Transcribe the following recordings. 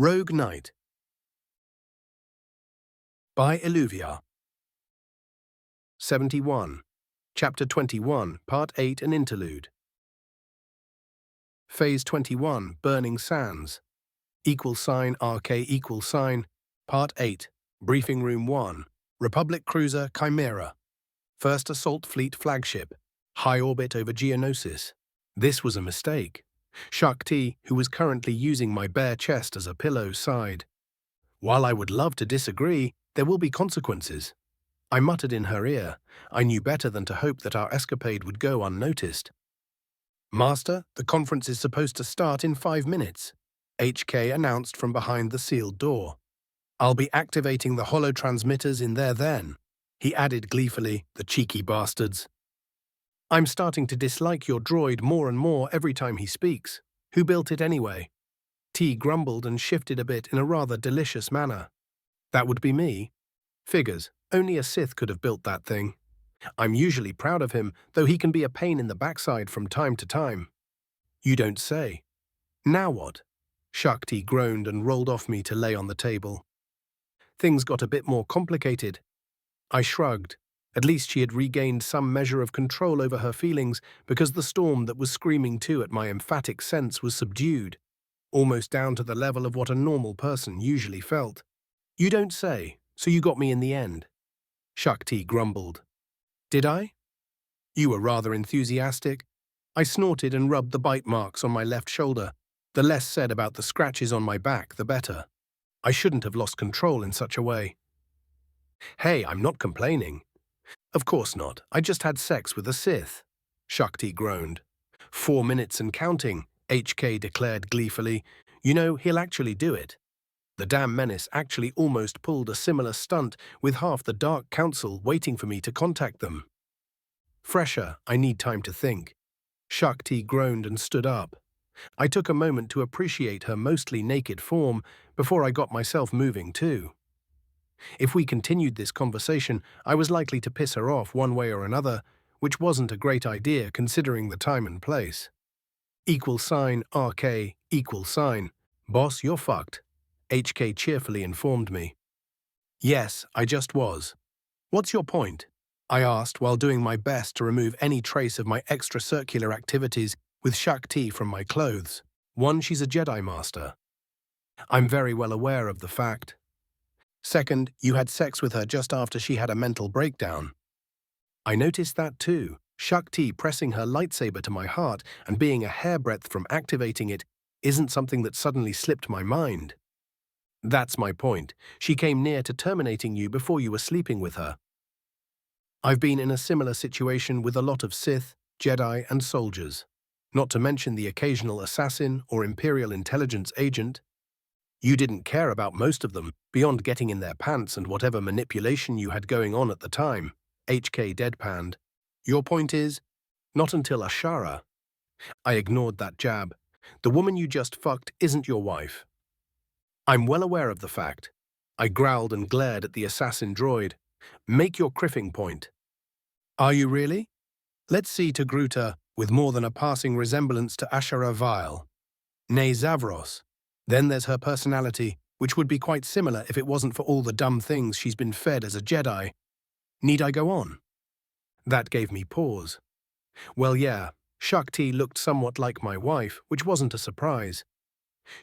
Rogue Knight by Illuviar. 71. Chapter 21, Part 8, an interlude. Phase 21, Burning Sands. =RK=, Part 8, Briefing Room 1, Republic Cruiser Chimera. First Assault Fleet Flagship, high orbit over Geonosis. This was a mistake. Shakti, who was currently using my bare chest as a pillow, sighed. While I would love to disagree, there will be consequences. I muttered in her ear. I knew better than to hope that our escapade would go unnoticed. Master, the conference is supposed to start in 5 minutes, HK announced from behind the sealed door. I'll be activating the holo transmitters in there then, he added gleefully, the cheeky bastards. I'm starting to dislike your droid more and more every time he speaks. Who built it anyway? T grumbled and shifted a bit in a rather delicious manner. That would be me. Figures, only a Sith could have built that thing. I'm usually proud of him, though he can be a pain in the backside from time to time. You don't say. Now what? Shakti groaned and rolled off me to lay on the table. Things got a bit more complicated. I shrugged. At least she had regained some measure of control over her feelings because the storm that was screaming too at my emphatic sense was subdued, almost down to the level of what a normal person usually felt. You don't say, so you got me in the end. Shakti grumbled. Did I? You were rather enthusiastic. I snorted and rubbed the bite marks on my left shoulder. The less said about the scratches on my back, the better. I shouldn't have lost control in such a way. Hey, I'm not complaining. Of course not. I just had sex with a Sith. Shakti groaned. 4 minutes and counting, HK declared gleefully. You know, he'll actually do it. The damn menace actually almost pulled a similar stunt with half the Dark Council waiting for me to contact them. Fresher, I need time to think. Shakti groaned and stood up. I took a moment to appreciate her mostly naked form before I got myself moving too. If we continued this conversation, I was likely to piss her off one way or another, which wasn't a great idea considering the time and place. =RK=. Boss, you're fucked, HK cheerfully informed me. Yes, I just was. What's your point? I asked while doing my best to remove any trace of my extracircular activities with Shakti from my clothes. One, she's a Jedi Master. I'm very well aware of the fact. Second, you had sex with her just after she had a mental breakdown. I noticed that too, Shakti pressing her lightsaber to my heart and being a hairbreadth from activating it isn't something that suddenly slipped my mind. That's my point. She came near to terminating you before you were sleeping with her. I've been in a similar situation with a lot of Sith, Jedi, and soldiers, not to mention the occasional assassin or Imperial intelligence agent. You didn't care about most of them, beyond getting in their pants and whatever manipulation you had going on at the time, HK deadpanned. Your point is, not until Ashara. I ignored that jab. The woman you just fucked isn't your wife. I'm well aware of the fact. I growled and glared at the assassin droid. Make your criffing point. Are you really? Let's see Togruta with more than a passing resemblance to Ashara Vile. Nay Zavros. Then there's her personality, which would be quite similar if it wasn't for all the dumb things she's been fed as a Jedi. Need I go on? That gave me pause. Well, yeah, Shakti looked somewhat like my wife, which wasn't a surprise.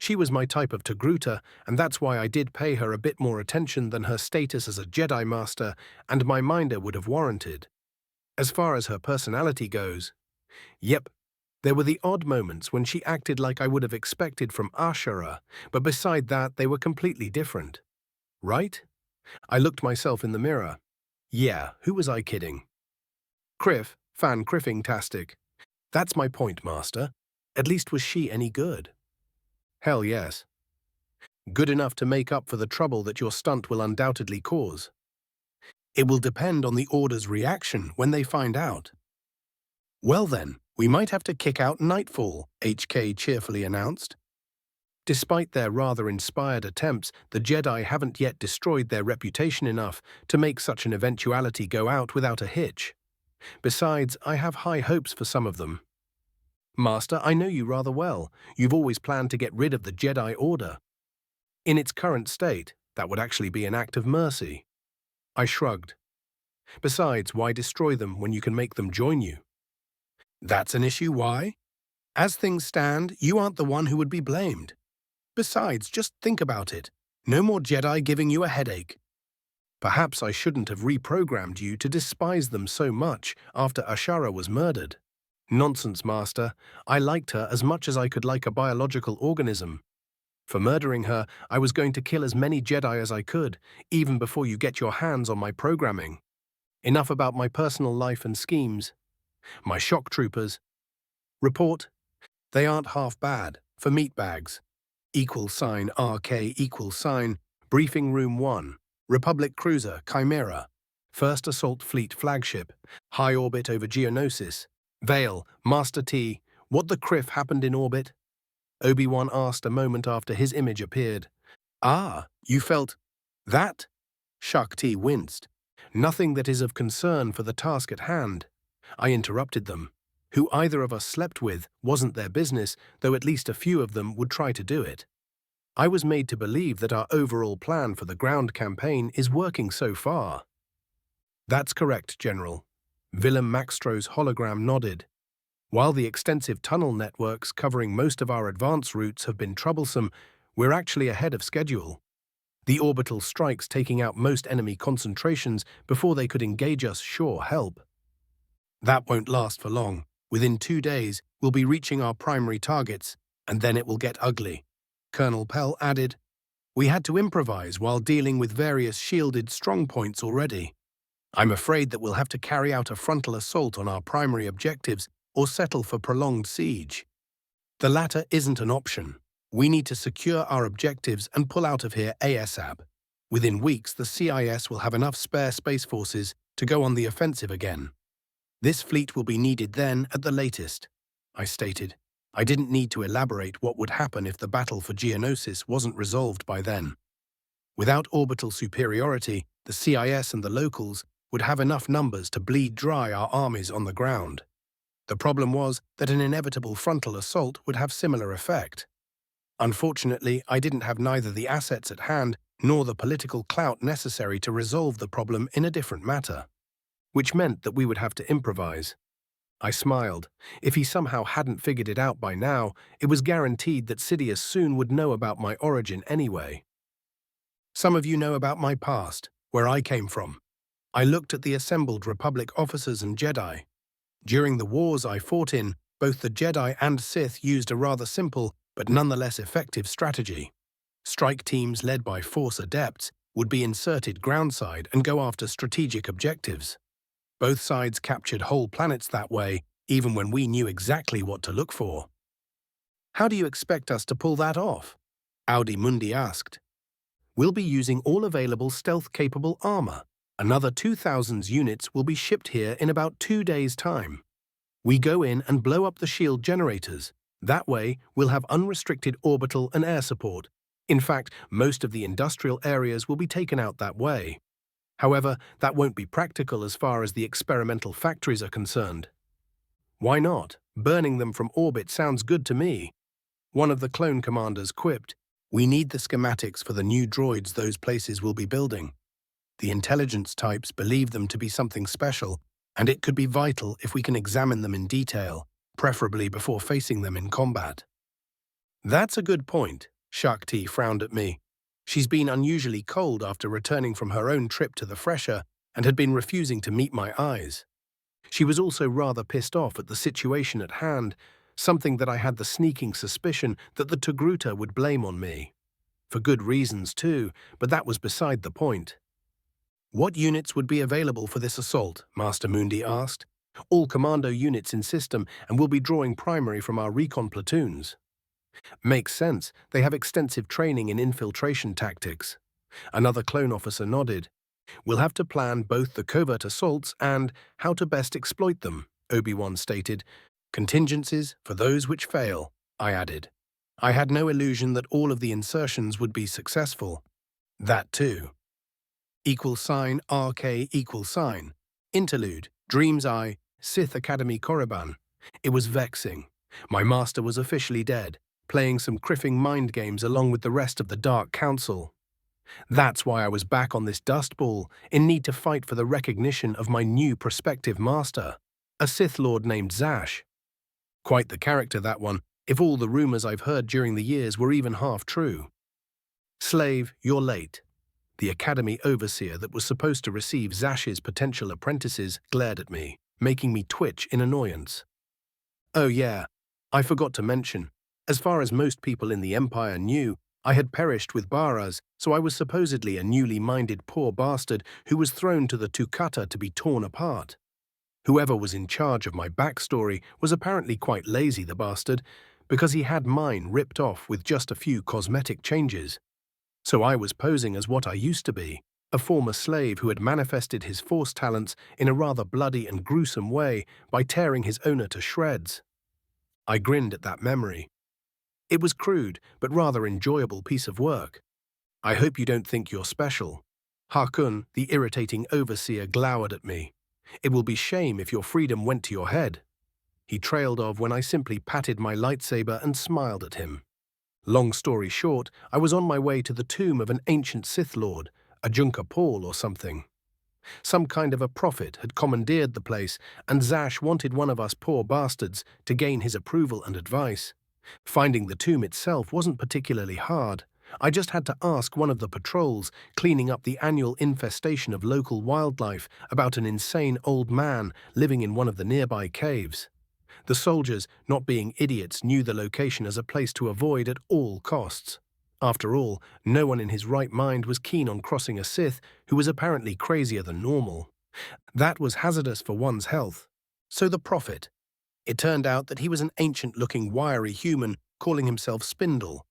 She was my type of Togruta, and that's why I did pay her a bit more attention than her status as a Jedi Master and my minder would have warranted. As far as her personality goes, yep, there were the odd moments when she acted like I would have expected from Ashara, but beside that they were completely different. Right? I looked myself in the mirror. Yeah, who was I kidding? Criff, fan criffing-tastic. That's my point, Master. At least was she any good? Hell yes. Good enough to make up for the trouble that your stunt will undoubtedly cause. It will depend on the Order's reaction when they find out. Well then, we might have to kick out Nightfall, HK cheerfully announced. Despite their rather inspired attempts, the Jedi haven't yet destroyed their reputation enough to make such an eventuality go out without a hitch. Besides, I have high hopes for some of them. Master, I know you rather well. You've always planned to get rid of the Jedi Order. In its current state, that would actually be an act of mercy. I shrugged. Besides, why destroy them when you can make them join you? That's an issue, why? As things stand, you aren't the one who would be blamed. Besides, just think about it. No more Jedi giving you a headache. Perhaps I shouldn't have reprogrammed you to despise them so much after Ashara was murdered. Nonsense, Master. I liked her as much as I could like a biological organism. For murdering her, I was going to kill as many Jedi as I could, even before you get your hands on my programming. Enough about my personal life and schemes. My shock troopers. Report. They aren't half bad, for meatbags. =RK=, Briefing Room 1, Republic Cruiser, Chimera, First Assault Fleet Flagship, High Orbit over Geonosis. Vale, Master T, what the criff happened in orbit? Obi-Wan asked a moment after his image appeared. Ah, you felt that? Shak T winced. Nothing that is of concern for the task at hand. I interrupted them. Who either of us slept with wasn't their business, though at least a few of them would try to do it. I was made to believe that our overall plan for the ground campaign is working so far. That's correct, General. Willem Maxtro's hologram nodded. While the extensive tunnel networks covering most of our advance routes have been troublesome, we're actually ahead of schedule. The orbital strikes taking out most enemy concentrations before they could engage us sure help. That won't last for long. Within 2 days, we'll be reaching our primary targets, and then it will get ugly. Colonel Pell added, we had to improvise while dealing with various shielded strongpoints already. I'm afraid that we'll have to carry out a frontal assault on our primary objectives or settle for prolonged siege. The latter isn't an option. We need to secure our objectives and pull out of here ASAP. Within weeks, the CIS will have enough spare space forces to go on the offensive again. This fleet will be needed then at the latest, I stated. I didn't need to elaborate what would happen if the battle for Geonosis wasn't resolved by then. Without orbital superiority, the CIS and the locals would have enough numbers to bleed dry our armies on the ground. The problem was that an inevitable frontal assault would have similar effect. Unfortunately, I didn't have neither the assets at hand nor the political clout necessary to resolve the problem in a different matter, which meant that we would have to improvise. I smiled. If he somehow hadn't figured it out by now, it was guaranteed that Sidious soon would know about my origin anyway. Some of you know about my past, where I came from. I looked at the assembled Republic officers and Jedi. During the wars I fought in, both the Jedi and Sith used a rather simple but nonetheless effective strategy. Strike teams led by Force adepts would be inserted groundside and go after strategic objectives. Both sides captured whole planets that way, even when we knew exactly what to look for. How do you expect us to pull that off? Audi Mundi asked. We'll be using all available stealth-capable armor. Another 2,000 units will be shipped here in about 2 days' time. We go in and blow up the shield generators. That way, we'll have unrestricted orbital and air support. In fact, most of the industrial areas will be taken out that way. However, that won't be practical as far as the experimental factories are concerned. Why not? Burning them from orbit sounds good to me. One of the clone commanders quipped, we need the schematics for the new droids those places will be building. The intelligence types believe them to be something special, and it could be vital if we can examine them in detail, preferably before facing them in combat. That's a good point, Shakti frowned at me. She's been unusually cold after returning from her own trip to the Fresher and had been refusing to meet my eyes. She was also rather pissed off at the situation at hand, something that I had the sneaking suspicion that the Togruta would blame on me. For good reasons too, but that was beside the point. What units would be available for this assault? Master Mundi asked. All commando units in system, and we'll be drawing primary from our recon platoons. Makes sense. They have extensive training in infiltration tactics. Another clone officer nodded. We'll have to plan both the covert assaults and how to best exploit them, Obi-Wan stated. Contingencies for those which fail, I added. I had no illusion that all of the insertions would be successful. That too. =RK=. Interlude, Dream's Eye, Sith Academy Korriban. It was vexing. My master was officially dead. playing some criffing mind games along with the rest of the Dark Council. That's why I was back on this dust ball, in need to fight for the recognition of my new prospective master, a Sith Lord named Zash. Quite the character, that one, if all the rumors I've heard during the years were even half true. Slave, you're late. The Academy overseer that was supposed to receive Zash's potential apprentices glared at me, making me twitch in annoyance. Oh yeah, I forgot to mention, as far as most people in the Empire knew, I had perished with Baras, so I was supposedly a newly minded poor bastard who was thrown to the Tukata to be torn apart. Whoever was in charge of my backstory was apparently quite lazy, the bastard, because he had mine ripped off with just a few cosmetic changes. So I was posing as what I used to be, a former slave who had manifested his Force talents in a rather bloody and gruesome way by tearing his owner to shreds. I grinned at that memory. It was crude, but rather enjoyable piece of work. I hope you don't think you're special. Harkun, the irritating overseer, glowered at me. It will be shame if your freedom went to your head. He trailed off when I simply patted my lightsaber and smiled at him. Long story short, I was on my way to the tomb of an ancient Sith Lord, a Junker Paul or something. Some kind of a prophet had commandeered the place, and Zash wanted one of us poor bastards to gain his approval and advice. Finding the tomb itself wasn't particularly hard. I just had to ask one of the patrols cleaning up the annual infestation of local wildlife about an insane old man living in one of the nearby caves. The soldiers, not being idiots, knew the location as a place to avoid at all costs. After all, no one in his right mind was keen on crossing a Sith who was apparently crazier than normal. That was hazardous for one's health. So the prophet. It turned out that he was an ancient-looking, wiry human calling himself Spindle.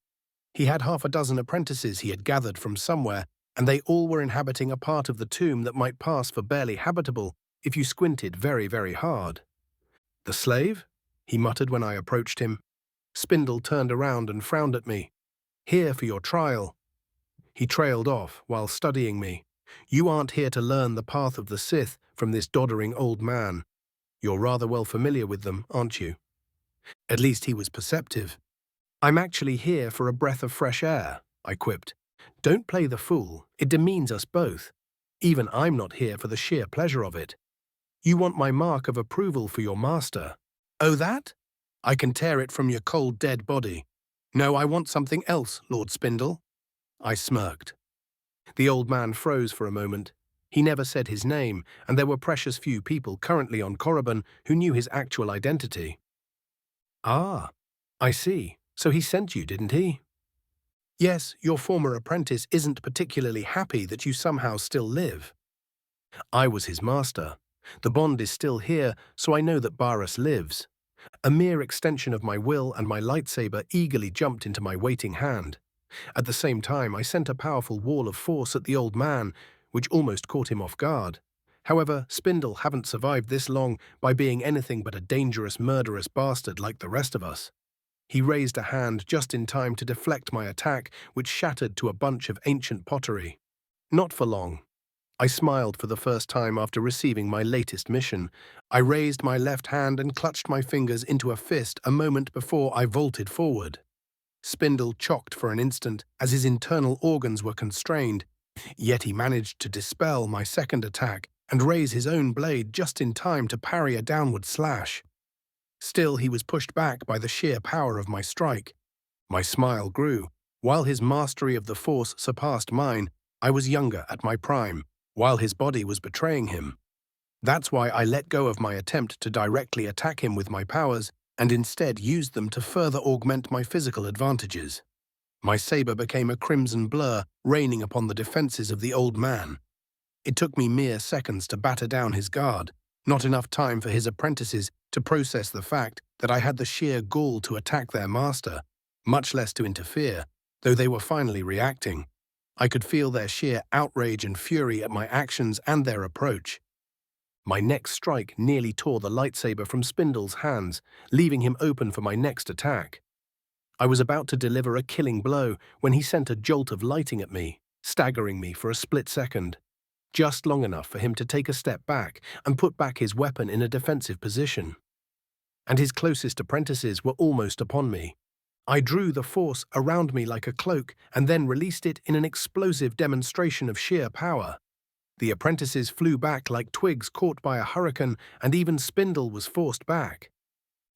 He had half a dozen apprentices he had gathered from somewhere, and they all were inhabiting a part of the tomb that might pass for barely habitable if you squinted very, very hard. The slave? He muttered when I approached him. Spindle turned around and frowned at me. Here for your trial. He trailed off while studying me. You aren't here to learn the path of the Sith from this doddering old man. You're rather well familiar with them, aren't you? At least he was perceptive. I'm actually here for a breath of fresh air, I quipped. Don't play the fool, it demeans us both. Even I'm not here for the sheer pleasure of it. You want my mark of approval for your master. Oh, that? I can tear it from your cold, dead body. No, I want something else, Lord Spindle. I smirked. The old man froze for a moment. He never said his name, and there were precious few people currently on Korriban who knew his actual identity. Ah, I see. So he sent you, didn't he? Yes, your former apprentice isn't particularly happy that you somehow still live. I was his master. The bond is still here, so I know that Baras lives. A mere extension of my will and my lightsaber eagerly jumped into my waiting hand. At the same time, I sent a powerful wall of force at the old man, which almost caught him off guard. However, Spindle haven't survived this long by being anything but a dangerous, murderous bastard like the rest of us. He raised a hand just in time to deflect my attack, which shattered to a bunch of ancient pottery. Not for long. I smiled for the first time after receiving my latest mission. I raised my left hand and clutched my fingers into a fist a moment before I vaulted forward. Spindle chocked for an instant as his internal organs were constrained, yet he managed to dispel my second attack and raise his own blade just in time to parry a downward slash. Still, he was pushed back by the sheer power of my strike. My smile grew. While his mastery of the Force surpassed mine, I was younger at my prime, while his body was betraying him. That's why I let go of my attempt to directly attack him with my powers and instead used them to further augment my physical advantages. My saber became a crimson blur, raining upon the defenses of the old man. It took me mere seconds to batter down his guard, not enough time for his apprentices to process the fact that I had the sheer gall to attack their master, much less to interfere, though they were finally reacting. I could feel their sheer outrage and fury at my actions and their approach. My next strike nearly tore the lightsaber from Spindle's hands, leaving him open for my next attack. I was about to deliver a killing blow when he sent a jolt of lightning at me, staggering me for a split second, just long enough for him to take a step back and put back his weapon in a defensive position. And his closest apprentices were almost upon me. I drew the force around me like a cloak and then released it in an explosive demonstration of sheer power. The apprentices flew back like twigs caught by a hurricane, and even Spindle was forced back.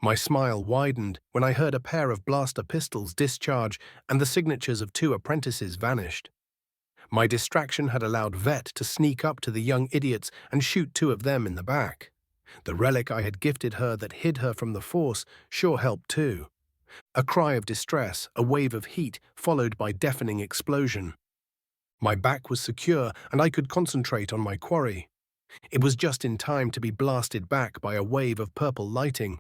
My smile widened when I heard a pair of blaster pistols discharge and the signatures of 2 apprentices vanished. My distraction had allowed Vet to sneak up to the young idiots and shoot 2 of them in the back. The relic I had gifted her that hid her from the Force sure helped too. A cry of distress, a wave of heat, followed by deafening explosion. My back was secure and I could concentrate on my quarry. It was just in time to be blasted back by a wave of purple lighting.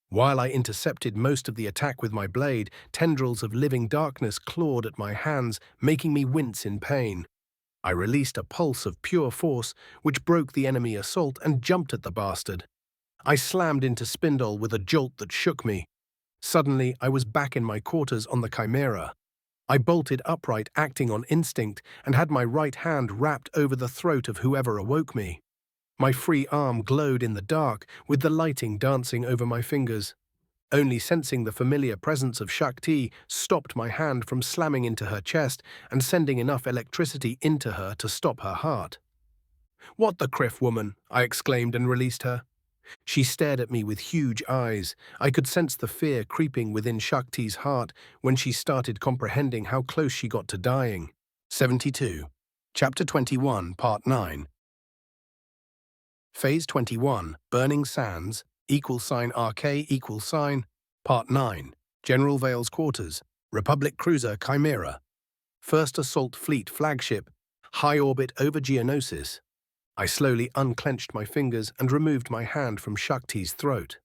While I intercepted most of the attack with my blade, tendrils of living darkness clawed at my hands, making me wince in pain. I released a pulse of pure force, which broke the enemy assault and jumped at the bastard. I slammed into Spindle with a jolt that shook me. Suddenly, I was back in my quarters on the Chimera. I bolted upright, acting on instinct, and had my right hand wrapped over the throat of whoever awoke me. My free arm glowed in the dark, with the lighting dancing over my fingers. Only sensing the familiar presence of Shakti stopped my hand from slamming into her chest and sending enough electricity into her to stop her heart. "What the criff, woman?" I exclaimed and released her. She stared at me with huge eyes. I could sense the fear creeping within Shakti's heart when she started comprehending how close she got to dying. 72. Chapter 21, Part 9. Phase 21, Burning Sands, $RK, Part 9, General Vale's Quarters, Republic Cruiser Chimera, First Assault Fleet Flagship, High Orbit over Geonosis. I slowly unclenched my fingers and removed my hand from Shakti's throat.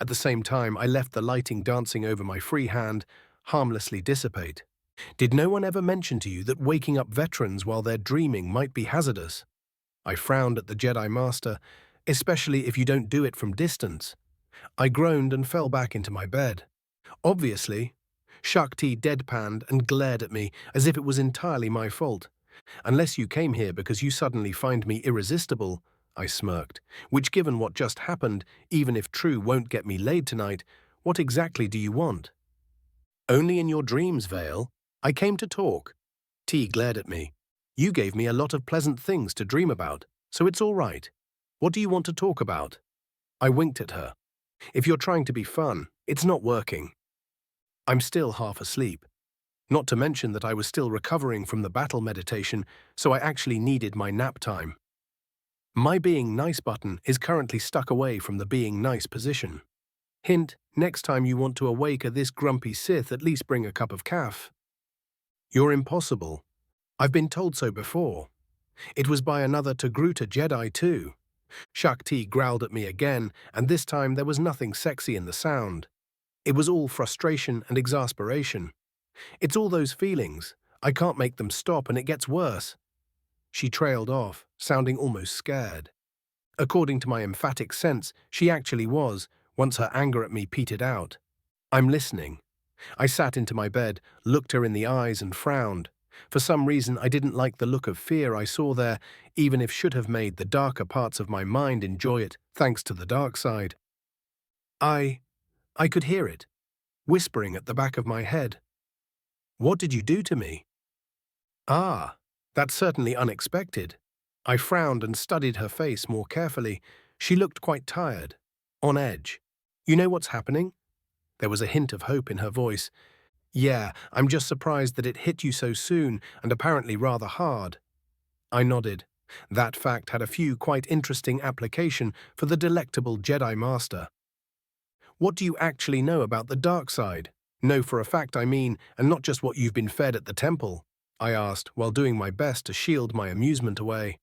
At the same time, I left the lighting dancing over my free hand harmlessly dissipate. Did no one ever mention to you that waking up veterans while they're dreaming might be hazardous? I frowned at the Jedi Master, especially if you don't do it from distance. I groaned and fell back into my bed. Obviously, Shakti deadpanned and glared at me as if it was entirely my fault. "Unless you came here because you suddenly find me irresistible," I smirked, "which given what just happened, even if true won't get me laid tonight, what exactly do you want?" "Only in your dreams, Vale. I came to talk." T glared at me. "You gave me a lot of pleasant things to dream about, so it's all right. What do you want to talk about?" I winked at her. "If you're trying to be fun, it's not working." I'm still half asleep. Not to mention that I was still recovering from the battle meditation, so I actually needed my nap time. My being nice button is currently stuck away from the being nice position. Hint, next time you want to awake this grumpy Sith, at least bring a cup of caf. "You're impossible. I've been told so before. It was by another Togruta Jedi too." Shakti growled at me again, and this time there was nothing sexy in the sound. It was all frustration and exasperation. "It's all those feelings. I can't make them stop and it gets worse." She trailed off, sounding almost scared. According to my emphatic sense, she actually was, once her anger at me petered out. "I'm listening." I sat into my bed, looked her in the eyes and frowned. For some reason I didn't like the look of fear I saw there, even if should have made the darker parts of my mind enjoy it, thanks to the dark side. I could hear it, whispering at the back of my head. "What did you do to me?" "Ah, that's certainly unexpected." I frowned and studied her face more carefully. She looked quite tired, on edge. "You know what's happening?" There was a hint of hope in her voice. "Yeah, I'm just surprised that it hit you so soon and apparently rather hard." I nodded. That fact had a few quite interesting application for the delectable Jedi Master. "What do you actually know about the dark side? Know for a fact, I mean, and not just what you've been fed at the temple?" I asked, while doing my best to shield my amusement away.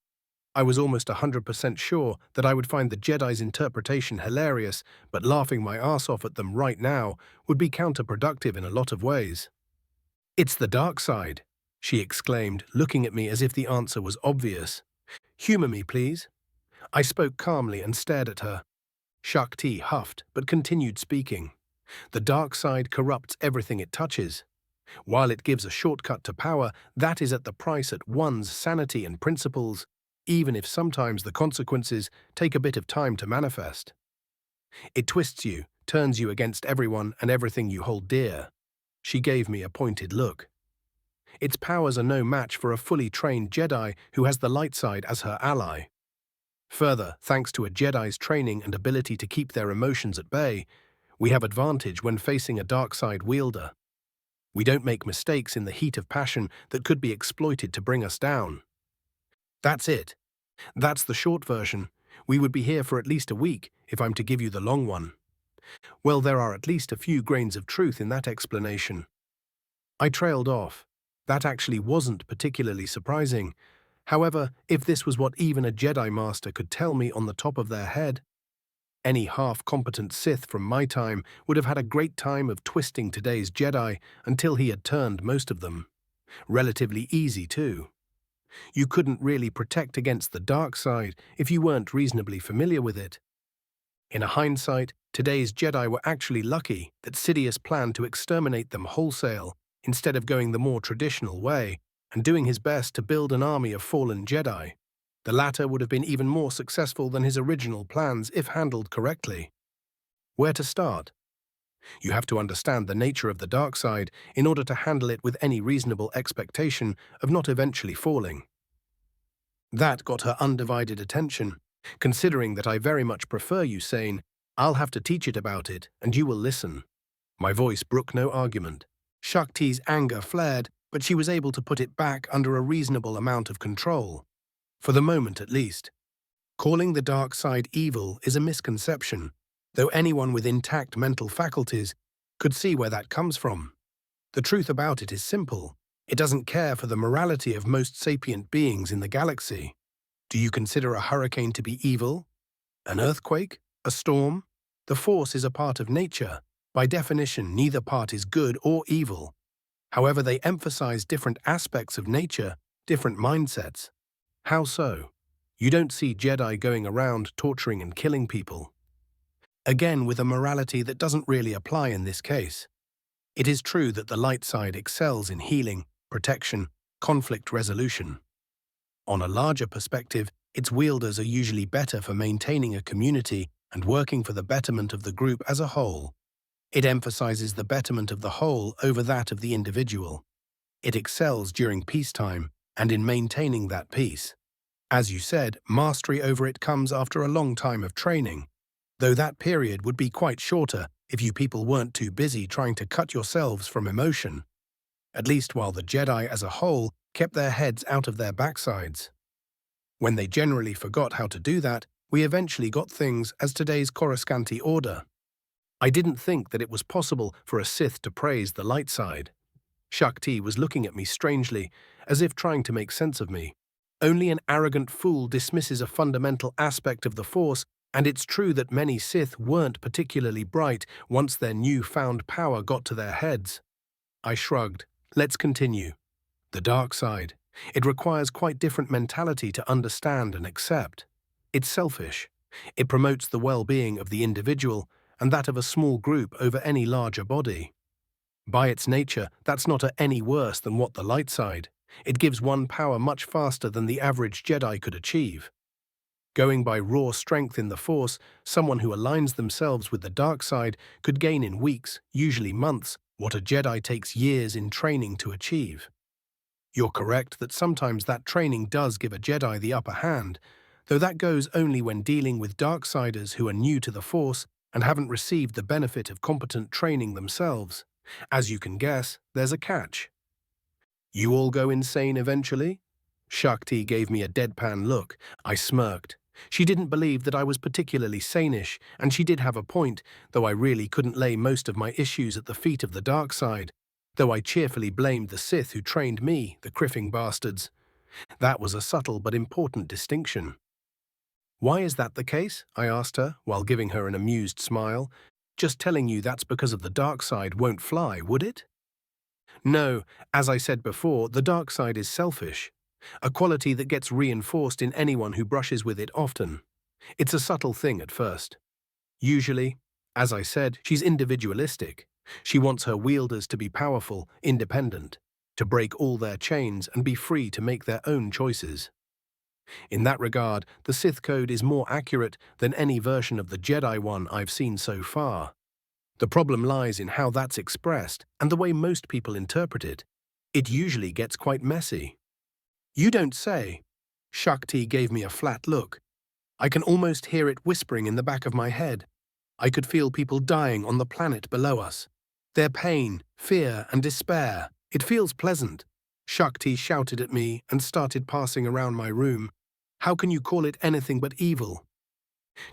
I was almost 100% sure that I would find the Jedi's interpretation hilarious, but laughing my ass off at them right now would be counterproductive in a lot of ways. "It's the dark side," she exclaimed, looking at me as if the answer was obvious. "Humor me, please." I spoke calmly and stared at her. Shakti huffed, but continued speaking. "The dark side corrupts everything it touches. While it gives a shortcut to power, that is at the price at one's sanity and principles, even if sometimes the consequences take a bit of time to manifest. It twists you, turns you against everyone and everything you hold dear. She gave me a pointed look. Its powers are no match for a fully trained Jedi who has the light side as her ally. Further, thanks to a Jedi's training and ability to keep their emotions at bay, we have advantage when facing a dark side wielder. We don't make mistakes in the heat of passion that could be exploited to bring us down. That's it. That's the short version. We would be here for at least a week if I'm to give you the long one. Well, there are at least a few grains of truth in that explanation. I trailed off. That actually wasn't particularly surprising. However, if this was what even a Jedi Master could tell me on the top of their head, any half-competent Sith from my time would have had a great time of twisting today's Jedi until he had turned most of them. Relatively easy, too. You couldn't really protect against the dark side if you weren't reasonably familiar with it. In hindsight, today's Jedi were actually lucky that Sidious planned to exterminate them wholesale instead of going the more traditional way and doing his best to build an army of fallen Jedi. The latter would have been even more successful than his original plans if handled correctly. Where to start? You have to understand the nature of the dark side in order to handle it with any reasonable expectation of not eventually falling. That got her undivided attention. Considering that I very much prefer you saying, "I'll have to teach it about it, and you will listen." My voice brooked no argument. Shakti's anger flared, but she was able to put it back under a reasonable amount of control. For the moment, at least. Calling the dark side evil is a misconception, though anyone with intact mental faculties could see where that comes from. The truth about it is simple. It doesn't care for the morality of most sapient beings in the galaxy. Do you consider a hurricane to be evil? An earthquake? A storm? The Force is a part of nature. By definition, neither part is good or evil. However, they emphasize different aspects of nature, different mindsets. How so? You don't see Jedi going around torturing and killing people. Again, with a morality that doesn't really apply in this case. It is true that the light side excels in healing, protection, conflict resolution. On a larger perspective, its wielders are usually better for maintaining a community and working for the betterment of the group as a whole. It emphasizes the betterment of the whole over that of the individual. It excels during peacetime and in maintaining that peace. As you said, mastery over it comes after a long time of training, though that period would be quite shorter if you people weren't too busy trying to cut yourselves from emotion, at least while the Jedi as a whole kept their heads out of their backsides. When they generally forgot how to do that, we eventually got things as today's Coruscanti order. I didn't think that it was possible for a Sith to praise the light side. Shakti was looking at me strangely, as if trying to make sense of me. Only an arrogant fool dismisses a fundamental aspect of the Force, and it's true that many Sith weren't particularly bright once their newfound power got to their heads. I shrugged. Let's continue. The dark side. It requires quite different mentality to understand and accept. It's selfish. It promotes the well-being of the individual and that of a small group over any larger body. By its nature, that's not any worse than what the light side. It gives one power much faster than the average Jedi could achieve. Going by raw strength in the Force, someone who aligns themselves with the dark side could gain in weeks, usually months, what a Jedi takes years in training to achieve. You're correct that sometimes that training does give a Jedi the upper hand, though that goes only when dealing with Darksiders who are new to the Force and haven't received the benefit of competent training themselves. As you can guess, there's a catch. You all go insane eventually? Shakti gave me a deadpan look. I smirked. She didn't believe that I was particularly sane-ish, and she did have a point, though I really couldn't lay most of my issues at the feet of the dark side, though I cheerfully blamed the Sith who trained me, the criffing bastards. That was a subtle but important distinction. Why is that the case? I asked her, while giving her an amused smile. Just telling you that's because of the dark side won't fly, would it? No, as I said before, the dark side is selfish, a quality that gets reinforced in anyone who brushes with it often. It's a subtle thing at first. Usually, as I said, she's individualistic. She wants her wielders to be powerful, independent, to break all their chains and be free to make their own choices. In that regard, the Sith Code is more accurate than any version of the Jedi one I've seen so far. The problem lies in how that's expressed and the way most people interpret it. It usually gets quite messy. You don't say. Shakti gave me a flat look. I can almost hear it whispering in the back of my head. I could feel people dying on the planet below us. Their pain, fear, and despair. It feels pleasant. Shakti shouted at me and started passing around my room. How can you call it anything but evil?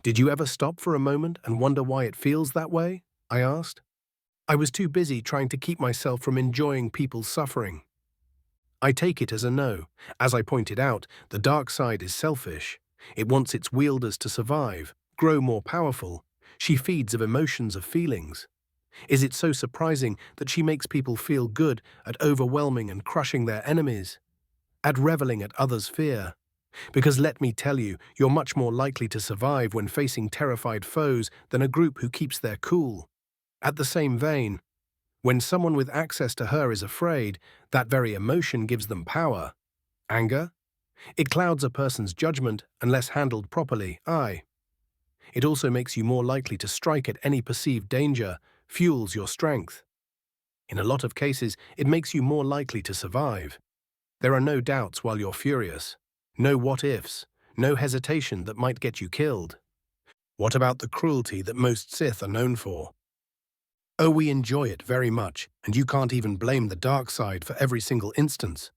Did you ever stop for a moment and wonder why it feels that way? I asked. I was too busy trying to keep myself from enjoying people's suffering. I take it as a no. As I pointed out, the dark side is selfish. It wants its wielders to survive, grow more powerful. She feeds of emotions, of feelings. Is it so surprising that she makes people feel good at overwhelming and crushing their enemies, at reveling at others' fear? Because let me tell you, you're much more likely to survive when facing terrified foes than a group who keeps their cool. At the same vein, when someone with access to her is afraid, that very emotion gives them power. Anger? It clouds a person's judgment unless handled properly. It also makes you more likely to strike at any perceived danger, fuels your strength. In a lot of cases, it makes you more likely to survive. There are no doubts while you're furious, no what-ifs, no hesitation that might get you killed. What about the cruelty that most Sith are known for? Oh, we enjoy it very much, and you can't even blame the dark side for every single instance.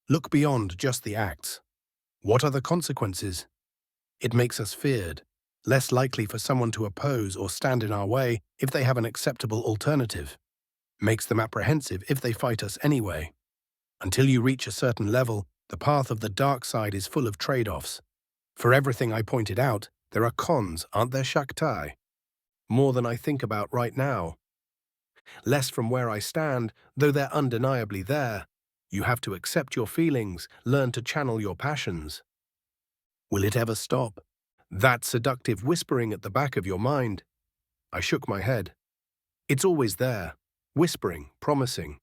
Look beyond just the acts. What are the consequences? It makes us feared, less likely for someone to oppose or stand in our way if they have an acceptable alternative. Makes them apprehensive if they fight us anyway. Until you reach a certain level, the path of the dark side is full of trade-offs. For everything I pointed out, there are cons, aren't there, Shakti? More than I think about right now. Less from where I stand, though they're undeniably there. You have to accept your feelings, learn to channel your passions. Will it ever stop? That seductive whispering at the back of your mind. I shook my head. It's always there, whispering, promising.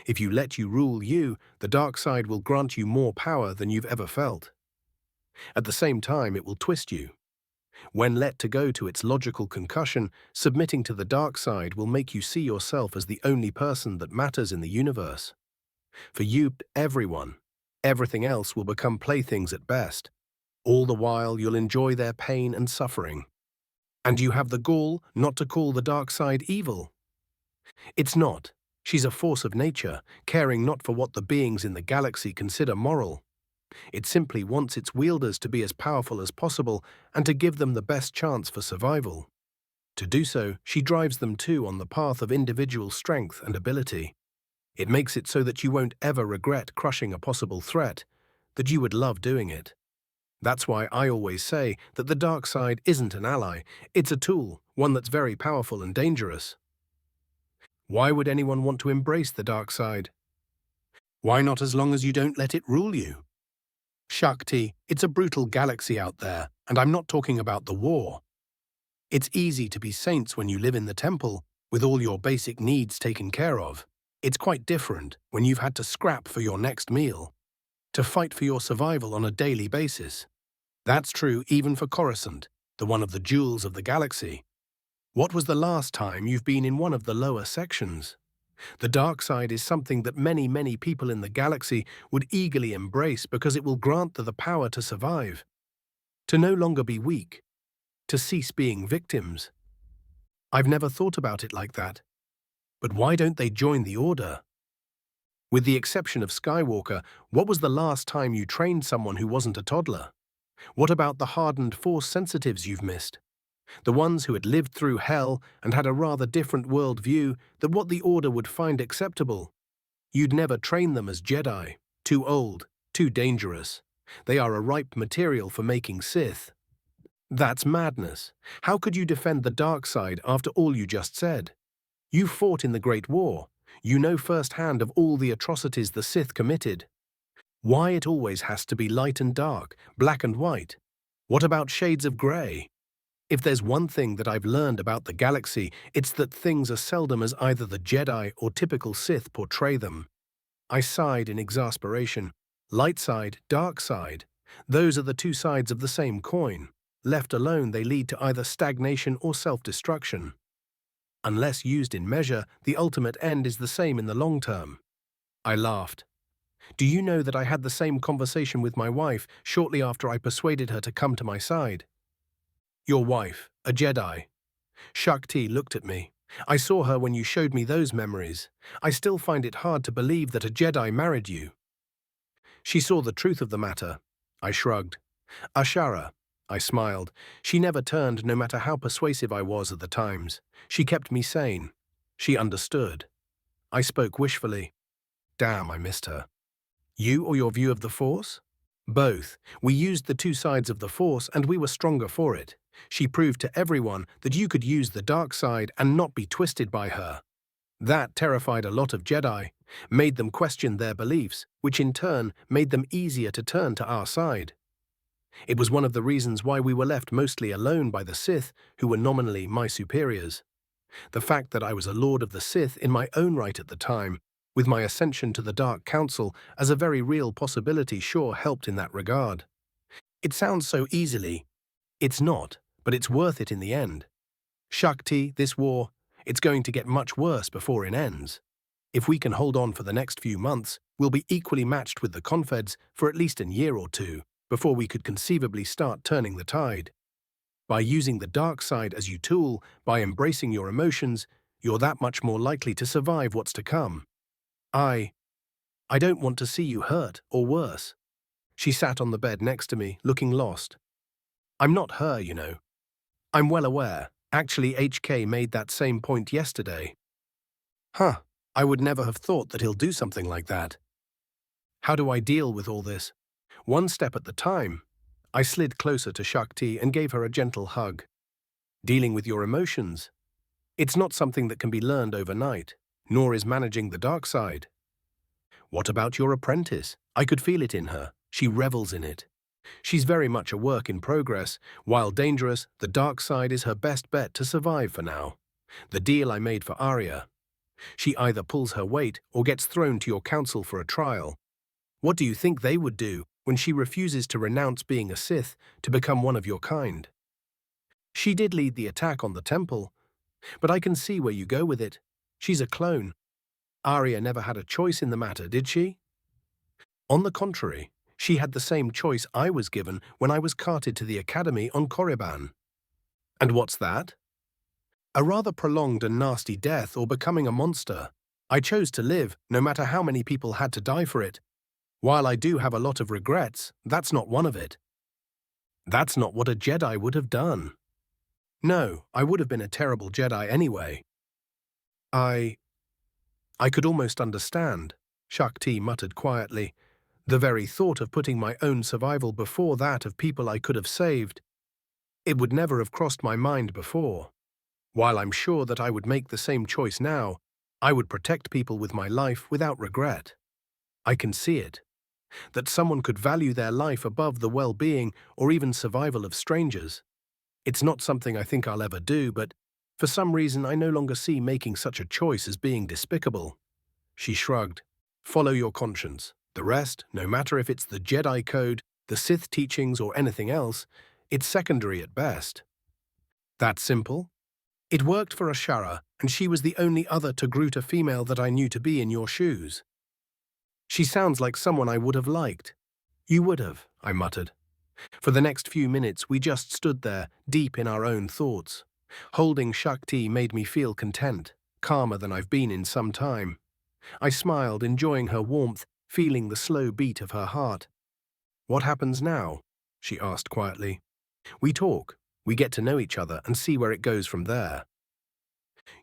If you let you rule you, the dark side will grant you more power than you've ever felt. At the same time, it will twist you. When let to go to its logical concussion, submitting to the dark side will make you see yourself as the only person that matters in the universe. For you, everything else will become playthings at best. All the while, you'll enjoy their pain and suffering. And you have the gall not to call the dark side evil. It's not. She's a force of nature, caring not for what the beings in the galaxy consider moral. It simply wants its wielders to be as powerful as possible and to give them the best chance for survival. To do so, she drives them too on the path of individual strength and ability. It makes it so that you won't ever regret crushing a possible threat, that you would love doing it. That's why I always say that the dark side isn't an ally, it's a tool, one that's very powerful and dangerous. Why would anyone want to embrace the dark side? Why not as long as you don't let it rule you? Shakti, it's a brutal galaxy out there, and I'm not talking about the war. It's easy to be saints when you live in the temple, with all your basic needs taken care of. It's quite different when you've had to scrap for your next meal, to fight for your survival on a daily basis. That's true even for Coruscant, the one of the jewels of the galaxy. What was the last time you've been in one of the lower sections? The dark side is something that many people in the galaxy would eagerly embrace because it will grant them the power to survive, to no longer be weak, to cease being victims. I've never thought about it like that. But why don't they join the Order? With the exception of Skywalker, what was the last time you trained someone who wasn't a toddler? What about the hardened Force sensitives you've missed? The ones who had lived through hell and had a rather different worldview than what the Order would find acceptable. You'd never train them as Jedi. Too old, too dangerous. They are a ripe material for making Sith. That's madness. How could you defend the dark side after all you just said? You fought in the Great War. You know firsthand of all the atrocities the Sith committed. Why it always has to be light and dark, black and white? What about shades of grey? If there's one thing that I've learned about the galaxy, it's that things are seldom as either the Jedi or typical Sith portray them. I sighed in exasperation. Light side, dark side. Those are the two sides of the same coin. Left alone, they lead to either stagnation or self-destruction. Unless used in measure, the ultimate end is the same in the long term. I laughed. Do you know that I had the same conversation with my wife shortly after I persuaded her to come to my side? Your wife, a Jedi. Shakti looked at me. I saw her when you showed me those memories. I still find it hard to believe that a Jedi married you. She saw the truth of the matter. I shrugged. Ashara. I smiled. She never turned, no matter how persuasive I was at the times. She kept me sane. She understood. I spoke wishfully. Damn, I missed her. You or your view of the Force? Both. We used the two sides of the Force and we were stronger for it. She proved to everyone that you could use the dark side and not be twisted by her. That terrified a lot of Jedi, made them question their beliefs, which in turn made them easier to turn to our side. It was one of the reasons why we were left mostly alone by the Sith, who were nominally my superiors. The fact that I was a Lord of the Sith in my own right at the time, with my ascension to the Dark Council as a very real possibility, sure helped in that regard. It sounds so easily. It's not, but it's worth it in the end. Shakti, this war, it's going to get much worse before it ends. If we can hold on for the next few months, we'll be equally matched with the Confeds for at least a year or two, before we could conceivably start turning the tide. By using the dark side as your tool, by embracing your emotions, you're that much more likely to survive what's to come. I don't want to see you hurt, or worse. She sat on the bed next to me, looking lost. I'm not her, you know. I'm well aware. Actually, HK made that same point yesterday. Huh, I would never have thought that he'll do something like that. How do I deal with all this? One step at the time. I slid closer to Shakti and gave her a gentle hug. Dealing with your emotions. It's not something that can be learned overnight, nor is managing the dark side. What about your apprentice? I could feel it in her. She revels in it. She's very much a work in progress. While dangerous, the dark side is her best bet to survive for now. The deal I made for Arya. She either pulls her weight or gets thrown to your council for a trial. What do you think they would do when she refuses to renounce being a Sith to become one of your kind? She did lead the attack on the temple, but I can see where you go with it. She's a clone. Arya never had a choice in the matter, did she? On the contrary, she had the same choice I was given when I was carted to the academy on Korriban. And what's that? A rather prolonged and nasty death or becoming a monster. I chose to live, no matter how many people had to die for it. While I do have a lot of regrets, that's not one of it. That's not what a Jedi would have done. No, I would have been a terrible Jedi anyway. I could almost understand, Shakti muttered quietly. The very thought of putting my own survival before that of people I could have saved. It would never have crossed my mind before. While I'm sure that I would make the same choice now, I would protect people with my life without regret. I can see it. That someone could value their life above the well-being or even survival of strangers. It's not something I think I'll ever do, but for some reason I no longer see making such a choice as being despicable. She shrugged. Follow your conscience. The rest, no matter if it's the Jedi Code, the Sith teachings, or anything else, it's secondary at best. That simple? It worked for Ashara, and she was the only other Togruta female that I knew to be in your shoes. She sounds like someone I would have liked. You would have, I muttered. For the next few minutes we just stood there, deep in our own thoughts. Holding Shakti made me feel content, calmer than I've been in some time. I smiled, enjoying her warmth, feeling the slow beat of her heart. What happens now? She asked quietly. We talk, we get to know each other and see where it goes from there.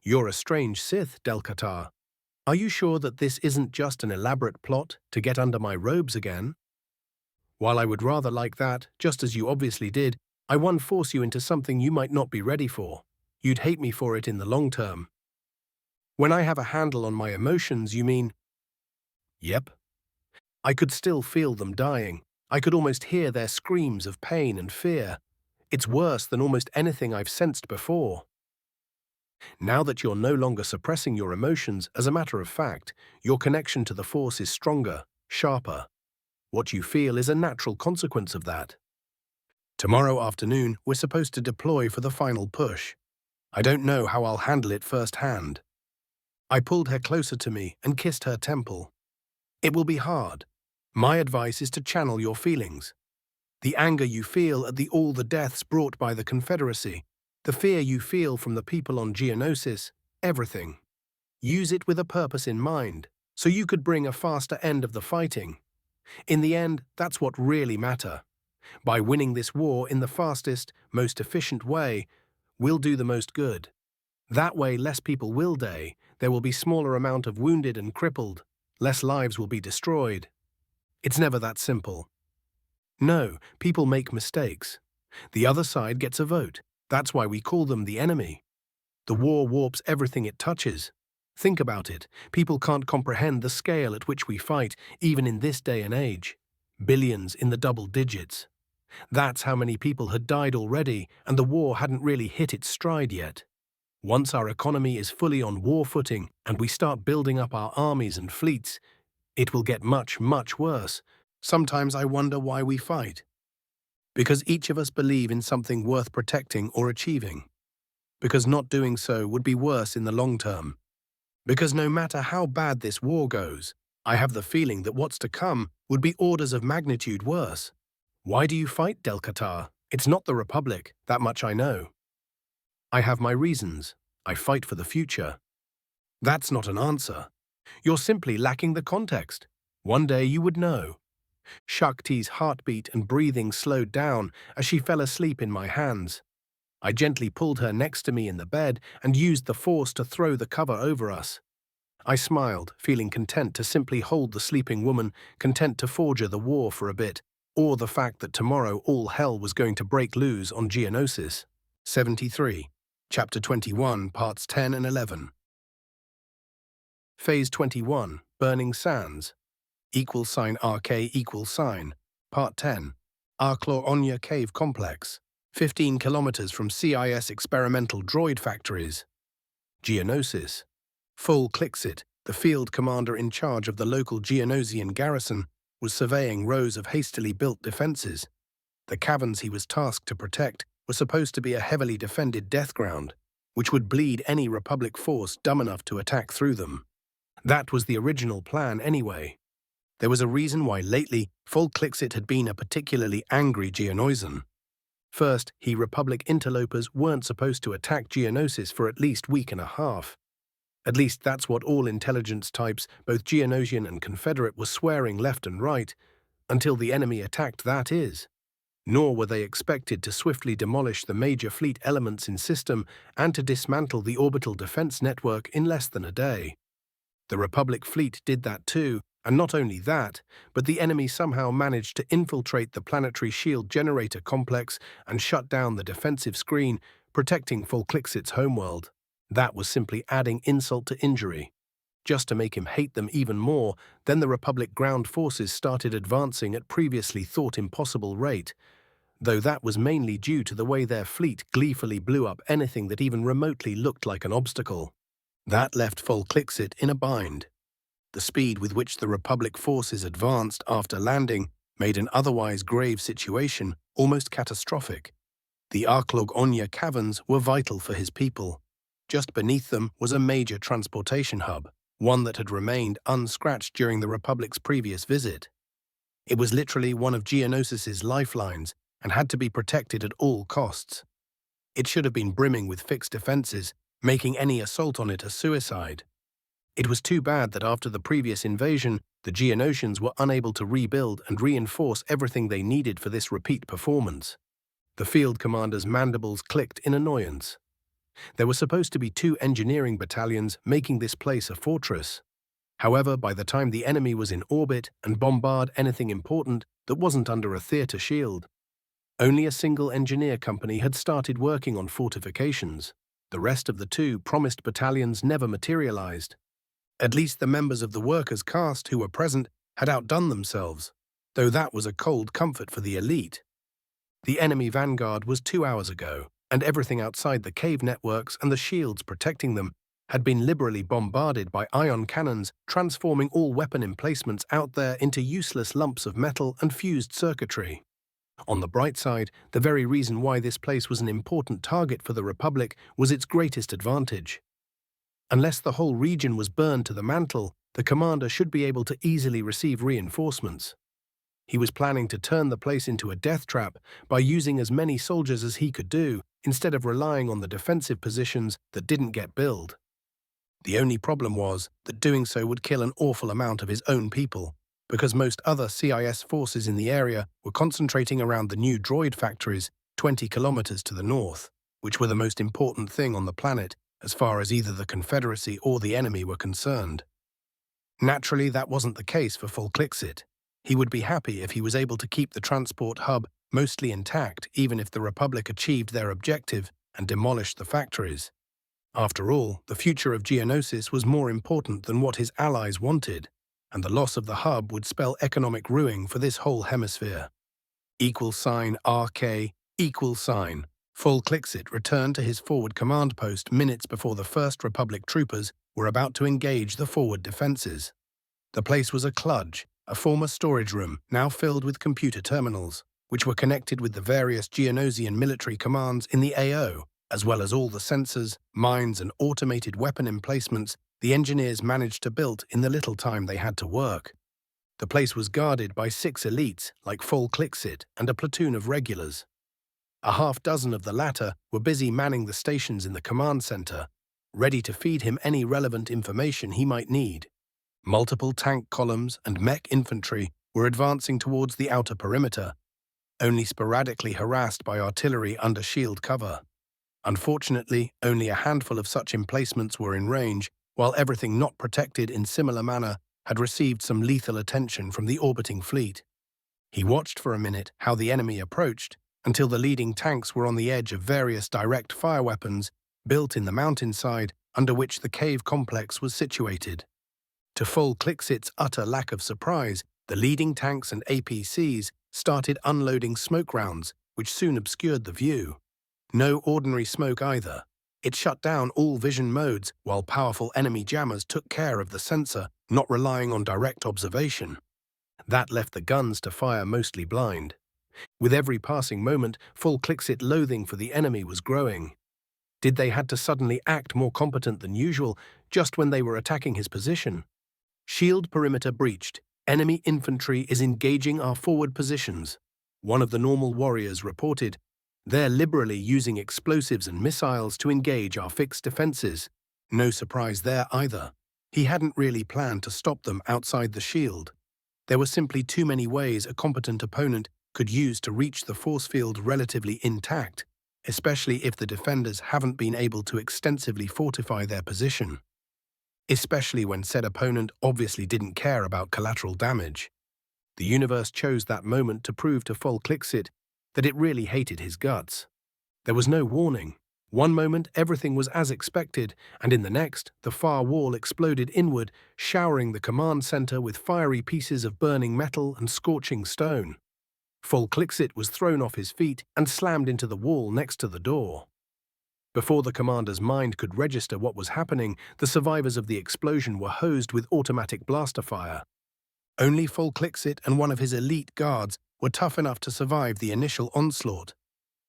You're a strange Sith, Del-Qatar. Are you sure that this isn't just an elaborate plot to get under my robes again? While I would rather like that, just as you obviously did, I won't force you into something you might not be ready for. You'd hate me for it in the long term. When I have a handle on my emotions, you mean? Yep. I could still feel them dying. I could almost hear their screams of pain and fear. It's worse than almost anything I've sensed before. Now that you're no longer suppressing your emotions, as a matter of fact, your connection to the Force is stronger, sharper. What you feel is a natural consequence of that. Tomorrow afternoon, we're supposed to deploy for the final push. I don't know how I'll handle it firsthand. I pulled her closer to me and kissed her temple. It will be hard. My advice is to channel your feelings. The anger you feel at all the deaths brought by the Confederacy, the fear you feel from the people on Geonosis, everything. Use it with a purpose in mind, so you could bring a faster end of the fighting. In the end, that's what really matters. By winning this war in the fastest, most efficient way, we'll do the most good. That way, less people will die, there will be smaller amount of wounded and crippled, less lives will be destroyed. It's never that simple. No, people make mistakes. The other side gets a vote. That's why we call them the enemy. The war warps everything it touches. Think about it. People can't comprehend the scale at which we fight, even in this day and age. Billions in the double digits. That's how many people had died already, and the war hadn't really hit its stride yet. Once our economy is fully on war footing and we start building up our armies and fleets, it will get much, much worse. Sometimes I wonder why we fight. Because each of us believe in something worth protecting or achieving. Because not doing so would be worse in the long term. Because no matter how bad this war goes, I have the feeling that what's to come would be orders of magnitude worse. Why do you fight, Del Qatar? It's not the Republic, that much I know. I have my reasons. I fight for the future. That's not an answer. You're simply lacking the context. One day you would know. Shakti's heartbeat and breathing slowed down as she fell asleep in my hands. I gently pulled her next to me in the bed and used the force to throw the cover over us. I smiled, feeling content to simply hold the sleeping woman, content to forge the war for a bit, or the fact that tomorrow all hell was going to break loose on Geonosis. 73. Chapter 21, Parts 10 and 11. Phase 21, Burning Sands. =RK=, Part 10. Arklor-Onya Cave Complex. 15 kilometers from CIS experimental droid factories. Geonosis. Full Clixit, the field commander in charge of the local Geonosian garrison, was surveying rows of hastily built defenses. The caverns he was tasked to protect were supposed to be a heavily defended death ground, which would bleed any Republic force dumb enough to attack through them. That was the original plan anyway. There was a reason why lately Full Clixit had been a particularly angry Geonoisan. First, Republic interlopers weren't supposed to attack Geonosis for at least a week and a half. At least that's what all intelligence types, both Geonosian and Confederate, were swearing left and right, until the enemy attacked, that is. Nor were they expected to swiftly demolish the major fleet elements in system and to dismantle the orbital defense network in less than a day. The Republic fleet did that too, and not only that, but the enemy somehow managed to infiltrate the planetary shield generator complex and shut down the defensive screen, protecting Full Clixit's homeworld. That was simply adding insult to injury. Just to make him hate them even more, then the Republic ground forces started advancing at previously thought impossible rate, though that was mainly due to the way their fleet gleefully blew up anything that even remotely looked like an obstacle. That left Full Clixit in a bind. The speed with which the Republic forces advanced after landing made an otherwise grave situation almost catastrophic. The Arklor-Onya caverns were vital for his people. Just beneath them was a major transportation hub, one that had remained unscratched during the Republic's previous visit. It was literally one of Geonosis's lifelines and had to be protected at all costs. It should have been brimming with fixed defenses, making any assault on it a suicide. It was too bad that after the previous invasion, the Geonosians were unable to rebuild and reinforce everything they needed for this repeat performance. The field commander's mandibles clicked in annoyance. There were supposed to be 2 engineering battalions making this place a fortress. However, by the time the enemy was in orbit and bombard anything important that wasn't under a theater shield, only a single engineer company had started working on fortifications. The rest of the 2 promised battalions never materialized. At least the members of the workers' caste who were present had outdone themselves, though that was a cold comfort for the elite. The enemy vanguard was 2 hours ago, and everything outside the cave networks and the shields protecting them had been liberally bombarded by ion cannons, transforming all weapon emplacements out there into useless lumps of metal and fused circuitry. On the bright side, the very reason why this place was an important target for the Republic was its greatest advantage. Unless the whole region was burned to the mantle, the commander should be able to easily receive reinforcements. He was planning to turn the place into a death trap by using as many soldiers as he could do, instead of relying on the defensive positions that didn't get built. The only problem was that doing so would kill an awful amount of his own people, because most other CIS forces in the area were concentrating around the new droid factories 20 kilometers to the north, which were the most important thing on the planet as far as either the Confederacy or the enemy were concerned. Naturally, that wasn't the case for Volklixit. He would be happy if he was able to keep the transport hub mostly intact, even if the Republic achieved their objective and demolished the factories. After all, the future of Geonosis was more important than what his allies wanted, and the loss of the hub would spell economic ruin for this whole hemisphere. $RK $. Volklixit returned to his forward command post minutes before the first Republic troopers were about to engage the forward defenses. The place was a kludge, a former storage room now filled with computer terminals, which were connected with the various Geonosian military commands in the AO, as well as all the sensors, mines, and automated weapon emplacements the engineers managed to build in the little time they had to work. The place was guarded by 6 elites like Volklixit and a platoon of regulars. A half-dozen of the latter were busy manning the stations in the command center, ready to feed him any relevant information he might need. Multiple tank columns and mech infantry were advancing towards the outer perimeter, only sporadically harassed by artillery under shield cover. Unfortunately, only a handful of such emplacements were in range, while everything not protected in similar manner had received some lethal attention from the orbiting fleet. He watched for a minute how the enemy approached, until the leading tanks were on the edge of various direct fire weapons built in the mountainside under which the cave complex was situated. To Volklixit's utter lack of surprise, the leading tanks and APCs started unloading smoke rounds, which soon obscured the view. No ordinary smoke either. It shut down all vision modes, while powerful enemy jammers took care of the sensor, not relying on direct observation. That left the guns to fire mostly blind. With every passing moment, Volklixit loathing for the enemy was growing. Did they had to suddenly act more competent than usual, just when they were attacking his position? Shield perimeter breached. Enemy infantry is engaging our forward positions. One of the normal warriors reported, "They're liberally using explosives and missiles to engage our fixed defenses." No surprise there either. He hadn't really planned to stop them outside the shield. There were simply too many ways a competent opponent could use to reach the force field relatively intact, especially if the defenders haven't been able to extensively fortify their position. Especially when said opponent obviously didn't care about collateral damage. The universe chose that moment to prove to Volklixit that it really hated his guts. There was no warning. One moment everything was as expected, and in the next, the far wall exploded inward, showering the command center with fiery pieces of burning metal and scorching stone. Volklixit was thrown off his feet and slammed into the wall next to the door. Before the commander's mind could register what was happening, the survivors of the explosion were hosed with automatic blaster fire. Only Volklixit and one of his elite guards were tough enough to survive the initial onslaught.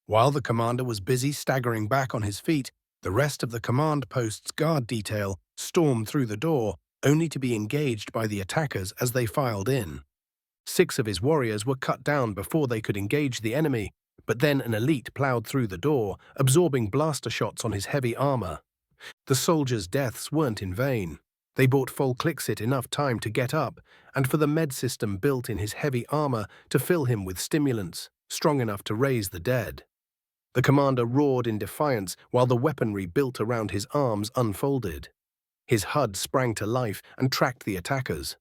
While the commander was busy staggering back on his feet, the rest of the command post's guard detail stormed through the door, only to be engaged by the attackers as they filed in. 6 of his warriors were cut down before they could engage the enemy, but then an elite plowed through the door, absorbing blaster shots on his heavy armor. The soldiers' deaths weren't in vain. They bought Volklixit enough time to get up, and for the med system built in his heavy armor to fill him with stimulants, strong enough to raise the dead. The commander roared in defiance while the weaponry built around his arms unfolded. His HUD sprang to life and tracked the attackers.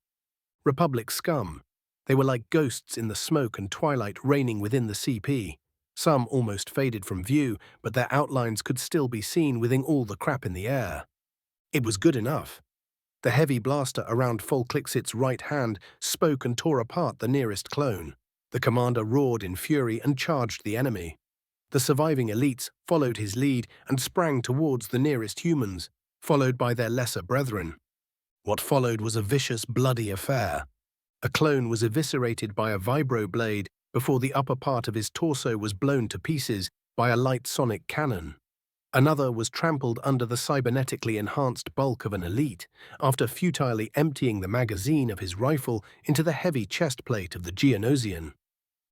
Republic scum. They were like ghosts in the smoke and twilight reigning within the CP. Some almost faded from view, but their outlines could still be seen within all the crap in the air. It was good enough. The heavy blaster around Volklixit's right hand spoke and tore apart the nearest clone. The commander roared in fury and charged the enemy. The surviving elites followed his lead and sprang towards the nearest humans, followed by their lesser brethren. What followed was a vicious, bloody affair. A clone was eviscerated by a vibro blade, before the upper part of his torso was blown to pieces by a light sonic cannon. Another was trampled under the cybernetically enhanced bulk of an elite after futilely emptying the magazine of his rifle into the heavy chest plate of the Geonosian.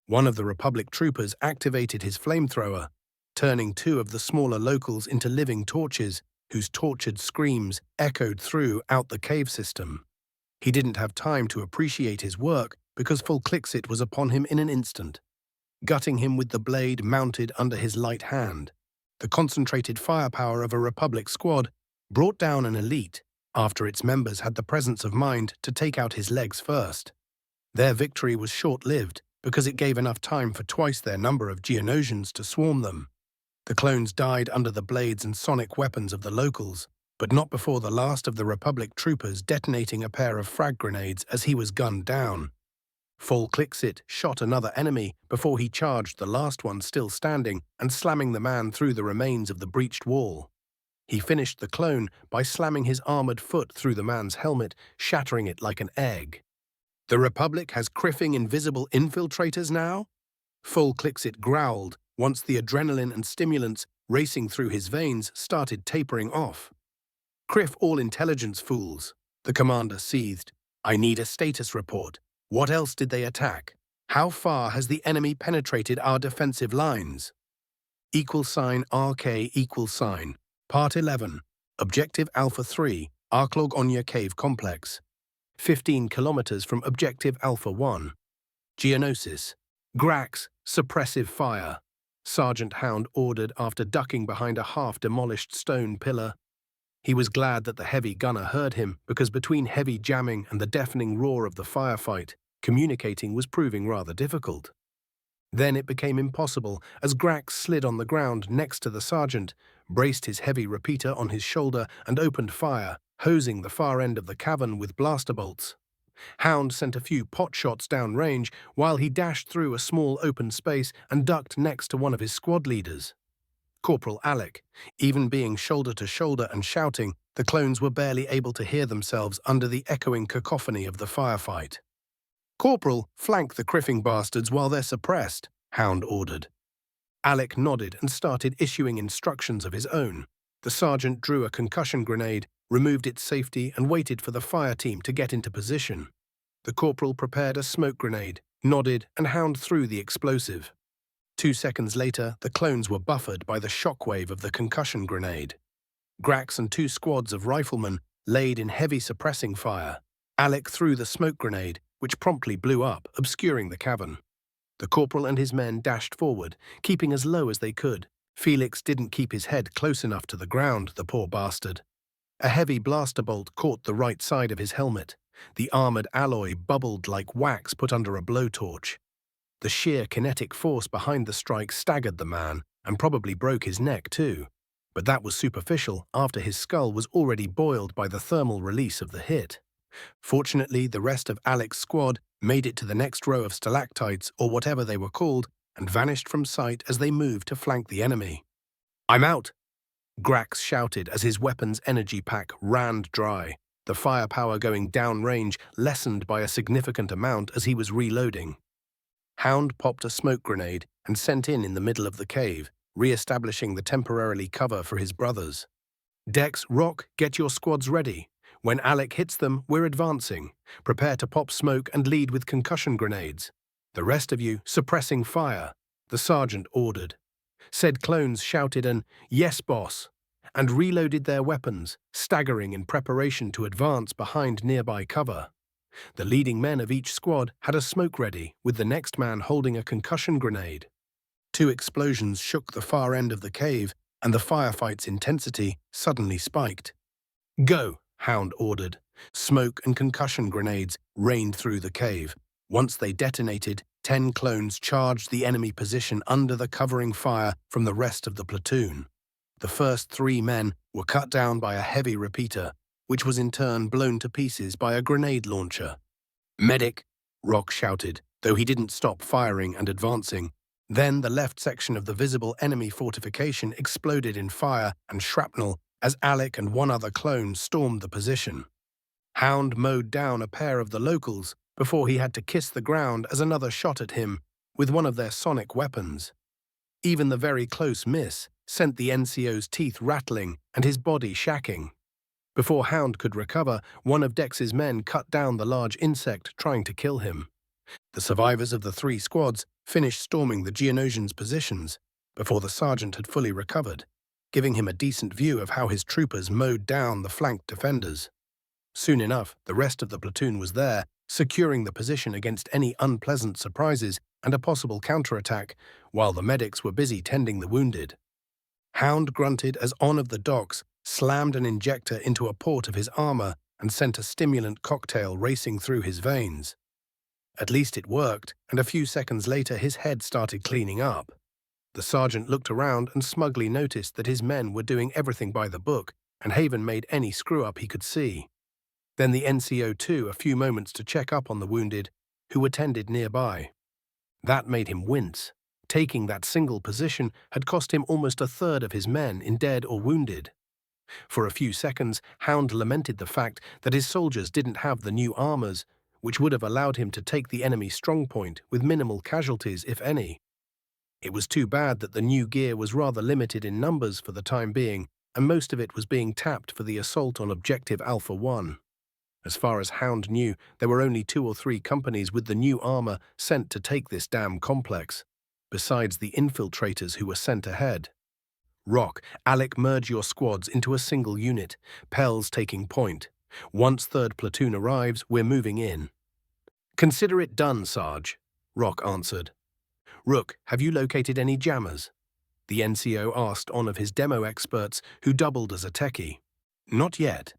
One of the Republic troopers activated his flamethrower, turning two of the smaller locals into living torches whose tortured screams echoed throughout the cave system. He didn't have time to appreciate his work because Full Clixit was upon him in an instant, gutting him with the blade mounted under his light hand. The concentrated firepower of a Republic squad brought down an elite after its members had the presence of mind to take out his legs first. Their victory was short-lived because it gave enough time for twice their number of Geonosians to swarm them. The clones died under the blades and sonic weapons of the locals, but not before the last of the Republic troopers detonating a pair of frag grenades as he was gunned down. Full Clixit shot another enemy before he charged the last one still standing and slamming the man through the remains of the breached wall. He finished the clone by slamming his armored foot through the man's helmet, shattering it like an egg. The Republic has criffing invisible infiltrators now? Full Clixit growled once the adrenaline and stimulants racing through his veins started tapering off. Criff all intelligence fools, the commander seethed. I need a status report. What else did they attack? How far has the enemy penetrated our defensive lines? =RK=, Part 11, Objective Alpha 3, Arklog Onya Cave Complex. 15 kilometers from Objective Alpha 1. Geonosis. Grax, suppressive fire. Sergeant Hound ordered after ducking behind a half-demolished stone pillar. He was glad that the heavy gunner heard him because between heavy jamming and the deafening roar of the firefight, communicating was proving rather difficult. Then it became impossible as Grax slid on the ground next to the sergeant, braced his heavy repeater on his shoulder and opened fire, hosing the far end of the cavern with blaster bolts. Hound sent a few pot shots downrange while he dashed through a small open space and ducked next to one of his squad leaders. Corporal Alec, even being shoulder to shoulder and shouting, the clones were barely able to hear themselves under the echoing cacophony of the firefight. Corporal, flank the criffing bastards while they're suppressed, Hound ordered. Alec nodded and started issuing instructions of his own. The sergeant drew a concussion grenade, removed its safety and waited for the fire team to get into position. The corporal prepared a smoke grenade, nodded and Hound threw the explosive. 2 seconds later, the clones were buffered by the shockwave of the concussion grenade. Grax and 2 squads of riflemen laid in heavy suppressing fire. Alec threw the smoke grenade, which promptly blew up, obscuring the cavern. The corporal and his men dashed forward, keeping as low as they could. Felix didn't keep his head close enough to the ground, the poor bastard. A heavy blaster bolt caught the right side of his helmet. The armored alloy bubbled like wax put under a blowtorch. The sheer kinetic force behind the strike staggered the man and probably broke his neck too. But that was superficial after his skull was already boiled by the thermal release of the hit. Fortunately, the rest of Alec's squad made it to the next row of stalactites, or whatever they were called, and vanished from sight as they moved to flank the enemy. I'm out, Grax shouted as his weapon's energy pack ran dry, the firepower going downrange lessened by a significant amount as he was reloading. Hound popped a smoke grenade and sent in the middle of the cave, re-establishing the temporarily cover for his brothers. Dex, Rock, get your squads ready. When Alec hits them, we're advancing. Prepare to pop smoke and lead with concussion grenades. The rest of you, suppressing fire, the sergeant ordered. Said clones shouted an, "Yes, boss," and reloaded their weapons, staggering in preparation to advance behind nearby cover. The leading men of each squad had a smoke ready, with the next man holding a concussion grenade. 2 explosions shook the far end of the cave, and the firefight's intensity suddenly spiked. Go, Hound ordered. Smoke and concussion grenades rained through the cave. Once they detonated, 10 clones charged the enemy position under the covering fire from the rest of the platoon. The first 3 men were cut down by a heavy repeater, which was in turn blown to pieces by a grenade launcher. Medic, Rock shouted, though he didn't stop firing and advancing. Then the left section of the visible enemy fortification exploded in fire and shrapnel as Alec and 1 other clone stormed the position. Hound mowed down a pair of the locals before he had to kiss the ground as another shot at him with one of their sonic weapons. Even the very close miss sent the NCO's teeth rattling and his body shacking. Before Hound could recover, one of Dex's men cut down the large insect trying to kill him. The survivors of the three squads finished storming the Geonosians' positions before the sergeant had fully recovered, giving him a decent view of how his troopers mowed down the flanked defenders. Soon enough, the rest of the platoon was there, securing the position against any unpleasant surprises and a possible counterattack, while the medics were busy tending the wounded. Hound grunted as On of the docks slammed an injector into a port of his armor and sent a stimulant cocktail racing through his veins. At least it worked, and a few seconds later his head started cleaning up. The sergeant looked around and smugly noticed that his men were doing everything by the book, and Haven made any screw-up he could see. Then the NCO too a few moments to check up on the wounded, who were tended nearby. That made him wince. Taking that single position had cost him almost a third of his men in dead or wounded. For a few seconds, Hound lamented the fact that his soldiers didn't have the new armors, which would have allowed him to take the enemy strongpoint with minimal casualties, if any. It was too bad that the new gear was rather limited in numbers for the time being, and most of it was being tapped for the assault on Objective Alpha 1. As far as Hound knew, there were only 2 or 3 companies with the new armor sent to take this damn complex, besides the infiltrators who were sent ahead. Rock, Alec, merge your squads into a single unit, Pell's taking point. Once 3rd platoon arrives, we're moving in. Consider it done, Sarge, Rock answered. Rook, have you located any jammers? The NCO asked one of his demo experts who doubled as a techie. Not yet.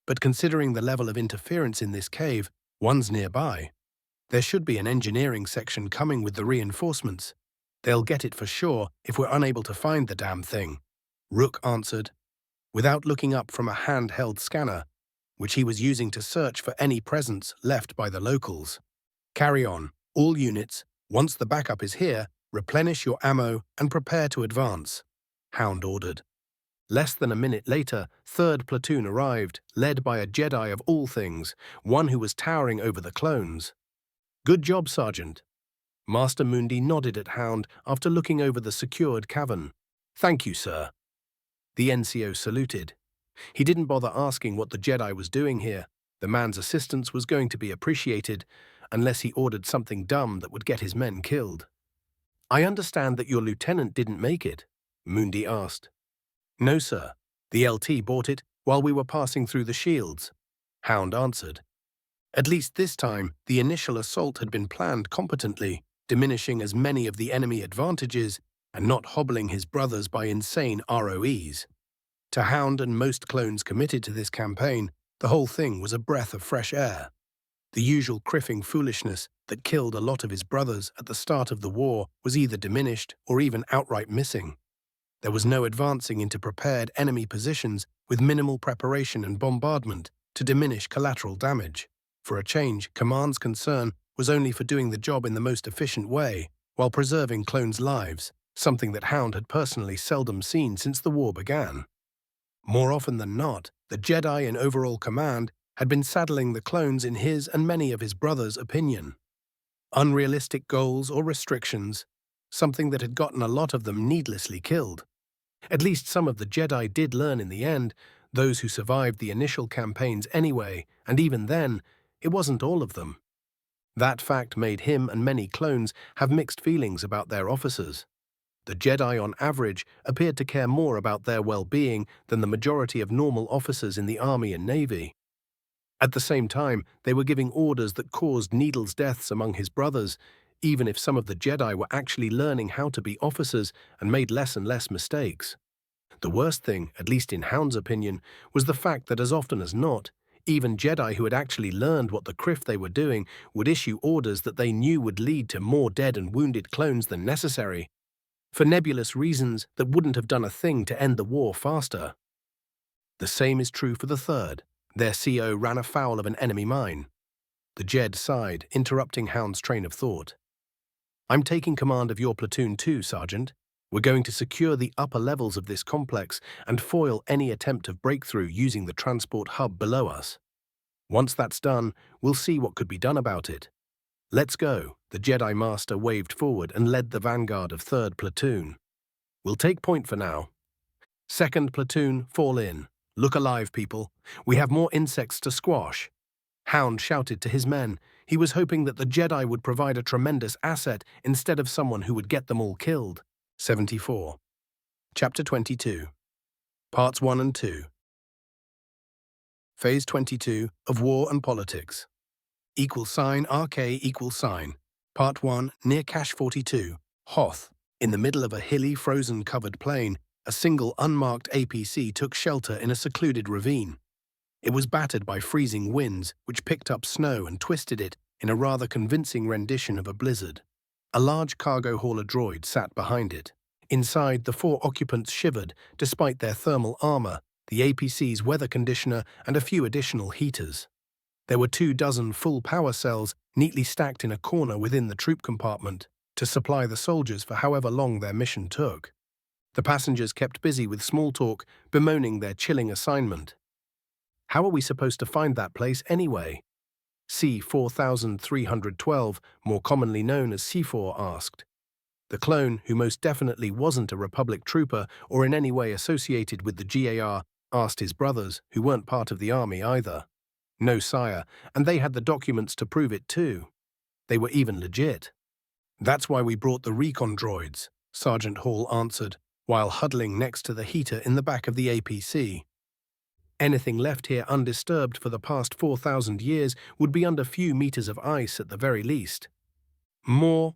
But considering the level of interference in this cave, one's nearby. There should be an engineering section coming with the reinforcements. They'll get it for sure if we're unable to find the damn thing, Rook answered, without looking up from a handheld scanner, which he was using to search for any presence left by the locals. Carry on, all units. Once the backup is here, replenish your ammo and prepare to advance, Hound ordered. Less than a minute later, 3rd platoon arrived, led by a Jedi of all things, one who was towering over the clones. Good job, Sergeant. Master Mundi nodded at Hound after looking over the secured cavern. Thank you, sir. The NCO saluted. He didn't bother asking what the Jedi was doing here. The man's assistance was going to be appreciated, unless he ordered something dumb that would get his men killed. I understand that your lieutenant didn't make it, Mundi asked. No, sir. The LT bought it while we were passing through the shields, Hound answered. At least this time, the initial assault had been planned competently, diminishing as many of the enemy advantages and not hobbling his brothers by insane ROEs. To Hound and most clones committed to this campaign, the whole thing was a breath of fresh air. The usual criffing foolishness that killed a lot of his brothers at the start of the war was either diminished or even outright missing. There was no advancing into prepared enemy positions with minimal preparation and bombardment to diminish collateral damage. For a change, Command's concern was only for doing the job in the most efficient way, while preserving clones' lives, something that Hound had personally seldom seen since the war began. More often than not, the Jedi in overall command had been saddling the clones in his and many of his brothers' opinion. Unrealistic goals or restrictions, something that had gotten a lot of them needlessly killed. At least some of the Jedi did learn in the end, those who survived the initial campaigns anyway, and even then, it wasn't all of them. That fact made him and many clones have mixed feelings about their officers. The Jedi on average appeared to care more about their well-being than the majority of normal officers in the Army and Navy. At the same time, they were giving orders that caused needles deaths among his brothers, even if some of the Jedi were actually learning how to be officers and made less and less mistakes. The worst thing, at least in Hound's opinion, was the fact that as often as not, even Jedi who had actually learned what the criff they were doing would issue orders that they knew would lead to more dead and wounded clones than necessary, for nebulous reasons that wouldn't have done a thing to end the war faster. The same is true for the 3rd. Their CO ran afoul of an enemy mine. The Jed sighed, interrupting Hound's train of thought. I'm taking command of your platoon too, Sergeant. We're going to secure the upper levels of this complex and foil any attempt of breakthrough using the transport hub below us. Once that's done, we'll see what could be done about it. Let's go. The Jedi Master waved forward and led the vanguard of 3rd Platoon. We'll take point for now. 2nd Platoon, fall in. Look alive, people. We have more insects to squash. Hound shouted to his men. He was hoping that the Jedi would provide a tremendous asset instead of someone who would get them all killed. 74. Chapter 22. Parts 1 and 2. Phase 22 of War and Politics. =RK=. Part 1, near Cache 42, Hoth. In the middle of a hilly, frozen-covered plain, a single unmarked APC took shelter in a secluded ravine. It was battered by freezing winds, which picked up snow and twisted it in a rather convincing rendition of a blizzard. A large cargo hauler droid sat behind it. Inside, the 4 occupants shivered, despite their thermal armor, the APC's weather conditioner, and a few additional heaters. There were 24 full power cells neatly stacked in a corner within the troop compartment to supply the soldiers for however long their mission took. The passengers kept busy with small talk, bemoaning their chilling assignment. How are we supposed to find that place anyway? C-4312, more commonly known as C4, asked. The clone, who most definitely wasn't a Republic trooper or in any way associated with the GAR, asked his brothers, who weren't part of the army either. No, sire, and they had the documents to prove it too. They were even legit. That's why we brought the recon droids, Sergeant Hall answered, while huddling next to the heater in the back of the APC. Anything left here undisturbed for the past 4,000 years would be under few meters of ice at the very least. More?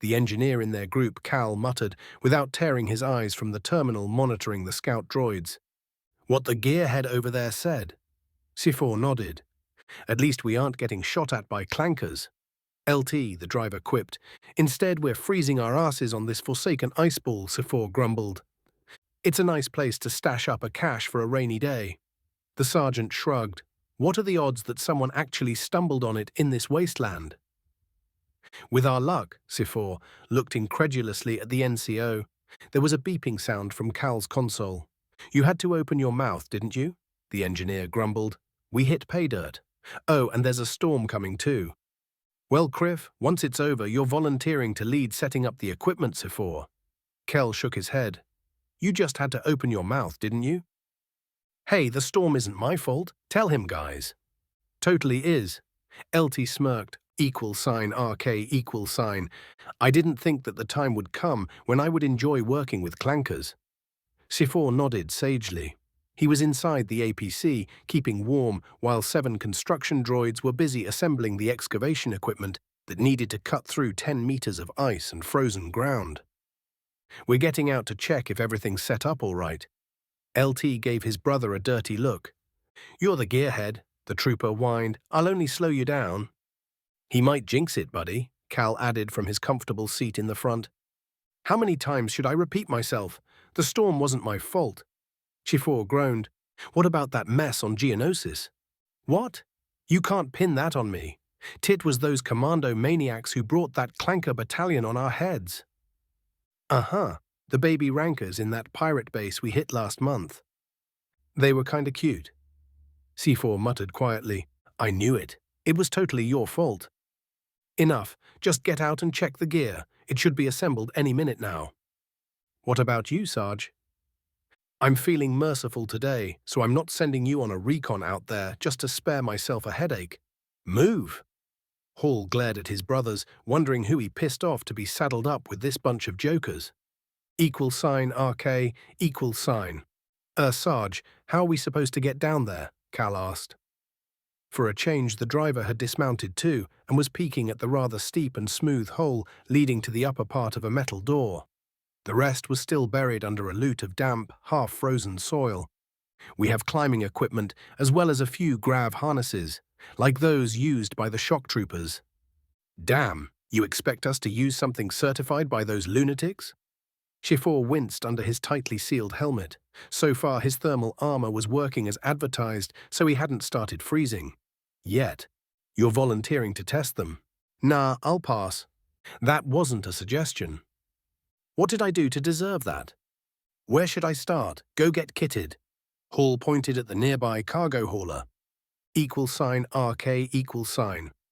The engineer in their group, Cal, muttered, without tearing his eyes from the terminal monitoring the scout droids. What the gearhead over there said. C4 nodded. At least we aren't getting shot at by clankers. LT, the driver quipped. Instead, we're freezing our asses on this forsaken ice ball, C4 grumbled. It's a nice place to stash up a cache for a rainy day. The sergeant shrugged. What are the odds that someone actually stumbled on it in this wasteland? With our luck, C4 looked incredulously at the NCO. There was a beeping sound from Cal's console. You had to open your mouth, didn't you? The engineer grumbled. We hit pay dirt. Oh, and there's a storm coming too. Well, Criff, once it's over, you're volunteering to lead setting up the equipment, C4. Kel shook his head. You just had to open your mouth, didn't you? Hey, the storm isn't my fault. Tell him, guys. Totally is. LT smirked. =RK=. I didn't think that the time would come when I would enjoy working with clankers. C4 nodded sagely. He was inside the APC, keeping warm, while 7 construction droids were busy assembling the excavation equipment that needed to cut through 10 meters of ice and frozen ground. We're getting out to check if everything's set up all right. LT gave his brother a dirty look. You're the gearhead, the trooper whined. I'll only slow you down. He might jinx it, buddy, Cal added from his comfortable seat in the front. How many times should I repeat myself? The storm wasn't my fault. C4 groaned. What about that mess on Geonosis? What? You can't pin that on me. Tit was those commando maniacs who brought that clanker battalion on our heads. Uh-huh, the baby rankers in that pirate base we hit last month. They were kinda cute. C4 muttered quietly. I knew it. It was totally your fault. Enough. Just get out and check the gear. It should be assembled any minute now. What about you, Sarge? I'm feeling merciful today, so I'm not sending you on a recon out there just to spare myself a headache. Move! Hall glared at his brothers, wondering who he pissed off to be saddled up with this bunch of jokers. =RK=. Sarge, how are we supposed to get down there? Cal asked. For a change, the driver had dismounted too and was peeking at the rather steep and smooth hole leading to the upper part of a metal door. The rest was still buried under a loot of damp, half-frozen soil. We have climbing equipment as well as a few grav harnesses, like those used by the shock troopers. Damn, you expect us to use something certified by those lunatics? C4 winced under his tightly sealed helmet. So far, his thermal armor was working as advertised, so he hadn't started freezing. Yet. You're volunteering to test them. Nah, I'll pass. That wasn't a suggestion. What did I do to deserve that? Where should I start? Go get kitted. Hall pointed at the nearby cargo hauler. =RK=.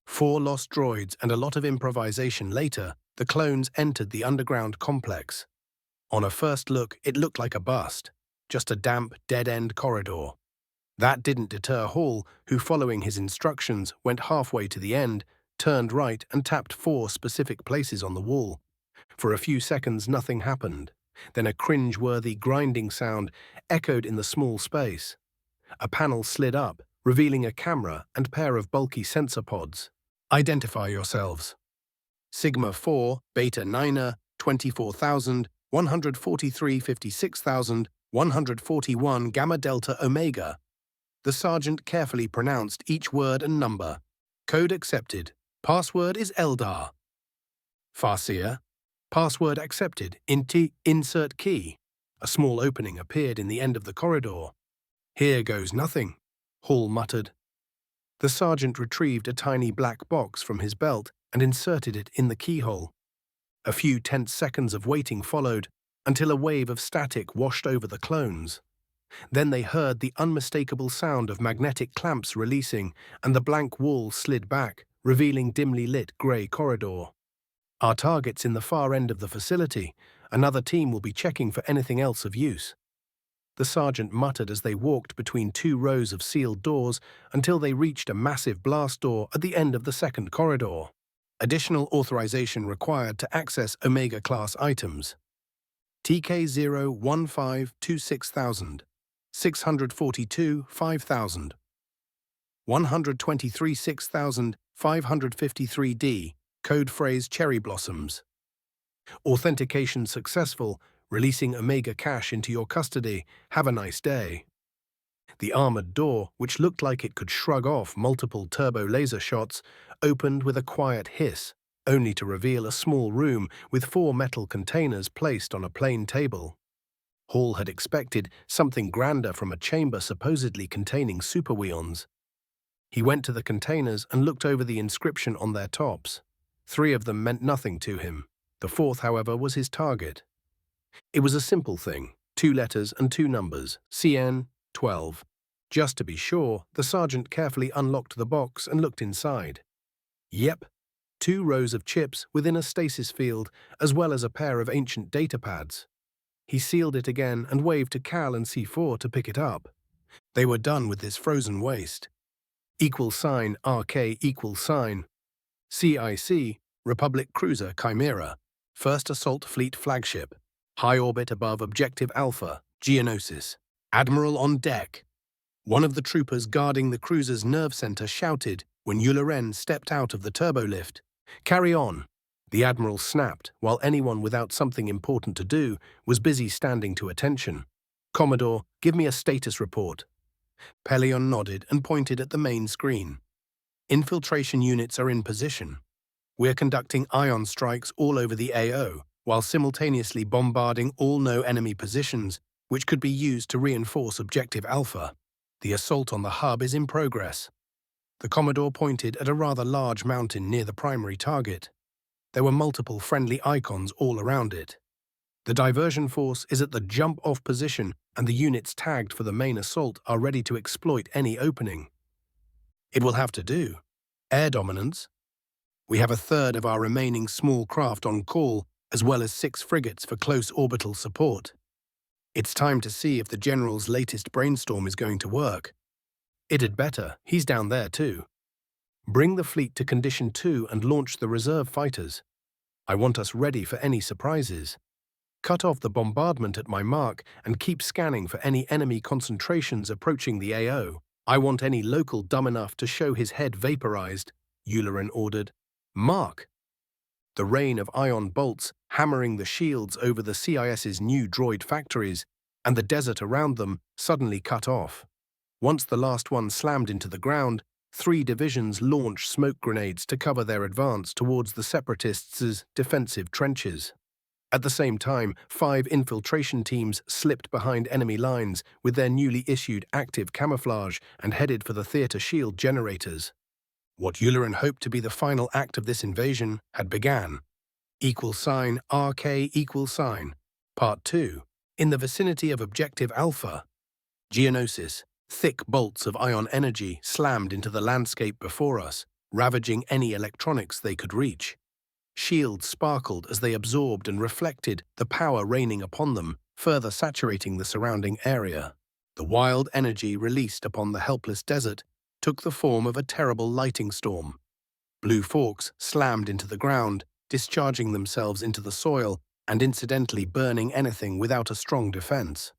4 lost droids and a lot of improvisation later, the clones entered the underground complex. On a first look, it looked like a bust, just a damp, dead-end corridor. That didn't deter Hall, who, following his instructions, went halfway to the end, turned right and tapped 4 specific places on the wall. For a few seconds, nothing happened. Then a cringe-worthy grinding sound echoed in the small space. A panel slid up, revealing a camera and pair of bulky sensor pods. Identify yourselves. Sigma 4, Beta 9er, 24,000, 143, 56,000, 141 Gamma Delta Omega. The sergeant carefully pronounced each word and number. Code accepted. Password is Eldar. Farseer. Password accepted. Insert key. A small opening appeared in the end of the corridor. Here goes nothing, Hall muttered. The sergeant retrieved a tiny black box from his belt and inserted it in the keyhole. A few tense seconds of waiting followed, until a wave of static washed over the clones. Then they heard the unmistakable sound of magnetic clamps releasing, and the blank wall slid back, revealing dimly lit grey corridor. Our target's in the far end of the facility. Another team will be checking for anything else of use. The sergeant muttered as they walked between 2 rows of sealed doors until they reached a massive blast door at the end of the second corridor. Additional authorization required to access Omega-class items. TK01526,000, 642 5000, 123 6553D, code phrase Cherry Blossoms. Authentication successful, releasing Omega cache into your custody. Have a nice day. The armored door, which looked like it could shrug off multiple turbo laser shots, opened with a quiet hiss, only to reveal a small room with 4 metal containers placed on a plain table. Hall had expected something grander from a chamber supposedly containing superweons. He went to the containers and looked over the inscription on their tops. 3 of them meant nothing to him. The 4th, however, was his target. It was a simple thing, 2 letters and 2 numbers, CN 12. Just to be sure, the sergeant carefully unlocked the box and looked inside. Yep, 2 rows of chips within a stasis field, as well as a pair of ancient datapads. He sealed it again and waved to Cal and C4 to pick it up. They were done with this frozen waste. =RK CIC, Republic Cruiser Chimera, First Assault Fleet Flagship, high orbit above Objective Alpha, Geonosis. Admiral on deck. One of the troopers guarding the cruiser's nerve center shouted when Yularen stepped out of the turbolift. Carry on. The Admiral snapped, while anyone without something important to do was busy standing to attention. Commodore, give me a status report. Pelion nodded and pointed at the main screen. Infiltration units are in position. We're conducting ion strikes all over the AO, while simultaneously bombarding all no-enemy positions, which could be used to reinforce Objective Alpha. The assault on the hub is in progress. The Commodore pointed at a rather large mountain near the primary target. There were multiple friendly icons all around it. The diversion force is at the jump-off position, and the units tagged for the main assault are ready to exploit any opening. It will have to do. Air dominance. We have 1/3 of our remaining small craft on call, as well as 6 frigates for close orbital support. It's time to see if the General's latest brainstorm is going to work. It had better. He's down there too. Bring the fleet to Condition 2 and launch the reserve fighters. I want us ready for any surprises. Cut off the bombardment at my mark and keep scanning for any enemy concentrations approaching the AO. I want any local dumb enough to show his head vaporized, Yularen ordered. Mark! The rain of ion bolts hammering the shields over the CIS's new droid factories and the desert around them suddenly cut off. Once the last one slammed into the ground, 3 divisions launched smoke grenades to cover their advance towards the Separatists' defensive trenches. At the same time, 5 infiltration teams slipped behind enemy lines with their newly issued active camouflage and headed for the theater shield generators. What Yularen hoped to be the final act of this invasion had began. =RK=, Part 2. In the vicinity of Objective Alpha. Geonosis. Thick bolts of ion energy slammed into the landscape before us, ravaging any electronics they could reach. Shields sparkled as they absorbed and reflected the power raining upon them, further saturating the surrounding area. The wild energy released upon the helpless desert took the form of a terrible lighting storm. Blue forks slammed into the ground, discharging themselves into the soil and incidentally burning anything without a strong defense.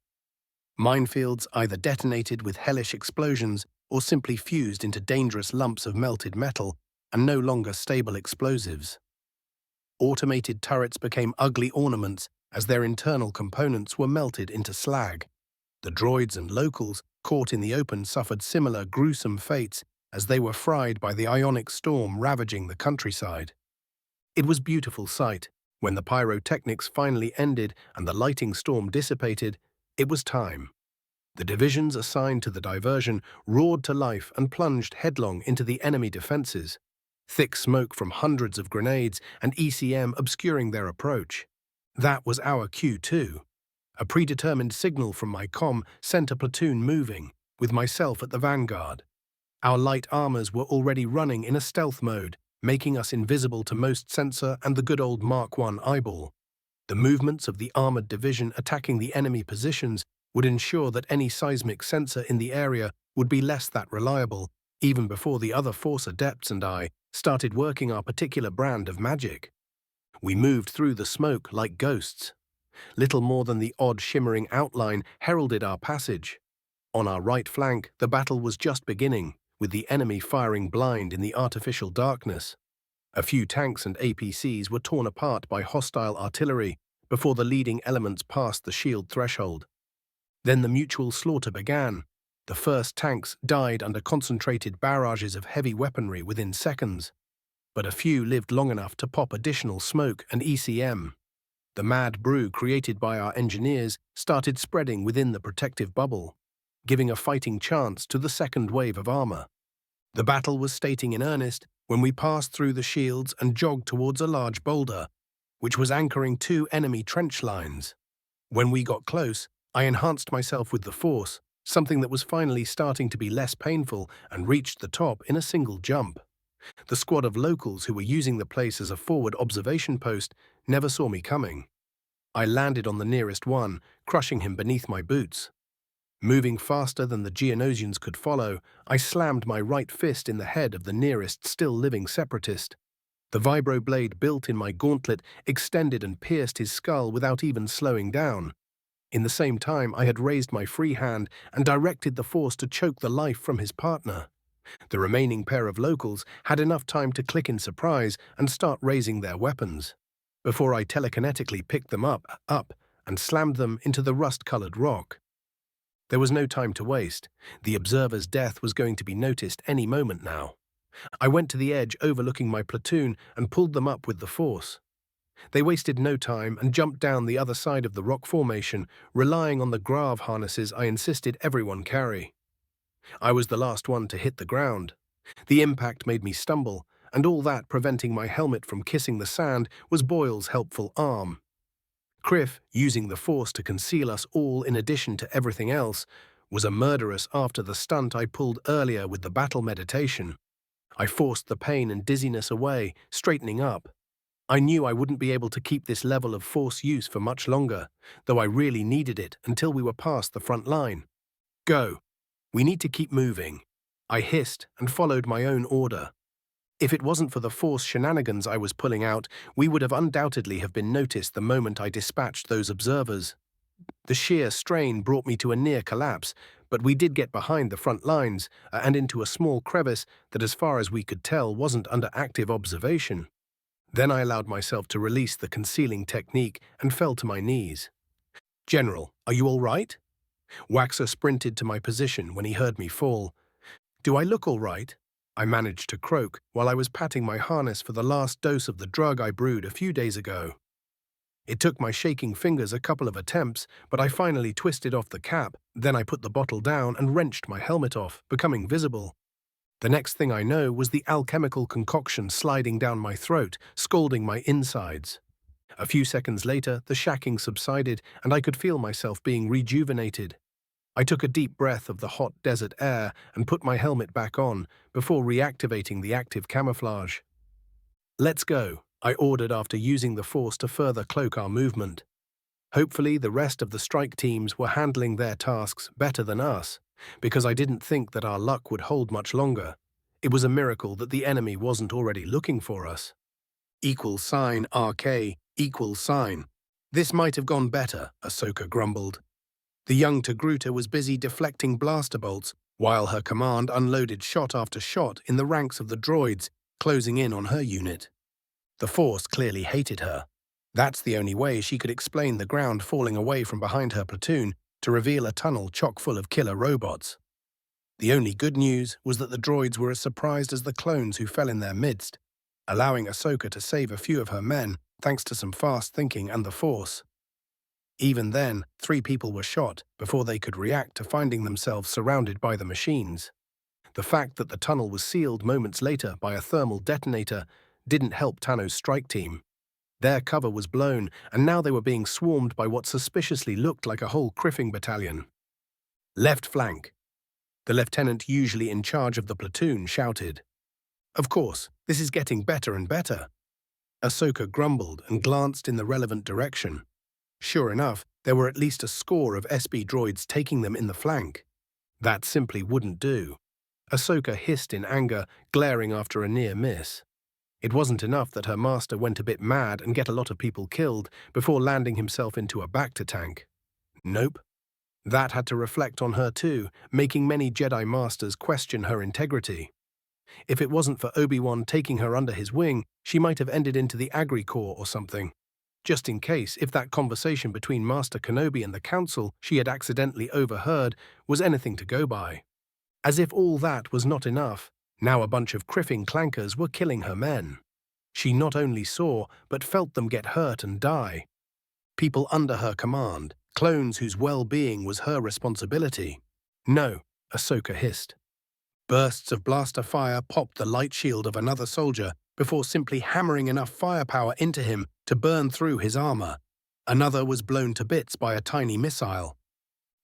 Minefields either detonated with hellish explosions or simply fused into dangerous lumps of melted metal and no longer stable explosives. Automated turrets became ugly ornaments as their internal components were melted into slag. The droids and locals, caught in the open, suffered similar gruesome fates as they were fried by the ionic storm ravaging the countryside. It was a beautiful sight. When the pyrotechnics finally ended and the lighting storm dissipated, it was time. The divisions assigned to the diversion roared to life and plunged headlong into the enemy defenses, thick smoke from hundreds of grenades and ECM obscuring their approach. That was our cue too. A predetermined signal from my comm sent a platoon moving, with myself at the vanguard. Our light armors were already running in a stealth mode, making us invisible to most sensor and the good old Mark I eyeball. The movements of the armored division attacking the enemy positions would ensure that any seismic sensor in the area would be less that reliable, even before the other Force adepts and I started working our particular brand of magic. We moved through the smoke like ghosts. Little more than the odd shimmering outline heralded our passage. On our right flank, the battle was just beginning, with the enemy firing blind in the artificial darkness. A few tanks and APCs were torn apart by hostile artillery before the leading elements passed the shield threshold. Then the mutual slaughter began. The first tanks died under concentrated barrages of heavy weaponry within seconds, but a few lived long enough to pop additional smoke and ECM. The mad brew created by our engineers started spreading within the protective bubble, giving a fighting chance to the second wave of armor. The battle was starting in earnest when we passed through the shields and jogged towards a large boulder, which was anchoring two enemy trench lines. When we got close, I enhanced myself with the Force, something that was finally starting to be less painful, and reached the top in a single jump. The squad of locals who were using the place as a forward observation post never saw me coming. I landed on the nearest one, crushing him beneath my boots. Moving faster than the Geonosians could follow, I slammed my right fist in the head of the nearest still-living separatist. The vibroblade built in my gauntlet extended and pierced his skull without even slowing down. In the same time, I had raised my free hand and directed the Force to choke the life from his partner. The remaining pair of locals had enough time to click in surprise and start raising their weapons, before I telekinetically picked them up, and slammed them into the rust-colored rock. There was no time to waste. The observer's death was going to be noticed any moment now. I went to the edge overlooking my platoon and pulled them up with the Force. They wasted no time and jumped down the other side of the rock formation, relying on the grav harnesses I insisted everyone carry. I was the last one to hit the ground. The impact made me stumble, and all that preventing my helmet from kissing the sand was Boyle's helpful arm. Criff, using the Force to conceal us all in addition to everything else, was a murderous after the stunt I pulled earlier with the battle meditation. I forced the pain and dizziness away, straightening up. I knew I wouldn't be able to keep this level of Force use for much longer, though I really needed it until we were past the front line. Go. We need to keep moving. I hissed and followed my own order. If it wasn't for the Force shenanigans I was pulling out, we would have undoubtedly have been noticed the moment I dispatched those observers. The sheer strain brought me to a near collapse, but we did get behind the front lines and into a small crevice that, as far as we could tell, wasn't under active observation. Then I allowed myself to release the concealing technique and fell to my knees. "General, are you all right?" Waxer sprinted to my position when he heard me fall. "Do I look all right?" I managed to croak while I was patting my harness for the last dose of the drug I brewed a few days ago. It took my shaking fingers a couple of attempts, but I finally twisted off the cap. Then I put the bottle down and wrenched my helmet off, becoming visible. The next thing I know was the alchemical concoction sliding down my throat, scalding my insides. A few seconds later, the shacking subsided, and I could feel myself being rejuvenated. I took a deep breath of the hot desert air and put my helmet back on before reactivating the active camouflage. "Let's go," I ordered after using the force to further cloak our movement. Hopefully, the rest of the strike teams were handling their tasks better than us, because I didn't think that our luck would hold much longer. It was a miracle that the enemy wasn't already looking for us. RK, $. This might have gone better, Ahsoka grumbled. The young Togruta was busy deflecting blaster bolts, while her command unloaded shot after shot in the ranks of the droids, closing in on her unit. The Force clearly hated her. That's the only way she could explain the ground falling away from behind her platoon to reveal a tunnel chock full of killer robots. The only good news was that the droids were as surprised as the clones who fell in their midst, allowing Ahsoka to save a few of her men thanks to some fast thinking and the Force. Even then, 3 people were shot before they could react to finding themselves surrounded by the machines. The fact that the tunnel was sealed moments later by a thermal detonator didn't help Tano's strike team. Their cover was blown, and now they were being swarmed by what suspiciously looked like a whole Criffing battalion. "Left flank," the lieutenant usually in charge of the platoon shouted. "Of course, this is getting better and better." Ahsoka grumbled and glanced in the relevant direction. Sure enough, there were at least a score of SB droids taking them in the flank. That simply wouldn't do. Ahsoka hissed in anger, glaring after a near miss. It wasn't enough that her master went a bit mad and get a lot of people killed before landing himself into a Bacta tank. Nope. That had to reflect on her too, making many Jedi Masters question her integrity. If it wasn't for Obi-Wan taking her under his wing, she might have ended into the Agri Corps or something. Just in case, if that conversation between Master Kenobi and the Council she had accidentally overheard was anything to go by. As if all that was not enough, now a bunch of Criffing clankers were killing her men. She not only saw, but felt them get hurt and die. People under her command, clones whose well-being was her responsibility. "No," Ahsoka hissed. Bursts of blaster fire popped the light shield of another soldier before simply hammering enough firepower into him to burn through his armor. Another was blown to bits by a tiny missile.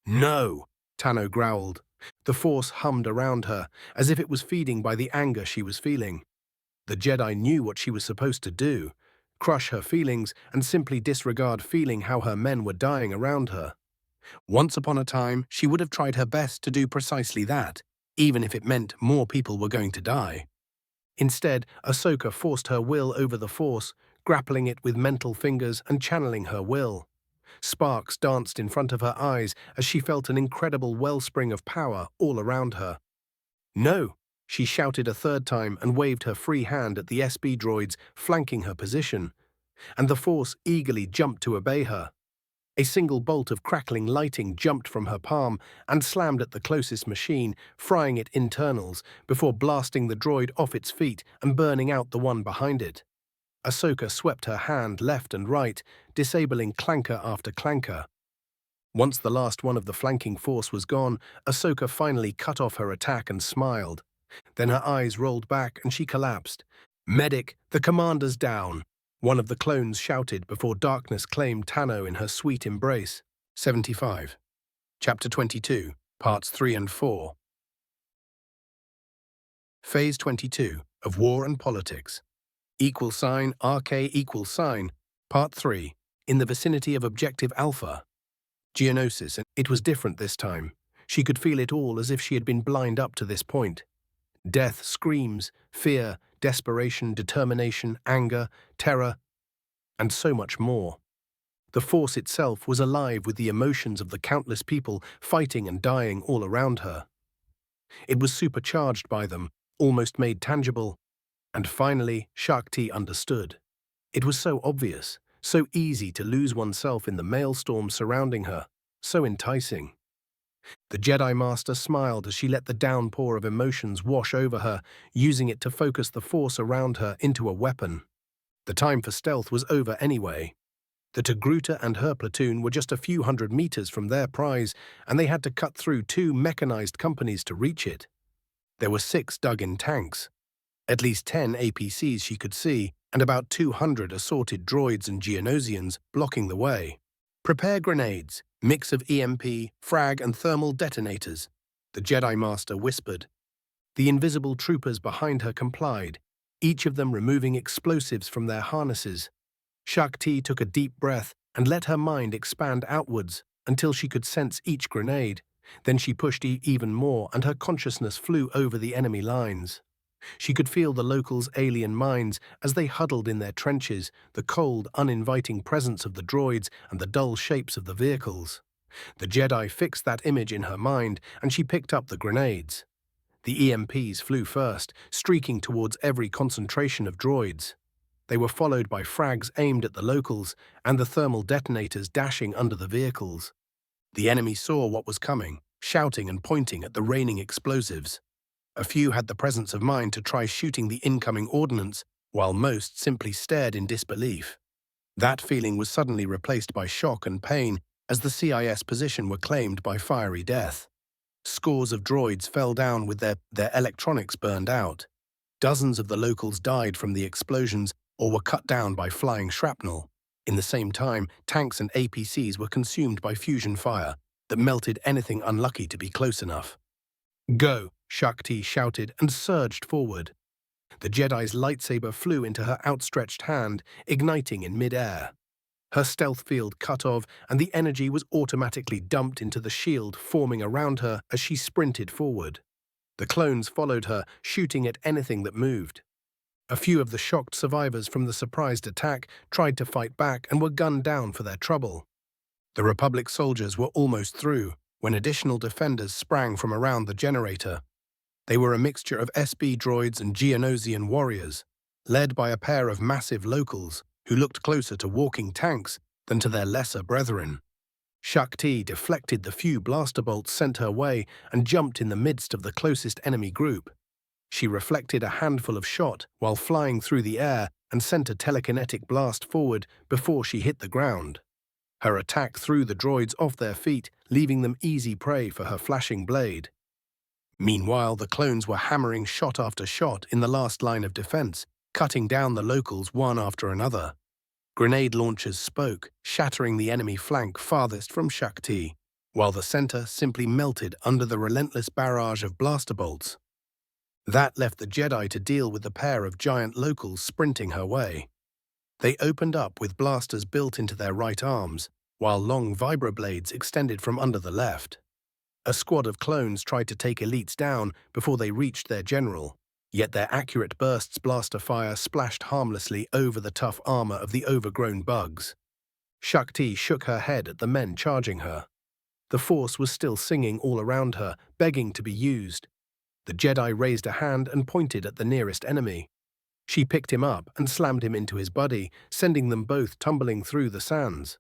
"No," Tano growled. The Force hummed around her, as if it was feeding by the anger she was feeling. The Jedi knew what she was supposed to do: crush her feelings and simply disregard feeling how her men were dying around her. Once upon a time, she would have tried her best to do precisely that, even if it meant more people were going to die. Instead, Ahsoka forced her will over the Force, grappling it with mental fingers and channeling her will. Sparks danced in front of her eyes as she felt an incredible wellspring of power all around her. "No!" She shouted a third time and waved her free hand at the SB droids flanking her position, and the Force eagerly jumped to obey her. A single bolt of crackling lighting jumped from her palm and slammed at the closest machine, frying its internals before blasting the droid off its feet and burning out the one behind it. Ahsoka swept her hand left and right, disabling clanker after clanker. Once the last one of the flanking Force was gone, Ahsoka finally cut off her attack and smiled. Then her eyes rolled back and she collapsed. "Medic, the commander's down," one of the clones shouted before darkness claimed Tano in her sweet embrace. 75. Chapter 22, Parts 3 and 4. Phase 22 of War and Politics. $RK=, Part 3, in the vicinity of Objective Alpha. Geonosis, and it was different this time. She could feel it all as if she had been blind up to this point. Death screams, fear, desperation, determination, anger, terror, and so much more. The Force itself was alive with the emotions of the countless people fighting and dying all around her. It was supercharged by them, almost made tangible, and finally Shakti understood. It was so obvious, so easy to lose oneself in the maelstrom surrounding her, so enticing. The Jedi Master smiled as she let the downpour of emotions wash over her, using it to focus the Force around her into a weapon. The time for stealth was over anyway. The Togruta and her platoon were just a few hundred meters from their prize, and they had to cut through 2 mechanized companies to reach it. There were 6 dug-in tanks, at least 10 APCs she could see, and about 200 assorted droids and Geonosians blocking the way. Prepare grenades, mix of EMP, frag and thermal detonators, the Jedi Master whispered. The invisible troopers behind her complied, each of them removing explosives from their harnesses. Shakti took a deep breath and let her mind expand outwards until she could sense each grenade. Then she pushed even more and her consciousness flew over the enemy lines. She could feel the locals' alien minds as they huddled in their trenches, the cold, uninviting presence of the droids and the dull shapes of the vehicles. The Jedi fixed that image in her mind and she picked up the grenades. The EMPs flew first, streaking towards every concentration of droids. They were followed by frags aimed at the locals and the thermal detonators dashing under the vehicles. The enemy saw what was coming, shouting and pointing at the raining explosives. A few had the presence of mind to try shooting the incoming ordnance, while most simply stared in disbelief. That feeling was suddenly replaced by shock and pain as the CIS position were claimed by fiery death. Scores of droids fell down with their electronics burned out. Dozens of the locals died from the explosions or were cut down by flying shrapnel. In the same time, tanks and APCs were consumed by fusion fire that melted anything unlucky to be close enough. "Go!" Shakti shouted and surged forward. The Jedi's lightsaber flew into her outstretched hand, igniting in mid-air. Her stealth field cut off, and the energy was automatically dumped into the shield forming around her as she sprinted forward. The clones followed her, shooting at anything that moved. A few of the shocked survivors from the surprised attack tried to fight back and were gunned down for their trouble. The Republic soldiers were almost through when additional defenders sprang from around the generator. They were a mixture of SB droids and Geonosian warriors, led by a pair of massive locals who looked closer to walking tanks than to their lesser brethren. Shakti deflected the few blaster bolts sent her way and jumped in the midst of the closest enemy group. She reflected a handful of shot while flying through the air and sent a telekinetic blast forward before she hit the ground. Her attack threw the droids off their feet, leaving them easy prey for her flashing blade. Meanwhile, the clones were hammering shot after shot in the last line of defense, cutting down the locals one after another. Grenade launchers spoke, shattering the enemy flank farthest from Shakti, while the center simply melted under the relentless barrage of blaster bolts. That left the Jedi to deal with the pair of giant locals sprinting her way. They opened up with blasters built into their right arms, while long vibroblades extended from under the left. A squad of clones tried to take elites down before they reached their general, yet their accurate bursts blaster fire splashed harmlessly over the tough armor of the overgrown bugs. Shakti shook her head at the men charging her. The Force was still singing all around her, begging to be used. The Jedi raised a hand and pointed at the nearest enemy. She picked him up and slammed him into his buddy, sending them both tumbling through the sands.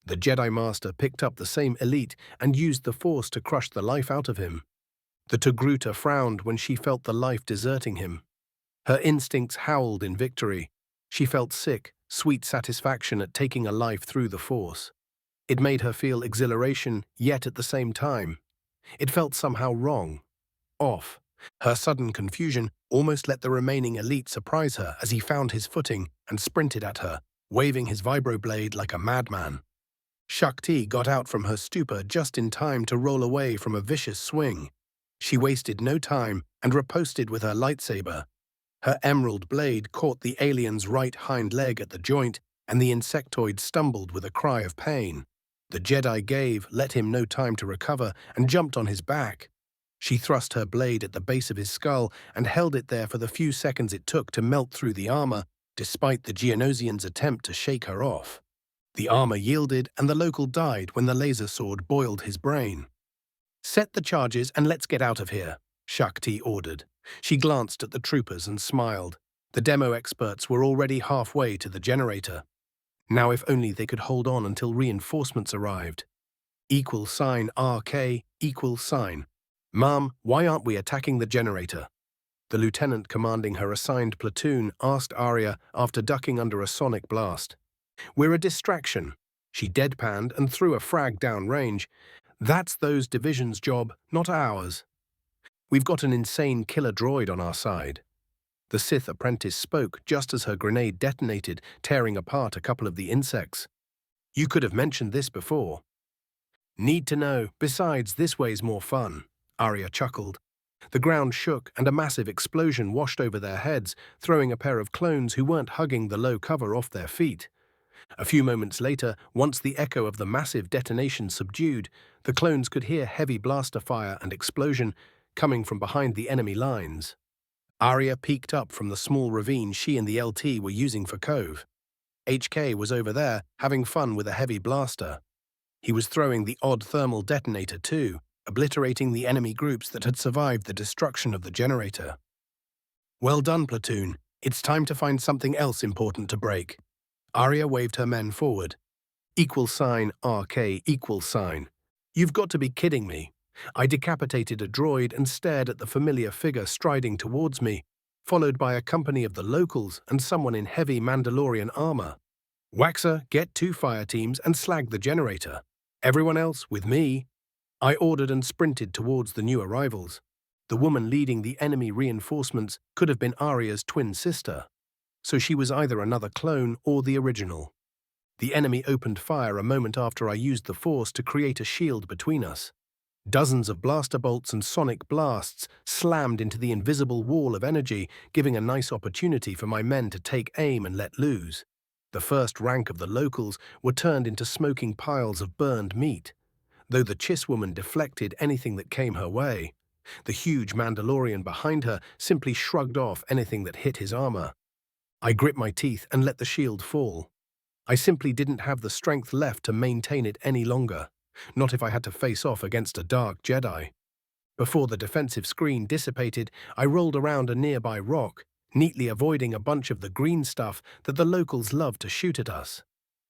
The Jedi Master picked up the same elite and used the Force to crush the life out of him. The Togruta frowned when she felt the life deserting him. Her instincts howled in victory. She felt sick, sweet satisfaction at taking a life through the Force. It made her feel exhilaration, yet at the same time, it felt somehow wrong, off. Her sudden confusion almost let the remaining elite surprise her as he found his footing and sprinted at her, waving his vibroblade like a madman. Shakti got out from her stupor just in time to roll away from a vicious swing. She wasted no time and riposted with her lightsaber. Her emerald blade caught the alien's right hind leg at the joint, and the insectoid stumbled with a cry of pain. The Jedi let him no time to recover, and jumped on his back. She thrust her blade at the base of his skull and held it there for the few seconds it took to melt through the armor, despite the Geonosian's attempt to shake her off. The armor yielded, and the local died when the laser sword boiled his brain. "Set the charges and let's get out of here," Shakti ordered. She glanced at the troopers and smiled. The demo experts were already halfway to the generator. Now if only they could hold on until reinforcements arrived. $RK, $. "Ma'am, why aren't we attacking the generator?" The lieutenant commanding her assigned platoon asked Arya after ducking under a sonic blast. "We're a distraction." She deadpanned and threw a frag downrange. "That's those divisions' job, not ours. We've got an insane killer droid on our side." The Sith apprentice spoke just as her grenade detonated, tearing apart a couple of the insects. You could have mentioned this before. Need to know. Besides, this way's more fun, Arya chuckled. The ground shook and a massive explosion washed over their heads, throwing a pair of clones who weren't hugging the low cover off their feet. A few moments later, once the echo of the massive detonation subdued, the clones could hear heavy blaster fire and explosion coming from behind the enemy lines. Arya peeked up from the small ravine she and the LT were using for cove. HK was over there, having fun with a heavy blaster. He was throwing the odd thermal detonator too, obliterating the enemy groups that had survived the destruction of the generator. Well done, platoon. It's time to find something else important to break. Arya waved her men forward. $RK =. You've got to be kidding me. I decapitated a droid and stared at the familiar figure striding towards me, followed by a company of the locals and someone in heavy Mandalorian armor. Waxer, get 2 fire teams and slag the generator. Everyone else, with me. I ordered and sprinted towards the new arrivals. The woman leading the enemy reinforcements could have been Arya's twin sister, so she was either another clone or the original. The enemy opened fire a moment after I used the Force to create a shield between us. Dozens of blaster bolts and sonic blasts slammed into the invisible wall of energy, giving a nice opportunity for my men to take aim and let loose. The first rank of the locals were turned into smoking piles of burned meat, though the Chiss woman deflected anything that came her way. The huge Mandalorian behind her simply shrugged off anything that hit his armor. I grit my teeth and let the shield fall. I simply didn't have the strength left to maintain it any longer, not if I had to face off against a dark Jedi. Before the defensive screen dissipated, I rolled around a nearby rock, neatly avoiding a bunch of the green stuff that the locals loved to shoot at us.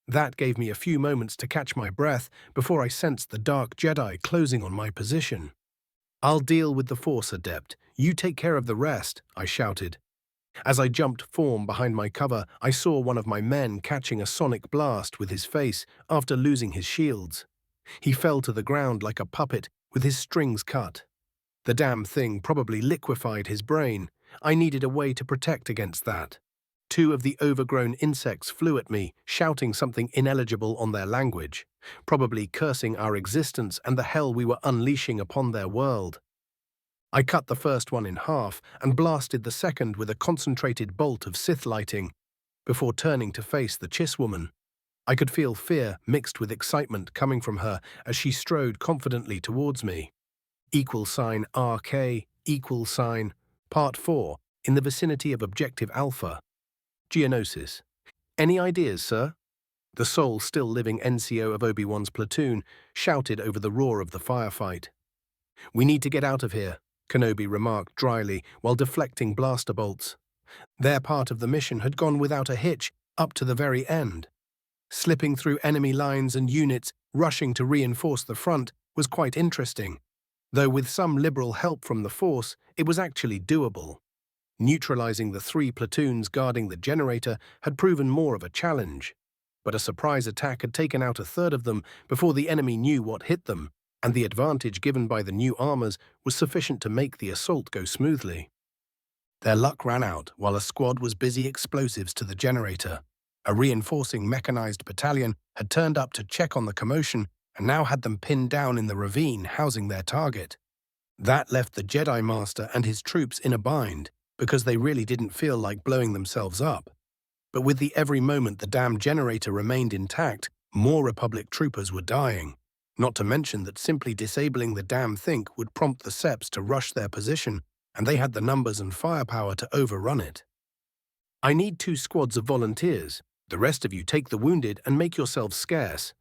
That gave me a few moments to catch my breath before I sensed the dark Jedi closing on my position. I'll deal with the Force, Adept. You take care of the rest, I shouted. As I jumped form behind my cover, I saw one of my men catching a sonic blast with his face after losing his shields. He fell to the ground like a puppet with his strings cut. The damn thing probably liquefied his brain. I needed a way to protect against that. 2 of the overgrown insects flew at me, shouting something ineligible on their language, probably cursing our existence and the hell we were unleashing upon their world. I cut the first one in half and blasted the second with a concentrated bolt of Sith lighting, before turning to face the Chiss woman. I could feel fear mixed with excitement coming from her as she strode confidently towards me. $RK Part 4, in the vicinity of Objective Alpha. Geonosis. Any ideas, sir? The sole still living NCO of Obi-Wan's platoon shouted over the roar of the firefight. We need to get out of here, Kenobi remarked dryly while deflecting blaster bolts. Their part of the mission had gone without a hitch up to the very end. Slipping through enemy lines and units rushing to reinforce the front was quite interesting, though with some liberal help from the Force, it was actually doable. Neutralizing the 3 platoons guarding the generator had proven more of a challenge, but a surprise attack had taken out a third of them before the enemy knew what hit them, and the advantage given by the new armors was sufficient to make the assault go smoothly. Their luck ran out while a squad was busy explosives to the generator. A reinforcing mechanized battalion had turned up to check on the commotion and now had them pinned down in the ravine housing their target. That left the Jedi Master and his troops in a bind, because they really didn't feel like blowing themselves up. But with the every moment the damn generator remained intact, more Republic troopers were dying. Not to mention that simply disabling the damn thing would prompt the Seps to rush their position, and they had the numbers and firepower to overrun it. I need 2 squads of volunteers. The rest of you take the wounded and make yourselves scarce.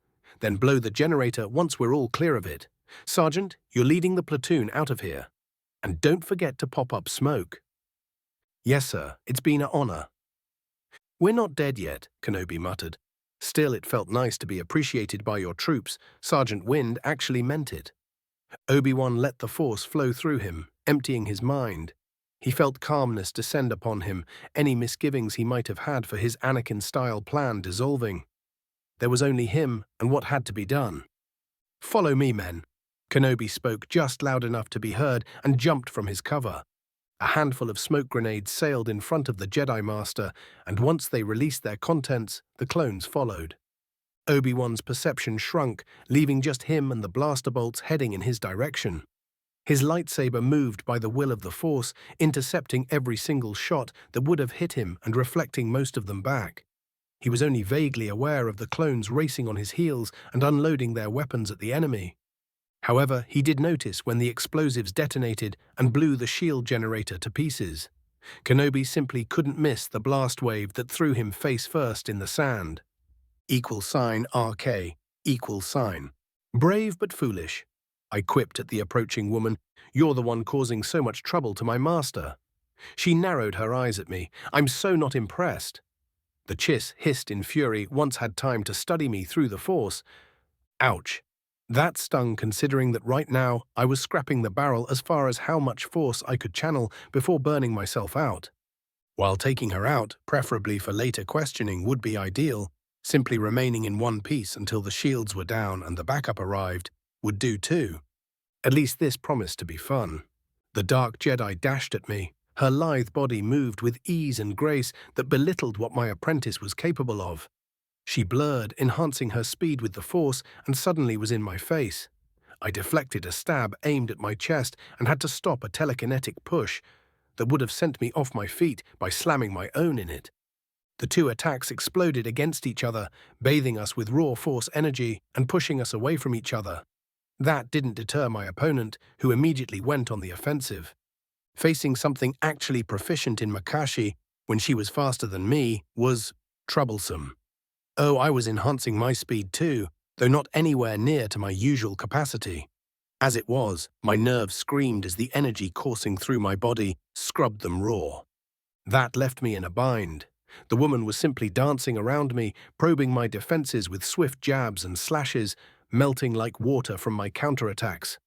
Then blow the generator once we're all clear of it. Sergeant, you're leading the platoon out of here. And don't forget to pop up smoke. Yes, sir. It's been an honor. We're not dead yet, Kenobi muttered. Still, it felt nice to be appreciated by your troops. Sergeant Wind actually meant it. Obi-Wan let the Force flow through him, emptying his mind. He felt calmness descend upon him, any misgivings he might have had for his Anakin-style plan dissolving. There was only him and what had to be done. Follow me, men. Kenobi spoke just loud enough to be heard and jumped from his cover. A handful of smoke grenades sailed in front of the Jedi Master, and once they released their contents, the clones followed. Obi-Wan's perception shrunk, leaving just him and the blaster bolts heading in his direction. His lightsaber moved by the will of the Force, intercepting every single shot that would have hit him and reflecting most of them back. He was only vaguely aware of the clones racing on his heels and unloading their weapons at the enemy. However, he did notice when the explosives detonated and blew the shield generator to pieces. Kenobi simply couldn't miss the blast wave that threw him face first in the sand. =RK, =. Brave but foolish, I quipped at the approaching woman. You're the one causing so much trouble to my master. She narrowed her eyes at me. I'm so not impressed. The Chiss hissed in fury, once had time to study me through the Force. Ouch. That stung, considering that right now I was scrapping the barrel as far as how much Force I could channel before burning myself out. While taking her out, preferably for later questioning, would be ideal, simply remaining in one piece until the shields were down and the backup arrived would do too. At least this promised to be fun. The Dark Jedi dashed at me. Her lithe body moved with ease and grace that belittled what my apprentice was capable of. She blurred, enhancing her speed with the Force, and suddenly was in my face. I deflected a stab aimed at my chest and had to stop a telekinetic push that would have sent me off my feet by slamming my own in it. The two attacks exploded against each other, bathing us with raw Force energy and pushing us away from each other. That didn't deter my opponent, who immediately went on the offensive. Facing something actually proficient in Makashi when she was faster than me was troublesome. Oh, I was enhancing my speed too, though not anywhere near to my usual capacity. As it was, my nerves screamed as the energy coursing through my body scrubbed them raw. That left me in a bind. The woman was simply dancing around me, probing my defenses with swift jabs and slashes, melting like water from my counterattacks.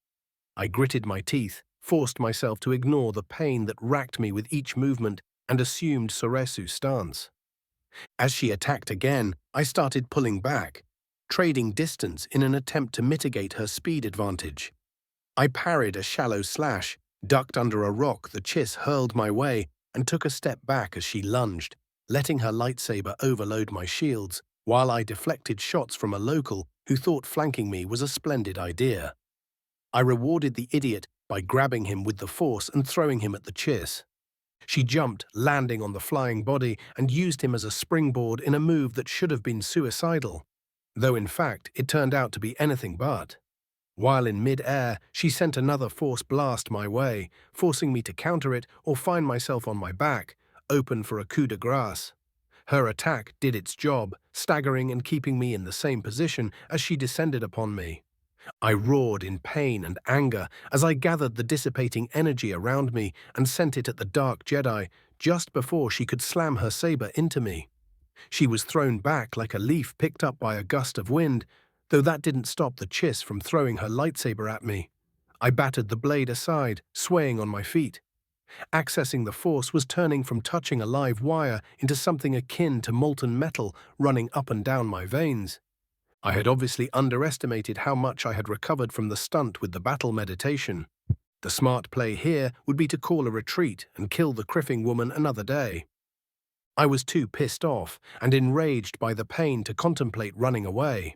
I gritted my teeth, forced myself to ignore the pain that racked me with each movement, and assumed Soresu's stance. As she attacked again, I started pulling back, trading distance in an attempt to mitigate her speed advantage. I parried a shallow slash, ducked under a rock the Chiss hurled my way, and took a step back as she lunged, letting her lightsaber overload my shields, while I deflected shots from a local who thought flanking me was a splendid idea. I rewarded the idiot by grabbing him with the Force and throwing him at the Chiss. She jumped, landing on the flying body, and used him as a springboard in a move that should have been suicidal, though in fact it turned out to be anything but. While in mid-air, she sent another Force blast my way, forcing me to counter it or find myself on my back, open for a coup de grace. Her attack did its job, staggering and keeping me in the same position as she descended upon me. I roared in pain and anger as I gathered the dissipating energy around me and sent it at the Dark Jedi just before she could slam her saber into me. She was thrown back like a leaf picked up by a gust of wind, though that didn't stop the Chiss from throwing her lightsaber at me. I battered the blade aside, swaying on my feet. Accessing the Force was turning from touching a live wire into something akin to molten metal running up and down my veins. I had obviously underestimated how much I had recovered from the stunt with the battle meditation. The smart play here would be to call a retreat and kill the Criffing woman another day. I was too pissed off and enraged by the pain to contemplate running away.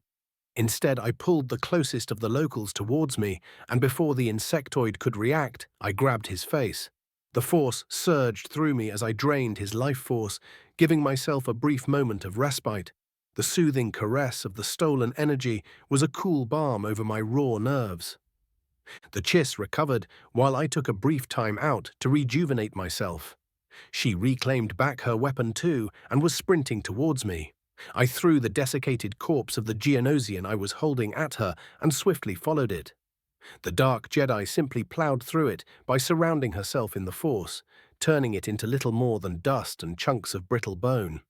Instead, I pulled the closest of the locals towards me, and before the insectoid could react, I grabbed his face. The Force surged through me as I drained his life force, giving myself a brief moment of respite. The soothing caress of the stolen energy was a cool balm over my raw nerves. The Chiss recovered while I took a brief time out to rejuvenate myself. She reclaimed back her weapon too and was sprinting towards me. I threw the desiccated corpse of the Geonosian I was holding at her and swiftly followed it. The Dark Jedi simply plowed through it by surrounding herself in the Force, turning it into little more than dust and chunks of brittle bone.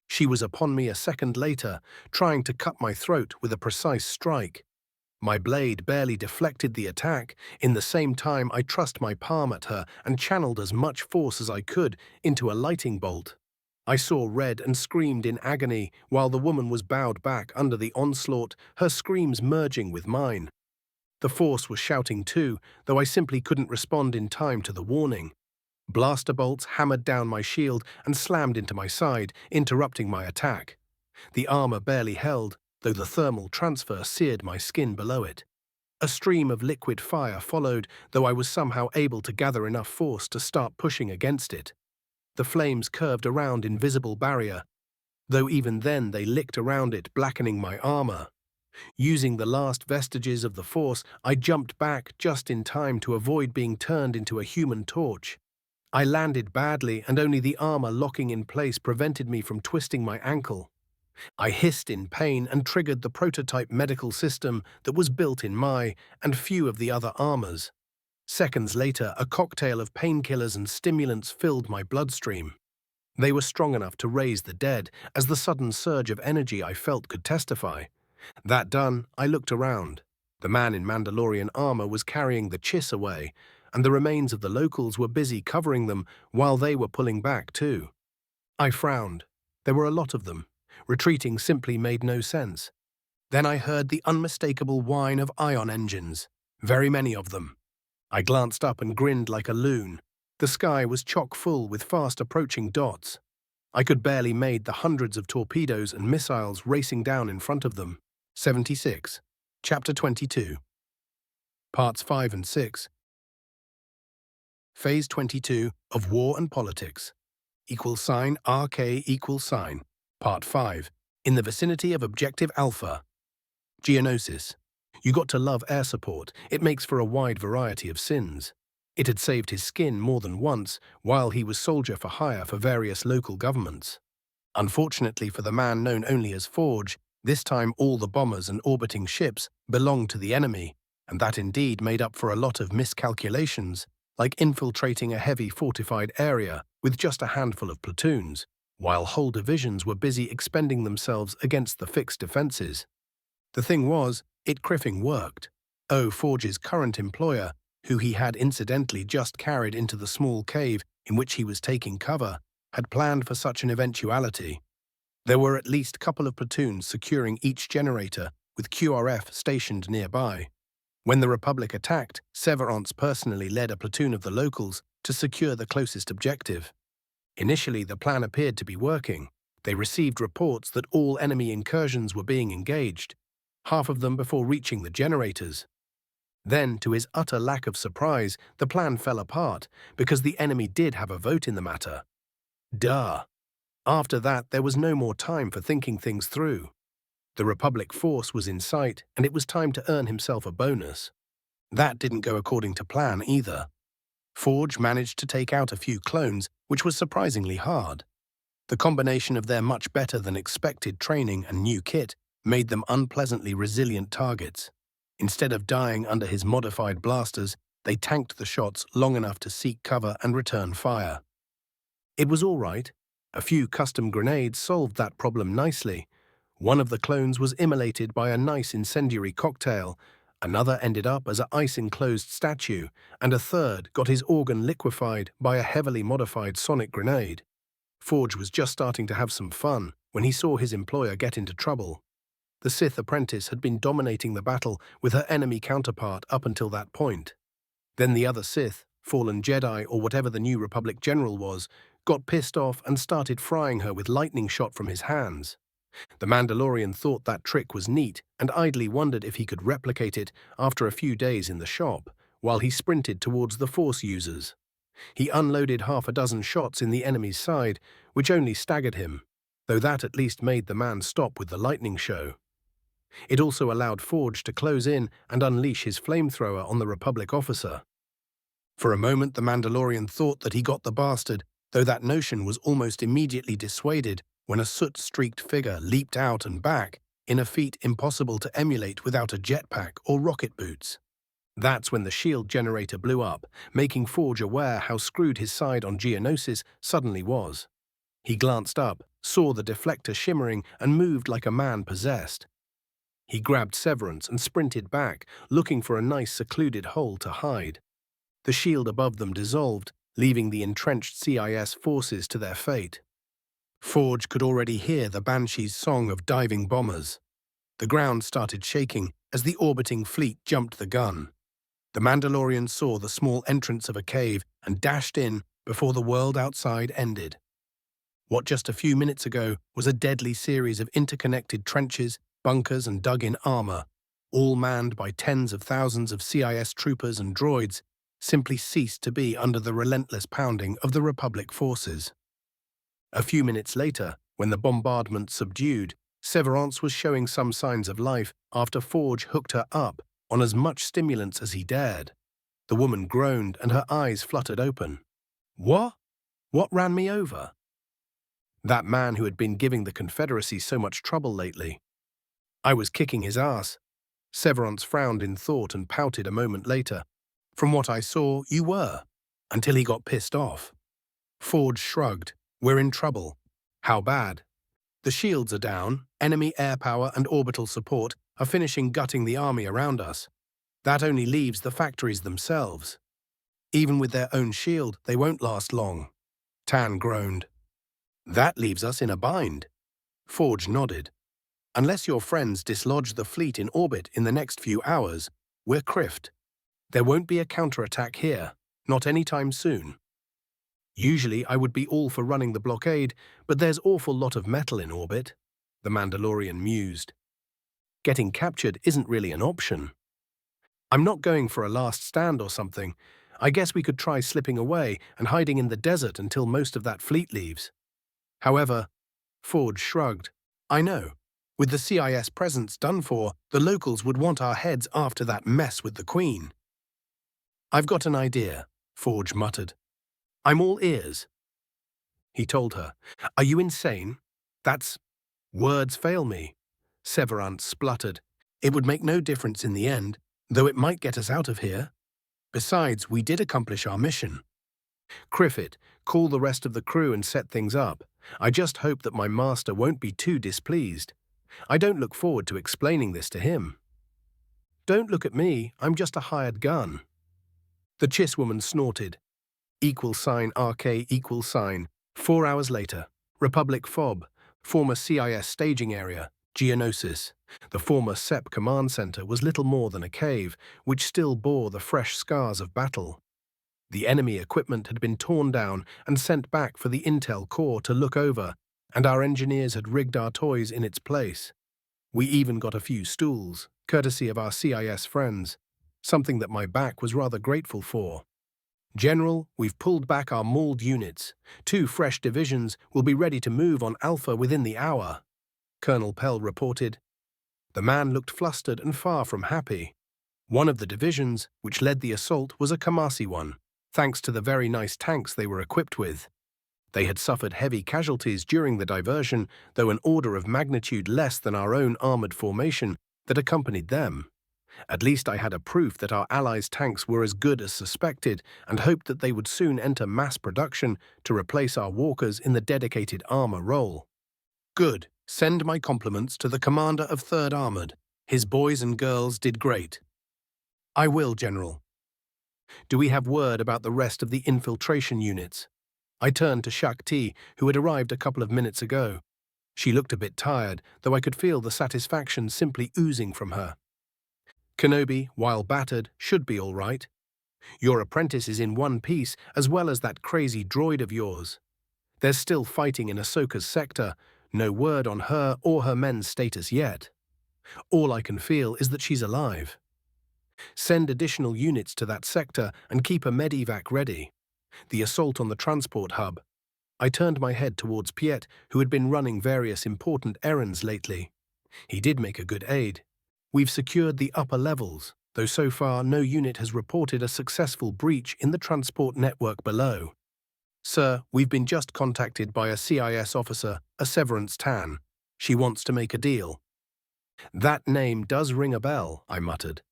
She was upon me a second later, trying to cut my throat with a precise strike. My blade barely deflected the attack. In the same time, I thrust my palm at her and channeled as much force as I could into a lightning bolt. I saw red and screamed in agony while the woman was bowed back under the onslaught, her screams merging with mine. The Force was shouting too, though I simply couldn't respond in time to the warning. Blaster bolts hammered down my shield and slammed into my side, interrupting my attack. The armor barely held, though the thermal transfer seared my skin below it. A stream of liquid fire followed, though I was somehow able to gather enough force to start pushing against it. The flames curved around invisible barrier, though even then they licked around it, blackening my armor. Using the last vestiges of the force, I jumped back just in time to avoid being turned into a human torch. I landed badly, and only the armor locking in place prevented me from twisting my ankle. I hissed in pain and triggered the prototype medical system that was built in my and few of the other armors. Seconds later, a cocktail of painkillers and stimulants filled my bloodstream. They were strong enough to raise the dead, as the sudden surge of energy I felt could testify. That done, I looked around. The man in Mandalorian armor was carrying the chiss away, and the remains of the locals were busy covering them while they were pulling back too. I frowned. There were a lot of them. Retreating simply made no sense. Then I heard the unmistakable whine of ion engines, very many of them. I glanced up and grinned like a loon. The sky was chock full with fast-approaching dots. I could barely make the hundreds of torpedoes and missiles racing down in front of them. 76. Chapter 22. Parts 5 and 6. Phase 22 of War and Politics. =RK=. Part 5. In the vicinity of Objective Alpha. Geonosis. You got to love air support. It makes for a wide variety of sins. It had saved his skin more than once while he was soldier for hire for various local governments. Unfortunately for the man known only as Forge, this time all the bombers and orbiting ships belonged to the enemy, and that indeed made up for a lot of miscalculations, like infiltrating a heavy fortified area with just a handful of platoons, while whole divisions were busy expending themselves against the fixed defenses. The thing was, it criffing worked. Forge's current employer, who he had incidentally just carried into the small cave in which he was taking cover, had planned for such an eventuality. There were at least a couple of platoons securing each generator, with QRF stationed nearby. When the Republic attacked, Severance personally led a platoon of the locals to secure the closest objective. Initially, the plan appeared to be working. They received reports that all enemy incursions were being engaged, half of them before reaching the generators. Then, to his utter lack of surprise, the plan fell apart because the enemy did have a vote in the matter. Duh. After that, there was no more time for thinking things through. The Republic force was in sight, and it was time to earn himself a bonus. That didn't go according to plan either. Forge managed to take out a few clones, which was surprisingly hard. The combination of their much better than expected training and new kit made them unpleasantly resilient targets. Instead of dying under his modified blasters, they tanked the shots long enough to seek cover and return fire. It was all right. A few custom grenades solved that problem nicely. One of the clones was immolated by a nice incendiary cocktail, another ended up as an ice-enclosed statue, and a third got his organ liquefied by a heavily modified sonic grenade. Forge was just starting to have some fun when he saw his employer get into trouble. The Sith apprentice had been dominating the battle with her enemy counterpart up until that point. Then the other Sith, fallen Jedi or whatever the new Republic general was, got pissed off and started frying her with lightning shot from his hands. The Mandalorian thought that trick was neat and idly wondered if he could replicate it after a few days in the shop, while he sprinted towards the Force users. He unloaded half a dozen shots in the enemy's side, which only staggered him, though that at least made the man stop with the lightning show. It also allowed Forge to close in and unleash his flamethrower on the Republic officer. For a moment the Mandalorian thought that he got the bastard, though that notion was almost immediately dissuaded when a soot-streaked figure leaped out and back in a feat impossible to emulate without a jetpack or rocket boots. That's when the shield generator blew up, making Forge aware how screwed his side on Geonosis suddenly was. He glanced up, saw the deflector shimmering, and moved like a man possessed. He grabbed Severance and sprinted back, looking for a nice secluded hole to hide. The shield above them dissolved, leaving the entrenched CIS forces to their fate. Forge could already hear the Banshee's song of diving bombers. The ground started shaking as the orbiting fleet jumped the gun. The Mandalorian saw the small entrance of a cave and dashed in before the world outside ended. What just a few minutes ago was a deadly series of interconnected trenches, bunkers and dug-in armor, all manned by tens of thousands of CIS troopers and droids, simply ceased to be under the relentless pounding of the Republic forces. A few minutes later, when the bombardment subdued, Severance was showing some signs of life after Forge hooked her up on as much stimulants as he dared. The woman groaned and her eyes fluttered open. What? What ran me over? That man who had been giving the Confederacy so much trouble lately. I was kicking his ass. Severance frowned in thought and pouted a moment later. From what I saw, you were, until he got pissed off. Forge shrugged. We're in trouble. How bad? The shields are down, enemy air power and orbital support are finishing gutting the army around us. That only leaves the factories themselves. Even with their own shield, they won't last long. Tan groaned. That leaves us in a bind. Forge nodded. Unless your friends dislodge the fleet in orbit in the next few hours, we're criffed. There won't be a counterattack here, not anytime soon. Usually I would be all for running the blockade, but there's awful lot of metal in orbit, the Mandalorian mused. Getting captured isn't really an option. I'm not going for a last stand or something. I guess we could try slipping away and hiding in the desert until most of that fleet leaves. However, Forge shrugged. I know. With the CIS presence done for, the locals would want our heads after that mess with the Queen. I've got an idea, Forge muttered. I'm all ears. He told her. Are you insane? Words fail me. Severance spluttered. It would make no difference in the end, though it might get us out of here. Besides, we did accomplish our mission. Criffet, call the rest of the crew and set things up. I just hope that my master won't be too displeased. I don't look forward to explaining this to him. Don't look at me, I'm just a hired gun. The Chiss woman snorted. $RK. 4 hours later, Republic FOB, former CIS staging area, Geonosis. The former SEP command center was little more than a cave, which still bore the fresh scars of battle. The enemy equipment had been torn down and sent back for the Intel Corps to look over, and our engineers had rigged our toys in its place. We even got a few stools, courtesy of our CIS friends, something that my back was rather grateful for. General, we've pulled back our mauled units. 2 fresh divisions will be ready to move on Alpha within the hour, Colonel Pell reported. The man looked flustered and far from happy. One of the divisions, which led the assault, was a Kamasi one, thanks to the very nice tanks they were equipped with. They had suffered heavy casualties during the diversion, though an order of magnitude less than our own armored formation that accompanied them. At least I had a proof that our allies' tanks were as good as suspected and hoped that they would soon enter mass production to replace our walkers in the dedicated armor role. Good. Send my compliments to the commander of 3rd Armored. His boys and girls did great. I will, General. Do we have word about the rest of the infiltration units? I turned to Shakti, who had arrived a couple of minutes ago. She looked a bit tired, though I could feel the satisfaction simply oozing from her. Kenobi, while battered, should be all right. Your apprentice is in one piece, as well as that crazy droid of yours. There's still fighting in Ahsoka's sector. No word on her or her men's status yet. All I can feel is that she's alive. Send additional units to that sector and keep a medevac ready. The assault on the transport hub. I turned my head towards Piet, who had been running various important errands lately. He did make a good aid. We've secured the upper levels, though so far no unit has reported a successful breach in the transport network below. Sir, we've been just contacted by a CIS officer, a Severance Tan. She wants to make a deal. That name does ring a bell, I muttered.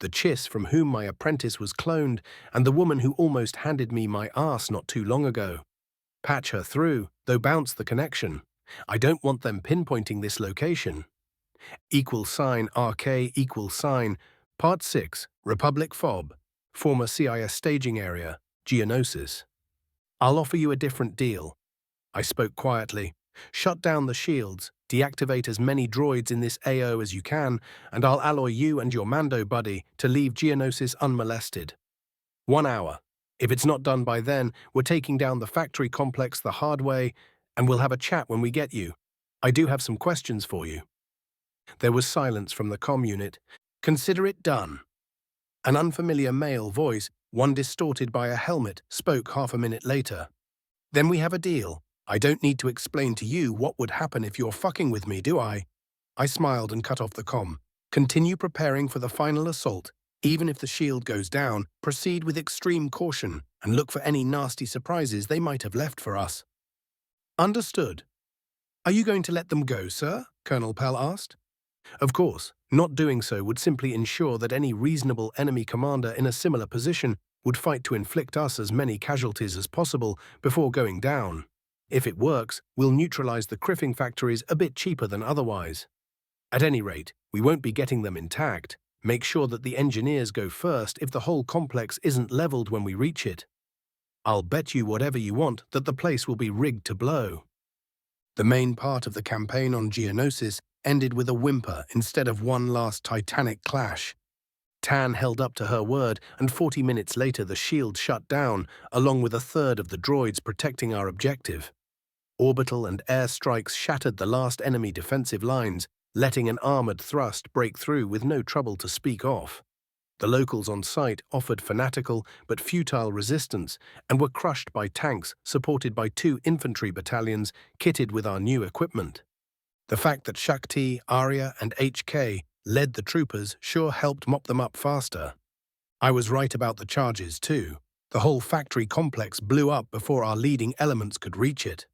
The Chiss from whom my apprentice was cloned, and the woman who almost handed me my arse not too long ago. Patch her through, though bounce the connection. I don't want them pinpointing this location. $RK. Part 6, Republic FOB, former CIS staging area, Geonosis. I'll offer you a different deal. I spoke quietly. Shut down the shields, deactivate as many droids in this AO as you can, and I'll alloy you and your Mando buddy to leave Geonosis unmolested. 1 hour. If it's not done by then, we're taking down the factory complex the hard way, and we'll have a chat when we get you. I do have some questions for you. There was silence from the comm unit. "Consider it done." An unfamiliar male voice, one distorted by a helmet, spoke half a minute later. "Then we have a deal. I don't need to explain to you what would happen if you're fucking with me, do I?" I smiled and cut off the comm. "Continue preparing for the final assault. Even if the shield goes down, proceed with extreme caution and look for any nasty surprises they might have left for us." "Understood." "Are you going to let them go, sir?" Colonel Pell asked. Of course, not doing so would simply ensure that any reasonable enemy commander in a similar position would fight to inflict us as many casualties as possible before going down. If it works, we'll neutralize the criffing factories a bit cheaper than otherwise. At any rate, we won't be getting them intact. Make sure that the engineers go first if the whole complex isn't leveled when we reach it. I'll bet you whatever you want that the place will be rigged to blow. The main part of the campaign on Geonosis ended with a whimper instead of one last titanic clash. Tan held up to her word, and 40 minutes later the shield shut down, along with a third of the droids protecting our objective. Orbital and air strikes shattered the last enemy defensive lines, letting an armored thrust break through with no trouble to speak of. The locals on site offered fanatical but futile resistance and were crushed by tanks supported by 2 infantry battalions kitted with our new equipment. The fact that Shakti, Arya, and HK led the troopers sure helped mop them up faster. I was right about the charges too. The whole factory complex blew up before our leading elements could reach it.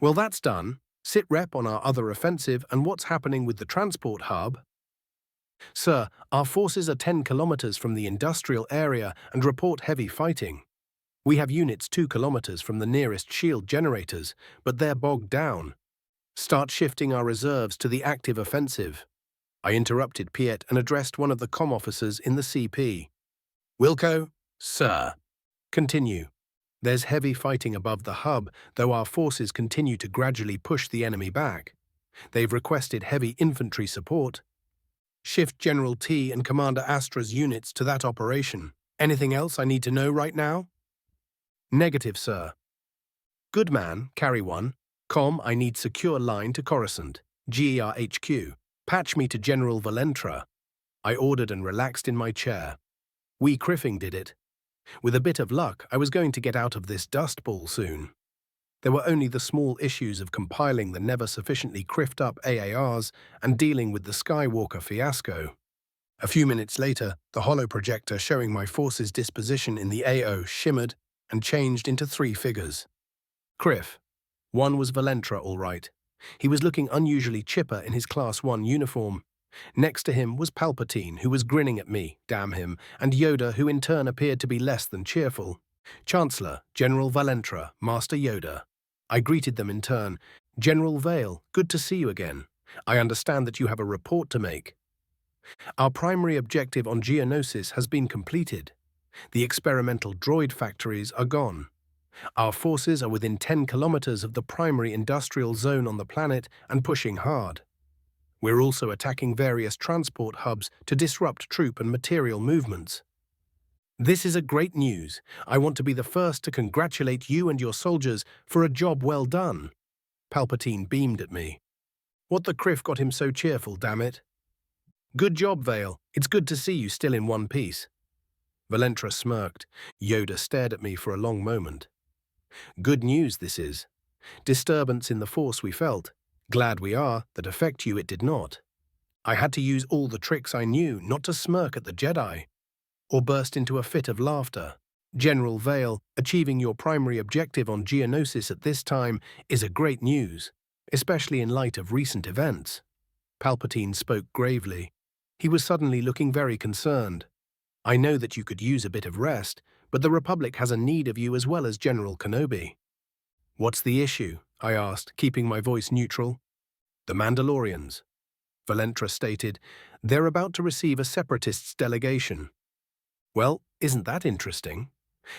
Well, that's done. Sit rep on our other offensive and what's happening with the transport hub? Sir, our forces are 10 kilometers from the industrial area and report heavy fighting. We have units 2 kilometers from the nearest shield generators, but they're bogged down. Start shifting our reserves to the active offensive. I interrupted Piet and addressed one of the comm officers in the CP. Wilco? Sir. Continue. There's heavy fighting above the hub, though our forces continue to gradually push the enemy back. They've requested heavy infantry support. Shift General T and Commander Astra's units to that operation. Anything else I need to know right now? Negative, sir. Good man, carry one. Com, I need secure line to Coruscant. GER HQ. Patch me to General Valentra. I ordered and relaxed in my chair. We Criffing did it. With a bit of luck, I was going to get out of this dust ball soon. There were only the small issues of compiling the never sufficiently criffed up AARs and dealing with the Skywalker fiasco. A few minutes later, the holoprojector showing my forces' disposition in the AO shimmered and changed into 3 figures. Criff. One was Valentra, all right. He was looking unusually chipper in his Class 1 uniform. Next to him was Palpatine, who was grinning at me, damn him, and Yoda, who in turn appeared to be less than cheerful. Chancellor, General Valentra, Master Yoda. I greeted them in turn. General Vale, good to see you again. I understand that you have a report to make. Our primary objective on Geonosis has been completed. The experimental droid factories are gone. Our forces are within 10 kilometers of the primary industrial zone on the planet and pushing hard. We're also attacking various transport hubs to disrupt troop and material movements. This is a great news. I want to be the first to congratulate you and your soldiers for a job well done. Palpatine beamed at me. What the criff got him so cheerful, damn it? Good job, Vale. It's good to see you still in one piece. Valentra smirked. Yoda stared at me for a long moment. Good news, this is. Disturbance in the Force we felt. Glad we are that affect you it did not. I had to use all the tricks I knew not to smirk at the Jedi, or burst into a fit of laughter. General Vale, achieving your primary objective on Geonosis at this time is a great news, especially in light of recent events. Palpatine spoke gravely. He was suddenly looking very concerned. I know that you could use a bit of rest, but the Republic has a need of you as well as General Kenobi. What's the issue? I asked, keeping my voice neutral. The Mandalorians. Valentra stated, they're about to receive a Separatists delegation. Well, isn't that interesting?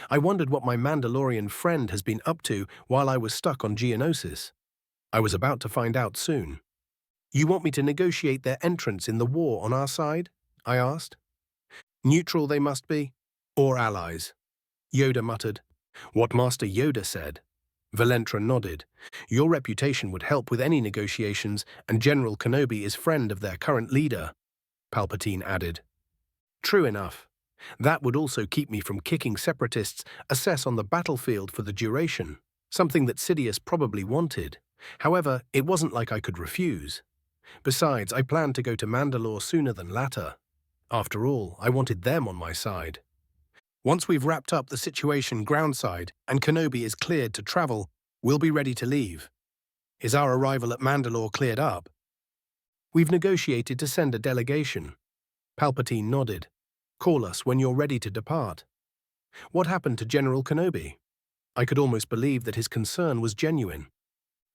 I wondered what my Mandalorian friend has been up to while I was stuck on Geonosis. I was about to find out soon. You want me to negotiate their entrance in the war on our side? I asked. Neutral they must be, or allies. Yoda muttered. What Master Yoda said. Valentra nodded. Your reputation would help with any negotiations, and General Kenobi is friend of their current leader, Palpatine added. True enough. That would also keep me from kicking separatists' assess on the battlefield for the duration, something that Sidious probably wanted. However, it wasn't like I could refuse. Besides, I planned to go to Mandalore sooner than later. After all, I wanted them on my side. Once we've wrapped up the situation groundside and Kenobi is cleared to travel, we'll be ready to leave. Is our arrival at Mandalore cleared up? We've negotiated to send a delegation. Palpatine nodded. Call us when you're ready to depart. What happened to General Kenobi? I could almost believe that his concern was genuine.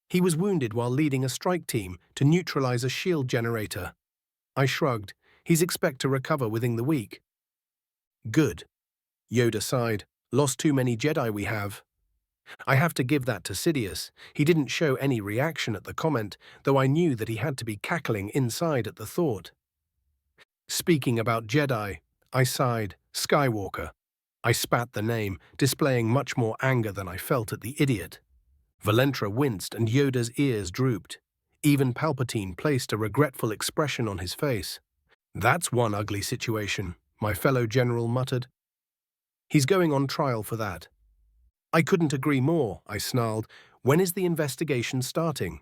He was wounded while leading a strike team to neutralize a shield generator. I shrugged. He's expected to recover within the week. Good. Yoda sighed. Lost too many Jedi we have. I have to give that to Sidious. He didn't show any reaction at the comment, though I knew that he had to be cackling inside at the thought. Speaking about Jedi, I sighed. Skywalker. I spat the name, displaying much more anger than I felt at the idiot. Valentra winced and Yoda's ears drooped. Even Palpatine placed a regretful expression on his face. That's one ugly situation, my fellow general muttered. He's going on trial for that. I couldn't agree more, I snarled. When is the investigation starting?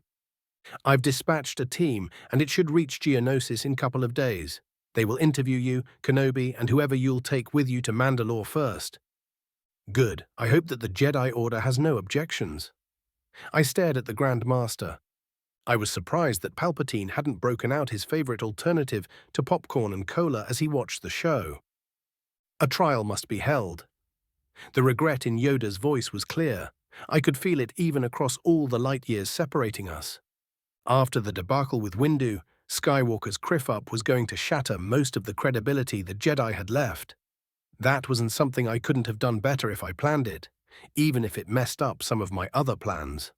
I've dispatched a team, and it should reach Geonosis in a couple of days. They will interview you, Kenobi, and whoever you'll take with you to Mandalore first. Good. I hope that the Jedi Order has no objections. I stared at the Grand Master. I was surprised that Palpatine hadn't broken out his favorite alternative to popcorn and cola as he watched the show. A trial must be held. The regret in Yoda's voice was clear. I could feel it even across all the light years separating us. After the debacle with Windu, Skywalker's criff-up was going to shatter most of the credibility the Jedi had left. That wasn't something I couldn't have done better if I planned it, even if it messed up some of my other plans.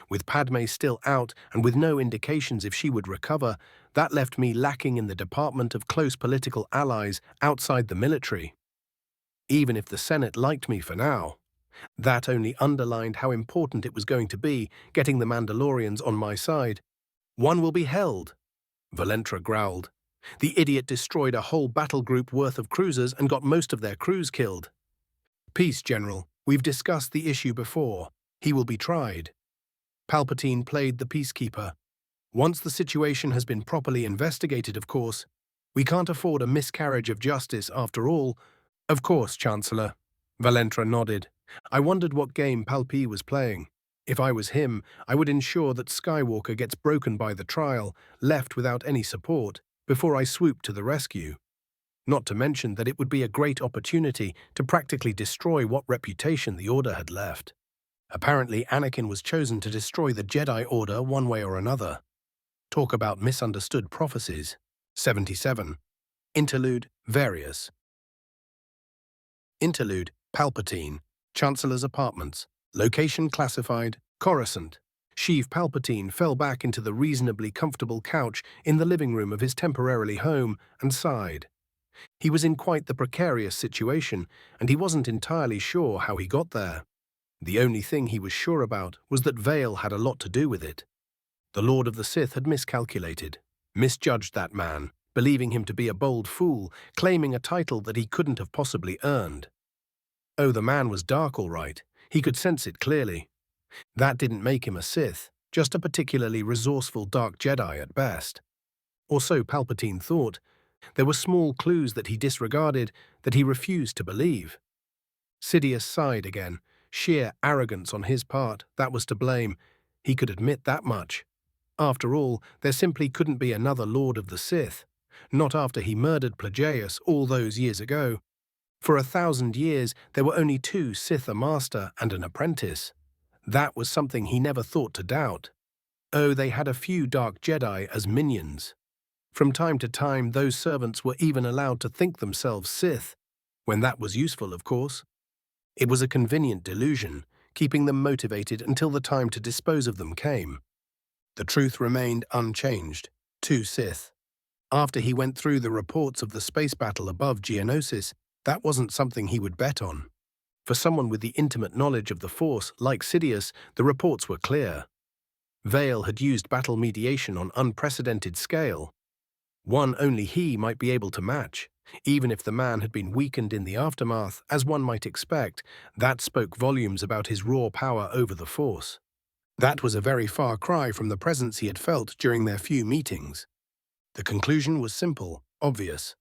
With Padme still out and with no indications if she would recover, that left me lacking in the department of close political allies outside the military. Even if the Senate liked me for now, that only underlined how important it was going to be getting the Mandalorians on my side. One will be held, Valentra growled. The idiot destroyed a whole battle group worth of cruisers and got most of their crews killed. Peace, General. We've discussed the issue before. He will be tried. Palpatine played the peacekeeper. Once the situation has been properly investigated, of course. We can't afford a miscarriage of justice after all. Of course, Chancellor. Valentra nodded. I wondered what game Palpi was playing. If I was him, I would ensure that Skywalker gets broken by the trial, left without any support, before I swoop to the rescue. Not to mention that it would be a great opportunity to practically destroy what reputation the Order had left. Apparently, Anakin was chosen to destroy the Jedi Order one way or another. Talk about misunderstood prophecies. 77. Interlude, Various. Interlude, Palpatine, Chancellor's apartments. Location classified, Coruscant. Sheev Palpatine fell back into the reasonably comfortable couch in the living room of his temporarily home and sighed. He was in quite the precarious situation, and he wasn't entirely sure how he got there. The only thing he was sure about was that Vale had a lot to do with it. The Lord of the Sith had miscalculated, misjudged that man, believing him to be a bold fool, claiming a title that he couldn't have possibly earned. Oh, the man was dark all right. He could sense it clearly. That didn't make him a Sith, just a particularly resourceful dark Jedi at best. Or so Palpatine thought. There were small clues that he disregarded, that he refused to believe. Sidious sighed again. Sheer arrogance on his part, that was to blame. He could admit that much. After all, there simply couldn't be another Lord of the Sith. Not after he murdered Plagueis all those years ago. For 1,000 years, there were only 2 Sith, a master and an apprentice. That was something he never thought to doubt. Oh, they had a few dark Jedi as minions. From time to time, those servants were even allowed to think themselves Sith, when that was useful, of course. It was a convenient delusion, keeping them motivated until the time to dispose of them came. The truth remained unchanged. 2 Sith. After he went through the reports of the space battle above Geonosis, that wasn't something he would bet on. For someone with the intimate knowledge of the Force like Sidious, the reports were clear. Vale had used battle mediation on unprecedented scale. One only he might be able to match. Even if the man had been weakened in the aftermath, as one might expect, that spoke volumes about his raw power over the Force. That was a very far cry from the presence he had felt during their few meetings. The conclusion was simple, obvious.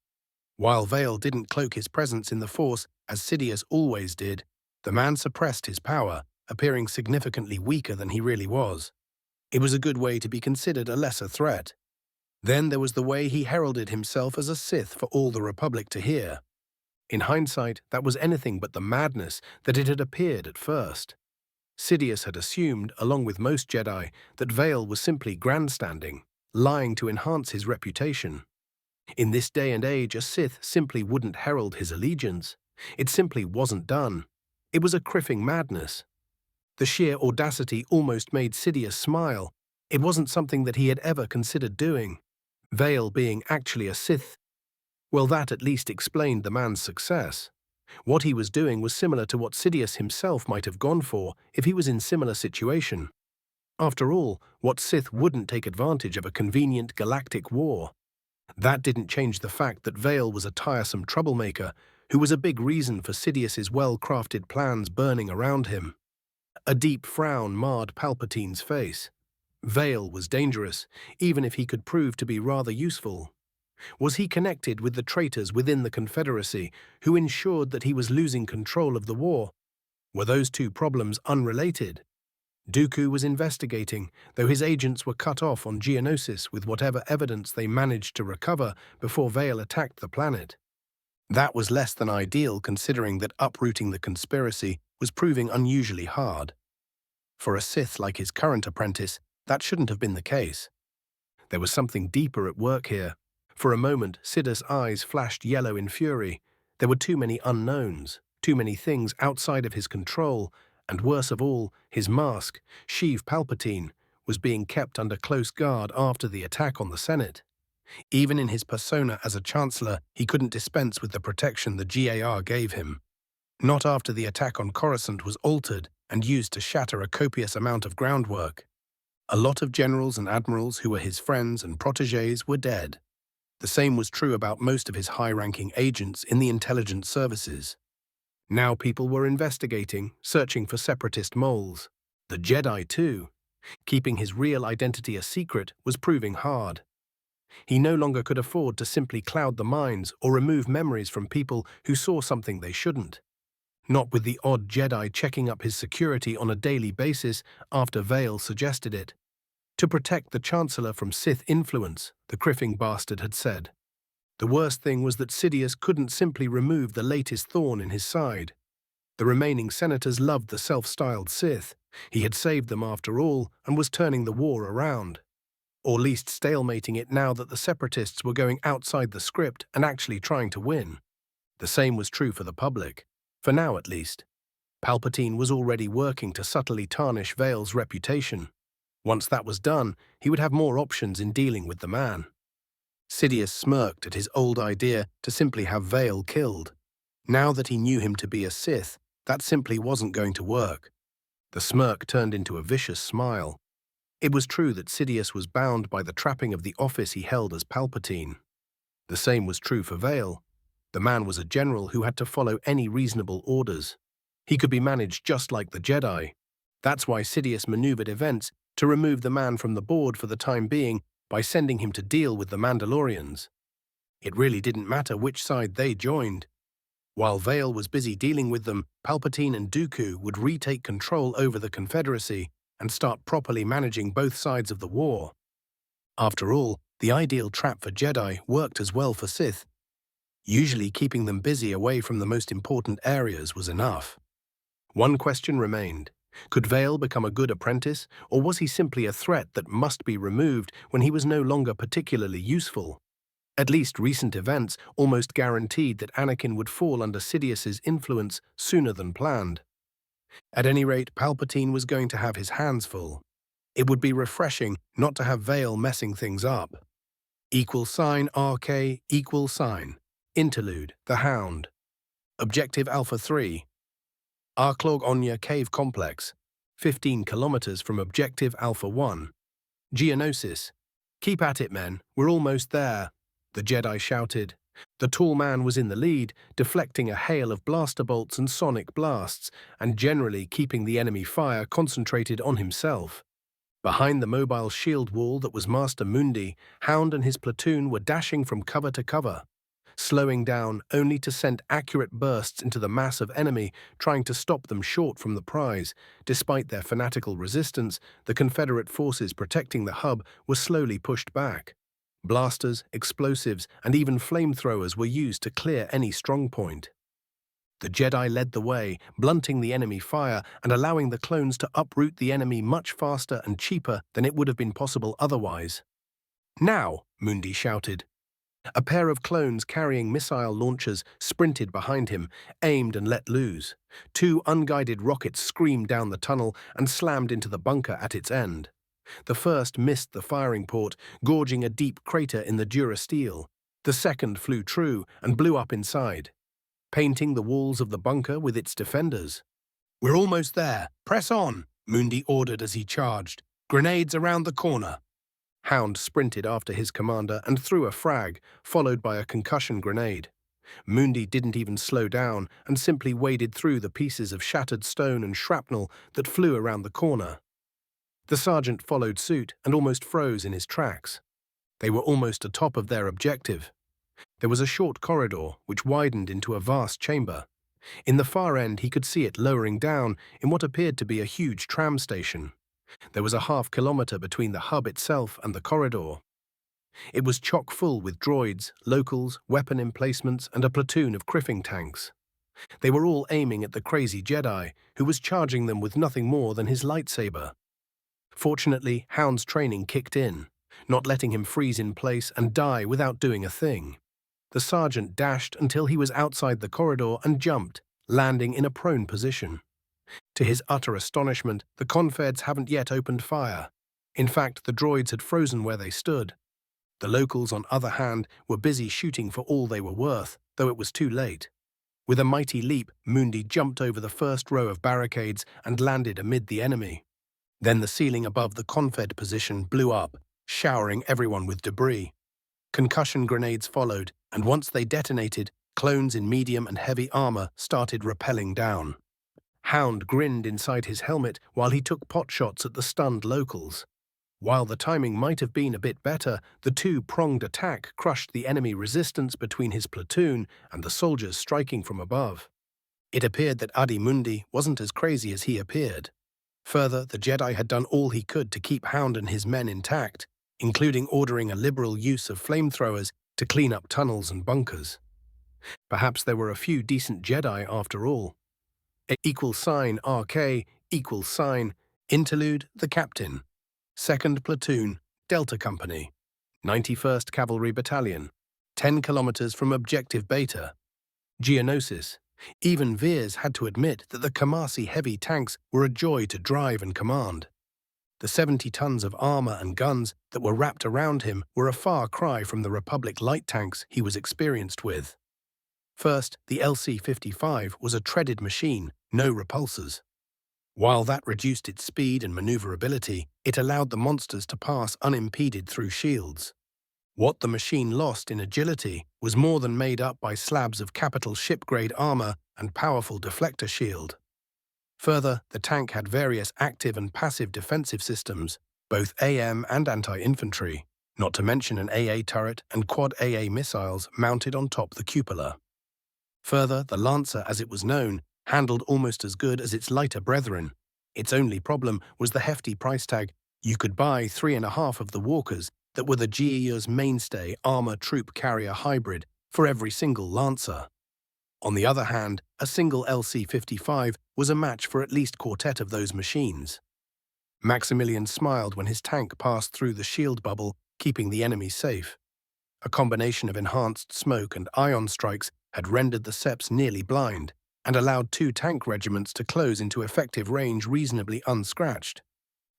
While Vale didn't cloak his presence in the Force, as Sidious always did, the man suppressed his power, appearing significantly weaker than he really was. It was a good way to be considered a lesser threat. Then there was the way he heralded himself as a Sith for all the Republic to hear. In hindsight, that was anything but the madness that it had appeared at first. Sidious had assumed, along with most Jedi, that Vale was simply grandstanding, lying to enhance his reputation. In this day and age, a Sith simply wouldn't herald his allegiance. It simply wasn't done. It was a criffing madness. The sheer audacity almost made Sidious smile. It wasn't something that he had ever considered doing. Vale being actually a Sith, well, that at least explained the man's success. What he was doing was similar to what Sidious himself might have gone for if he was in similar situation. After all, what Sith wouldn't take advantage of a convenient galactic war? That didn't change the fact that Vale was a tiresome troublemaker who was a big reason for Sidious's well-crafted plans burning around him. A deep frown marred Palpatine's face. Vale was dangerous, even if he could prove to be rather useful. Was he connected with the traitors within the Confederacy who ensured that he was losing control of the war? Were those two problems unrelated? Dooku was investigating, though his agents were cut off on Geonosis with whatever evidence they managed to recover before Vale attacked the planet. That was less than ideal considering that uprooting the conspiracy was proving unusually hard. For a Sith like his current apprentice, that shouldn't have been the case. There was something deeper at work here. For a moment, Sidious' eyes flashed yellow in fury. There were too many unknowns, too many things outside of his control, and worse of all, his mask, Sheev Palpatine, was being kept under close guard after the attack on the Senate. Even in his persona as a Chancellor, he couldn't dispense with the protection the GAR gave him. Not after the attack on Coruscant was altered and used to shatter a copious amount of groundwork. A lot of generals and admirals who were his friends and protégés were dead. The same was true about most of his high-ranking agents in the intelligence services. Now people were investigating, searching for separatist moles. The Jedi, too. Keeping his real identity a secret was proving hard. He no longer could afford to simply cloud the minds or remove memories from people who saw something they shouldn't. Not with the odd Jedi checking up his security on a daily basis after Vale suggested it. To protect the Chancellor from Sith influence, the criffing bastard had said. The worst thing was that Sidious couldn't simply remove the latest thorn in his side. The remaining senators loved the self-styled Sith. He had saved them after all and was turning the war around. Or at least stalemating it now that the separatists were going outside the script and actually trying to win. The same was true for the public. For now, at least. Palpatine was already working to subtly tarnish Vale's reputation. Once that was done, he would have more options in dealing with the man. Sidious smirked at his old idea to simply have Vale killed. Now that he knew him to be a Sith, that simply wasn't going to work. The smirk turned into a vicious smile. It was true that Sidious was bound by the trapping of the office he held as Palpatine. The same was true for Vale. The man was a general who had to follow any reasonable orders. He could be managed just like the Jedi. That's why Sidious maneuvered events to remove the man from the board for the time being by sending him to deal with the Mandalorians. It really didn't matter which side they joined. While Vale was busy dealing with them, Palpatine and Dooku would retake control over the Confederacy and start properly managing both sides of the war. After all, the ideal trap for Jedi worked as well for Sith. Usually keeping them busy away from the most important areas was enough. One question remained. Could Vale become a good apprentice, or was he simply a threat that must be removed when he was no longer particularly useful? At least recent events almost guaranteed that Anakin would fall under Sidious's influence sooner than planned. At any rate, Palpatine was going to have his hands full. It would be refreshing not to have Vale messing things up. =RK=. Interlude, The Hound. Objective Alpha 3. Arklog-Onya Cave Complex, 15 kilometers from Objective Alpha 1. Geonosis. Keep at it, men. We're almost there, the Jedi shouted. The tall man was in the lead, deflecting a hail of blaster bolts and sonic blasts, and generally keeping the enemy fire concentrated on himself. Behind the mobile shield wall that was Master Mundi, Hound and his platoon were dashing from cover to cover, slowing down only to send accurate bursts into the mass of enemy, trying to stop them short from the prize. Despite their fanatical resistance, the Confederate forces protecting the hub were slowly pushed back. Blasters, explosives, and even flamethrowers were used to clear any strongpoint. The Jedi led the way, blunting the enemy fire and allowing the clones to uproot the enemy much faster and cheaper than it would have been possible otherwise. "Now!" Mundi shouted. A pair of clones carrying missile launchers sprinted behind him, aimed and let loose. Two unguided rockets screamed down the tunnel and slammed into the bunker at its end. The first missed the firing port, gorging a deep crater in the durasteel. The second flew true and blew up inside, painting the walls of the bunker with its defenders. "We're almost there. Press on," Mundi ordered as he charged. "Grenades around the corner." Hound sprinted after his commander and threw a frag, followed by a concussion grenade. Mundi didn't even slow down and simply waded through the pieces of shattered stone and shrapnel that flew around the corner. The sergeant followed suit and almost froze in his tracks. They were almost atop of their objective. There was a short corridor which widened into a vast chamber. In the far end he could see it lowering down in what appeared to be a huge tram station. There was a half-kilometer between the hub itself and the corridor. It was chock full with droids, locals, weapon emplacements, and a platoon of criffing tanks. They were all aiming at the crazy Jedi, who was charging them with nothing more than his lightsaber. Fortunately, Hound's training kicked in, not letting him freeze in place and die without doing a thing. The sergeant dashed until he was outside the corridor and jumped, landing in a prone position. To his utter astonishment, the Confeds haven't yet opened fire. In fact, the droids had frozen where they stood. The locals, on the other hand, were busy shooting for all they were worth, though it was too late. With a mighty leap, Mundi jumped over the first row of barricades and landed amid the enemy. Then the ceiling above the Confed position blew up, showering everyone with debris. Concussion grenades followed, and once they detonated, clones in medium and heavy armor started rappelling down. Hound grinned inside his helmet while he took pot shots at the stunned locals. While the timing might have been a bit better, the two-pronged attack crushed the enemy resistance between his platoon and the soldiers striking from above. It appeared that Adi Mundi wasn't as crazy as he appeared. Further, the Jedi had done all he could to keep Hound and his men intact, including ordering a liberal use of flamethrowers to clean up tunnels and bunkers. Perhaps there were a few decent Jedi after all. =RK Interlude, the Captain. 2nd Platoon, Delta Company, 91st Cavalry Battalion, 10 kilometers from Objective Beta. Geonosis. Even Veers had to admit that the Kamasi heavy tanks were a joy to drive and command. The 70 tons of armor and guns that were wrapped around him were a far cry from the Republic light tanks he was experienced with. First, the LC-55 was a treaded machine, no repulsors. While that reduced its speed and maneuverability, it allowed the monsters to pass unimpeded through shields. What the machine lost in agility was more than made up by slabs of capital ship-grade armor and powerful deflector shield. Further, the tank had various active and passive defensive systems, both AM and anti-infantry, not to mention an AA turret and quad AA missiles mounted on top the cupola. Further, the Lancer, as it was known, handled almost as good as its lighter brethren. Its only problem was the hefty price tag. You could buy 3.5 of the Walkers that were the GEU's mainstay armor troop carrier hybrid for every single Lancer. On the other hand, a single LC-55 was a match for at least quartet of those machines. Maximilian smiled when his tank passed through the shield bubble, keeping the enemy safe. A combination of enhanced smoke and ion strikes had rendered the Seps nearly blind and allowed 2 tank regiments to close into effective range reasonably unscratched.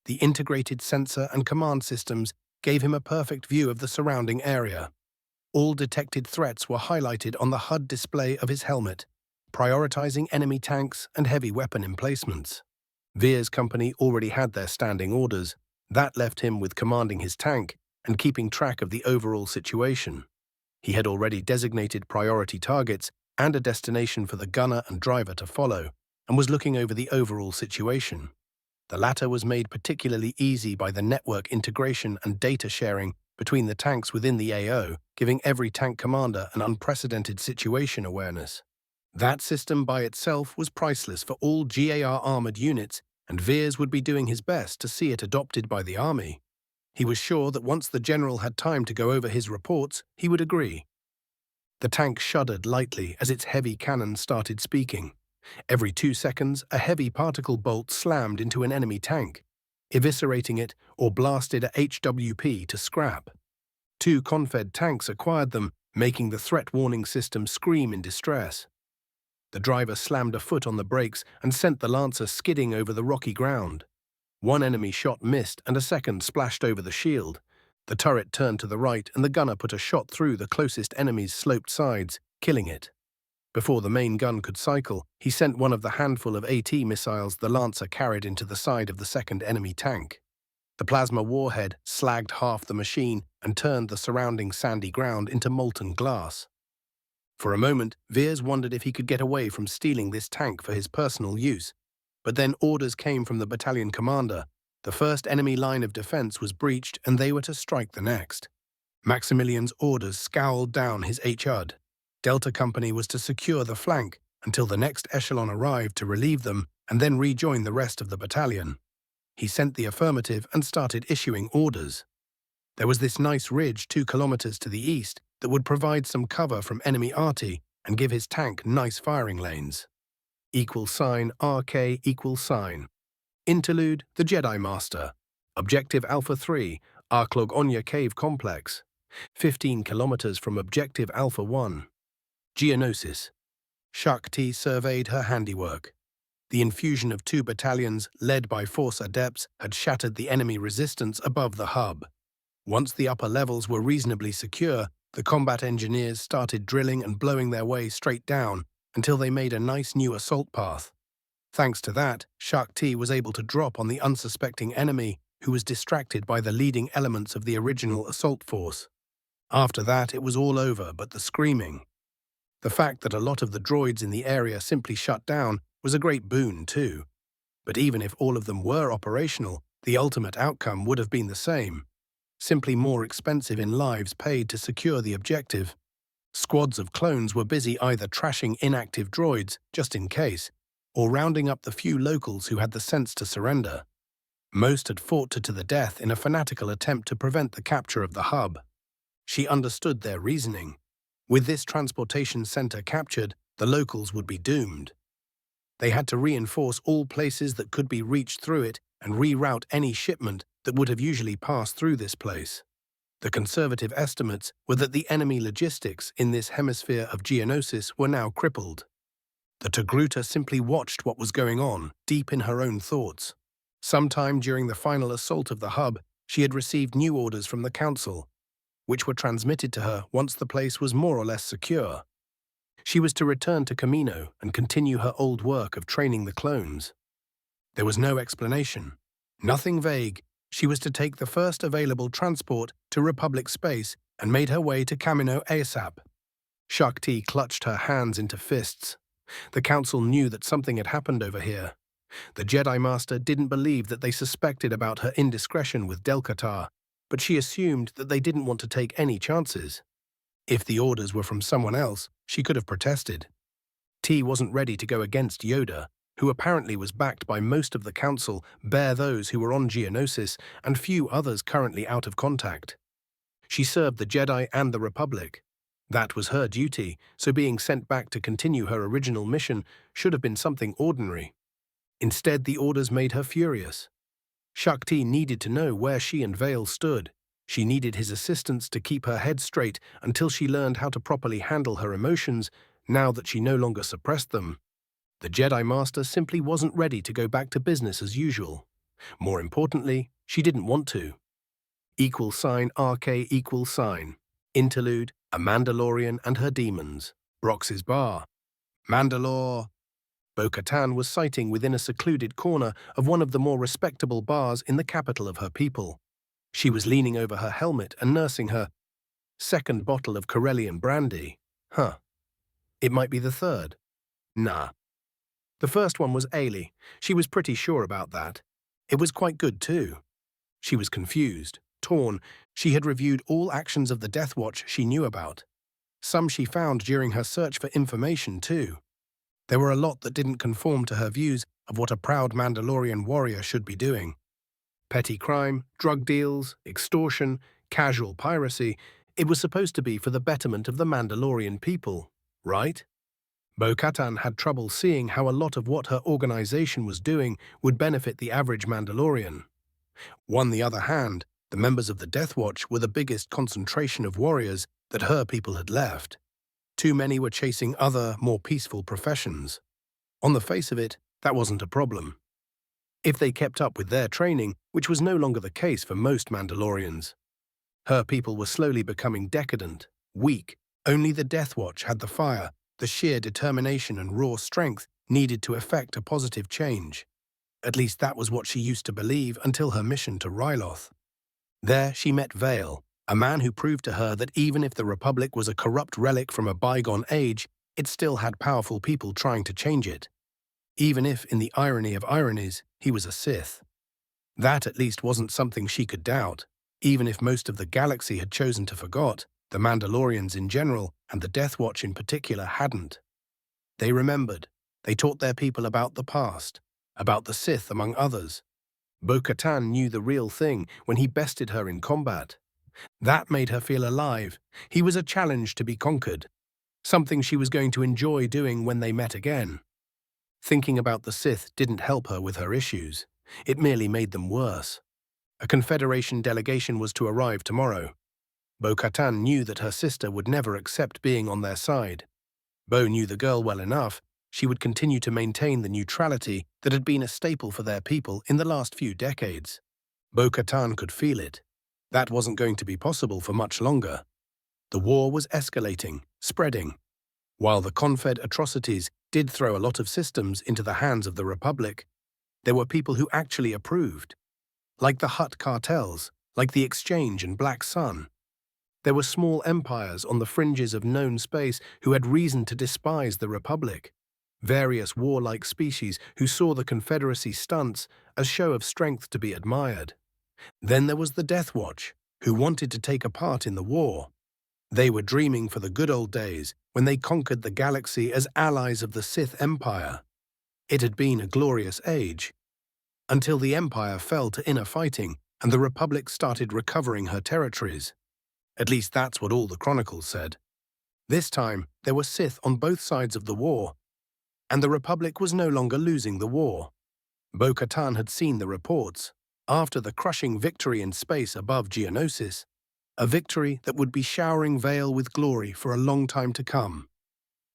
The integrated sensor and command systems gave him a perfect view of the surrounding area. All detected threats were highlighted on the HUD display of his helmet. prioritizing enemy tanks and heavy weapon emplacements. Veer's company already had their standing orders. That left him with commanding his tank and keeping track of the overall situation. He had already designated priority targets and a destination for the gunner and driver to follow, and was looking over the overall situation. The latter was made particularly easy by the network integration and data sharing between the tanks within the AO, giving every tank commander an unprecedented situation awareness. That system by itself was priceless for all GAR armored units, and Veers would be doing his best to see it adopted by the army. He was sure that once the general had time to go over his reports, he would agree. The tank shuddered lightly as its heavy cannon started speaking. Every 2 seconds, a heavy particle bolt slammed into an enemy tank, eviscerating it or blasted a HWP to scrap. 2 Confed tanks acquired them, making the threat warning system scream in distress. The driver slammed a foot on the brakes and sent the Lancer skidding over the rocky ground. 1 enemy shot missed and a second splashed over the shield. The turret turned to the right and the gunner put a shot through the closest enemy's sloped sides, killing it. Before the main gun could cycle, he sent one of the handful of AT missiles the Lancer carried into the side of the second enemy tank. The plasma warhead slagged half the machine and turned the surrounding sandy ground into molten glass. For a moment, Veers wondered if he could get away from stealing this tank for his personal use. But then orders came from the battalion commander. The first enemy line of defense was breached and they were to strike the next. Maximilian's orders scowled down his HUD. Delta Company was to secure the flank until the next echelon arrived to relieve them and then rejoin the rest of the battalion. He sent the affirmative and started issuing orders. There was this nice ridge 2 kilometers to the east that would provide some cover from enemy arty and give his tank nice firing lanes. $RK =. Interlude: The Jedi Master. Objective Alpha 3, Arklog Onya Cave Complex. 15 kilometers from Objective Alpha 1. Geonosis. Shakti surveyed her handiwork. The infusion of 2 battalions, led by Force Adepts, had shattered the enemy resistance above the hub. Once the upper levels were reasonably secure, the combat engineers started drilling and blowing their way straight down until they made a nice new assault path. Thanks to that, Shakti was able to drop on the unsuspecting enemy, who was distracted by the leading elements of the original assault force. After that, it was all over but the screaming. The fact that a lot of the droids in the area simply shut down was a great boon too. But even if all of them were operational, the ultimate outcome would have been the same. Simply more expensive in lives paid to secure the objective. Squads of clones were busy either trashing inactive droids, just in case, or rounding up the few locals who had the sense to surrender. Most had fought to the death in a fanatical attempt to prevent the capture of the hub. She understood their reasoning. With this transportation center captured, the locals would be doomed. They had to reinforce all places that could be reached through it and reroute any shipment that would have usually passed through this place. The conservative estimates were that the enemy logistics in this hemisphere of Geonosis were now crippled. The Togruta simply watched what was going on, deep in her own thoughts. Sometime during the final assault of the hub, she had received new orders from the Council, which were transmitted to her once the place was more or less secure. She was to return to Camino and continue her old work of training the clones. There was no explanation, nothing vague. She was to take the first available transport to Republic space and made her way to Camino ASAP. Shakti clutched her hands into fists. The Council knew that something had happened over here. The Jedi Master didn't believe that they suspected about her indiscretion with Delkatar, but she assumed that they didn't want to take any chances. If the orders were from someone else, she could have protested. T wasn't ready to go against Yoda, who apparently was backed by most of the Council, bare those who were on Geonosis and few others currently out of contact. She served the Jedi and the Republic. That was her duty, so being sent back to continue her original mission should have been something ordinary. Instead, the orders made her furious. Shakti needed to know where she and Vale stood. She needed his assistance to keep her head straight until she learned how to properly handle her emotions, now that she no longer suppressed them. The Jedi Master simply wasn't ready to go back to business as usual. More importantly, she didn't want to. $RK =. Interlude: A Mandalorian and Her Demons. Brox's Bar. Mandalore. Bo-Katan was sitting within a secluded corner of one of the more respectable bars in the capital of her people. She was leaning over her helmet and nursing her second bottle of Corellian brandy. Huh. It might be the third. Nah. The first one was Ailey. She was pretty sure about that. It was quite good too. She was confused, torn. She had reviewed all actions of the Death Watch she knew about. Some she found during her search for information too. There were a lot that didn't conform to her views of what a proud Mandalorian warrior should be doing. Petty crime, drug deals, extortion, casual piracy. It was supposed to be for the betterment of the Mandalorian people, right? Bo-Katan had trouble seeing how a lot of what her organization was doing would benefit the average Mandalorian. On the other hand, the members of the Death Watch were the biggest concentration of warriors that her people had left. Too many were chasing other, more peaceful professions. On the face of it, that wasn't a problem. If they kept up with their training, which was no longer the case for most Mandalorians. Her people were slowly becoming decadent, weak. Only the Death Watch had the fire, the sheer determination and raw strength needed to effect a positive change. At least that was what she used to believe until her mission to Ryloth. There she met Vale, a man who proved to her that even if the Republic was a corrupt relic from a bygone age, it still had powerful people trying to change it. Even if, in the irony of ironies, he was a Sith. That at least wasn't something she could doubt. Even if most of the galaxy had chosen to forget, the Mandalorians in general, and the Death Watch in particular, hadn't. They remembered. They taught their people about the past, about the Sith among others. Bo-Katan knew the real thing when he bested her in combat. That made her feel alive. He was a challenge to be conquered, something she was going to enjoy doing when they met again. Thinking about the Sith didn't help her with her issues. It merely made them worse. A Confederation delegation was to arrive tomorrow. Bo-Katan knew that her sister would never accept being on their side. Bo knew the girl well enough. She would continue to maintain the neutrality that had been a staple for their people in the last few decades. Bo-Katan could feel it. That wasn't going to be possible for much longer. The war was escalating, spreading. While the Confed atrocities did throw a lot of systems into the hands of the Republic, there were people who actually approved. Like the Hutt cartels, like the Exchange and Black Sun. There were small empires on the fringes of known space who had reason to despise the Republic. Various warlike species who saw the Confederacy stunts as show of strength to be admired. Then there was the Death Watch, who wanted to take a part in the war. They were dreaming for the good old days when they conquered the galaxy as allies of the Sith Empire. It had been a glorious age, until the Empire fell to inner fighting and the Republic started recovering her territories. At least that's what all the chronicles said. This time, there were Sith on both sides of the war, and the Republic was no longer losing the war. Bo-Katan had seen the reports. After the crushing victory in space above Geonosis, a victory that would be showering Vale with glory for a long time to come.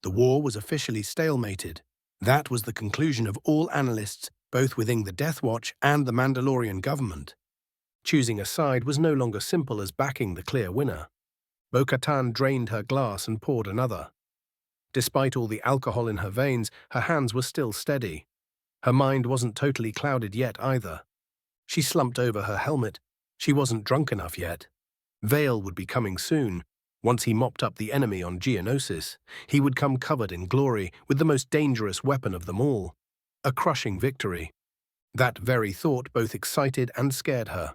The war was officially stalemated. That was the conclusion of all analysts, both within the Death Watch and the Mandalorian government. Choosing a side was no longer simple as backing the clear winner. Bo-Katan drained her glass and poured another. Despite all the alcohol in her veins, her hands were still steady. Her mind wasn't totally clouded yet either. She slumped over her helmet. She wasn't drunk enough yet. Vale would be coming soon. Once he mopped up the enemy on Geonosis, he would come covered in glory with the most dangerous weapon of them all. A crushing victory. That very thought both excited and scared her.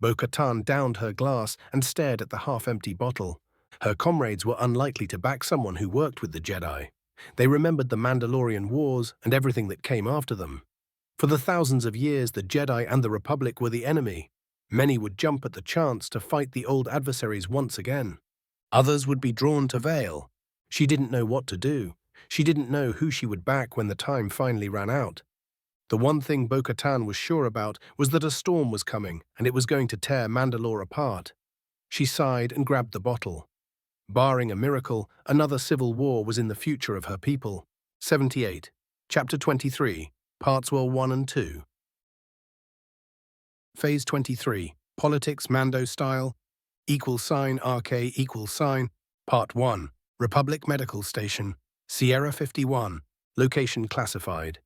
Bo-Katan downed her glass and stared at the half-empty bottle. Her comrades were unlikely to back someone who worked with the Jedi. They remembered the Mandalorian Wars and everything that came after them. For the thousands of years, the Jedi and the Republic were the enemy. Many would jump at the chance to fight the old adversaries once again. Others would be drawn to Vale. She didn't know what to do. She didn't know who she would back when the time finally ran out. The one thing Bo-Katan was sure about was that a storm was coming, and it was going to tear Mandalore apart. She sighed and grabbed the bottle. Barring a miracle, another civil war was in the future of her people. 78. Chapter 23. Parts 1 and 2. Phase 23. Politics Mando Style. =RK=. Part 1. Republic Medical Station. Sierra 51, location classified.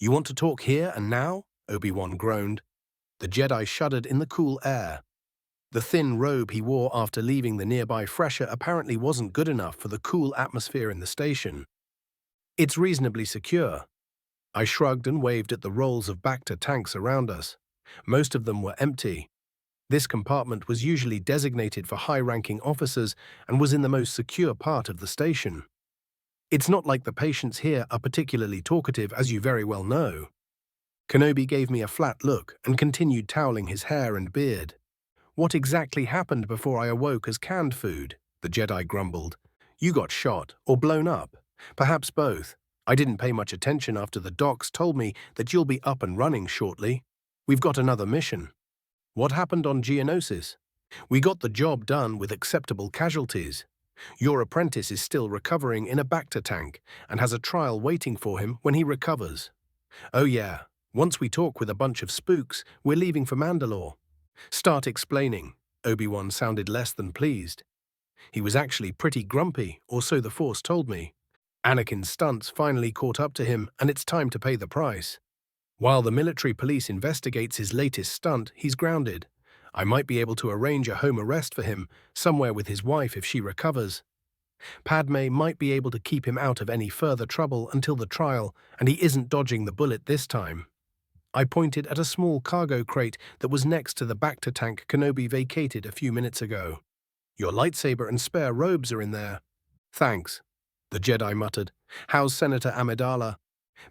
You want to talk here and now? Obi-Wan groaned. The Jedi shuddered in the cool air. The thin robe he wore after leaving the nearby fresher apparently wasn't good enough for the cool atmosphere in the station. It's reasonably secure. I shrugged and waved at the rolls of Bacta tanks around us. Most of them were empty. This compartment was usually designated for high-ranking officers and was in the most secure part of the station. It's not like the patients here are particularly talkative, as you very well know. Kenobi gave me a flat look and continued toweling his hair and beard. What exactly happened before I awoke as canned food? The Jedi grumbled. You got shot or blown up. Perhaps both. I didn't pay much attention after the docs told me that you'll be up and running shortly. We've got another mission. What happened on Geonosis? We got the job done with acceptable casualties. Your apprentice is still recovering in a Bacta tank and has a trial waiting for him when he recovers. Oh yeah, once we talk with a bunch of spooks, we're leaving for Mandalore. Start explaining. Obi-Wan sounded less than pleased. He was actually pretty grumpy, or so the Force told me. Anakin's stunts finally caught up to him, and it's time to pay the price. While the military police investigates his latest stunt, he's grounded. I might be able to arrange a home arrest for him, somewhere with his wife if she recovers. Padme might be able to keep him out of any further trouble until the trial, and he isn't dodging the bullet this time. I pointed at a small cargo crate that was next to the Bacta tank Kenobi vacated a few minutes ago. Your lightsaber and spare robes are in there. Thanks, the Jedi muttered. How's Senator Amidala?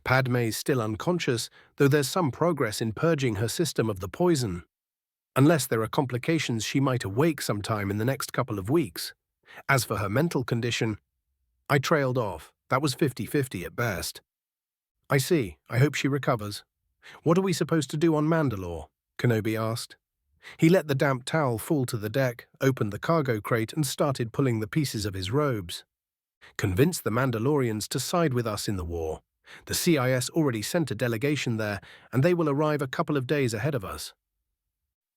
Padme's still unconscious, though there's some progress in purging her system of the poison. Unless there are complications, she might awake sometime in the next couple of weeks. As for her mental condition, I trailed off. That was 50-50 at best. I see. I hope she recovers. What are we supposed to do on Mandalore? Kenobi asked. He let the damp towel fall to the deck, opened the cargo crate, and started pulling the pieces of his robes. Convince the Mandalorians to side with us in the war. The CIS already sent a delegation there, and they will arrive a couple of days ahead of us.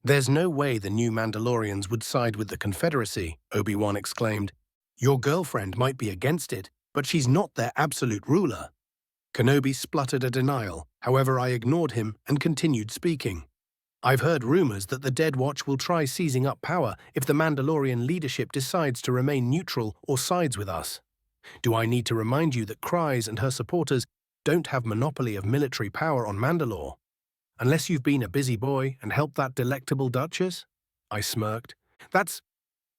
There's no way the new Mandalorians would side with the Confederacy, Obi-Wan exclaimed. Your girlfriend might be against it, but she's not their absolute ruler. Kenobi spluttered a denial, however I ignored him and continued speaking. I've heard rumors that the Dead Watch will try seizing up power if the Mandalorian leadership decides to remain neutral or sides with us. Do I need to remind you that Kryze and her supporters don't have monopoly of military power on Mandalore? Unless you've been a busy boy and helped that delectable Duchess? I smirked.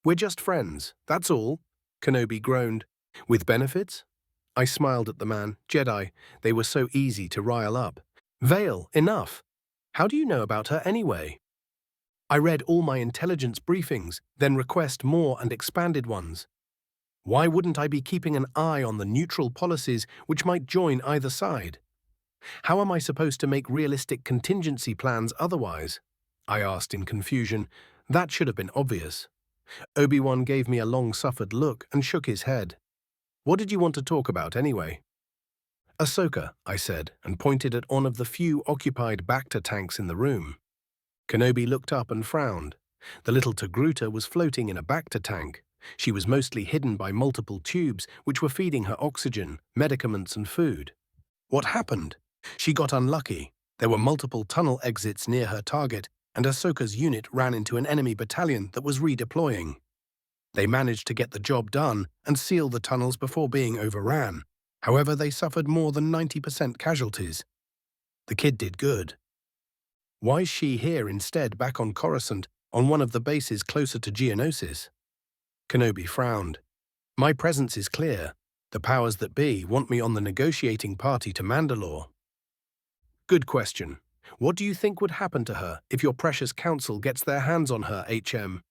We're just friends, that's all, Kenobi groaned. With benefits? I smiled at the man. Jedi, they were so easy to rile up. Vale, enough. How do you know about her anyway? I read all my intelligence briefings, then request more and expanded ones. Why wouldn't I be keeping an eye on the neutral policies which might join either side? How am I supposed to make realistic contingency plans otherwise? I asked in confusion. That should have been obvious. Obi-Wan gave me a long-suffered look and shook his head. What did you want to talk about anyway? Ahsoka, I said, and pointed at one of the few occupied Bacta tanks in the room. Kenobi looked up and frowned. The little Togruta was floating in a Bacta tank. She was mostly hidden by multiple tubes which were feeding her oxygen, medicaments, and food. What happened? She got unlucky. There were multiple tunnel exits near her target, and Ahsoka's unit ran into an enemy battalion that was redeploying. They managed to get the job done and seal the tunnels before being overran. However, they suffered more than 90% casualties. The kid did good. Why's she here instead, back on Coruscant, on one of the bases closer to Geonosis? Kenobi frowned. My presence is clear. The powers that be want me on the negotiating party to Mandalore. Good question. What do you think would happen to her if your precious council gets their hands on her, HM?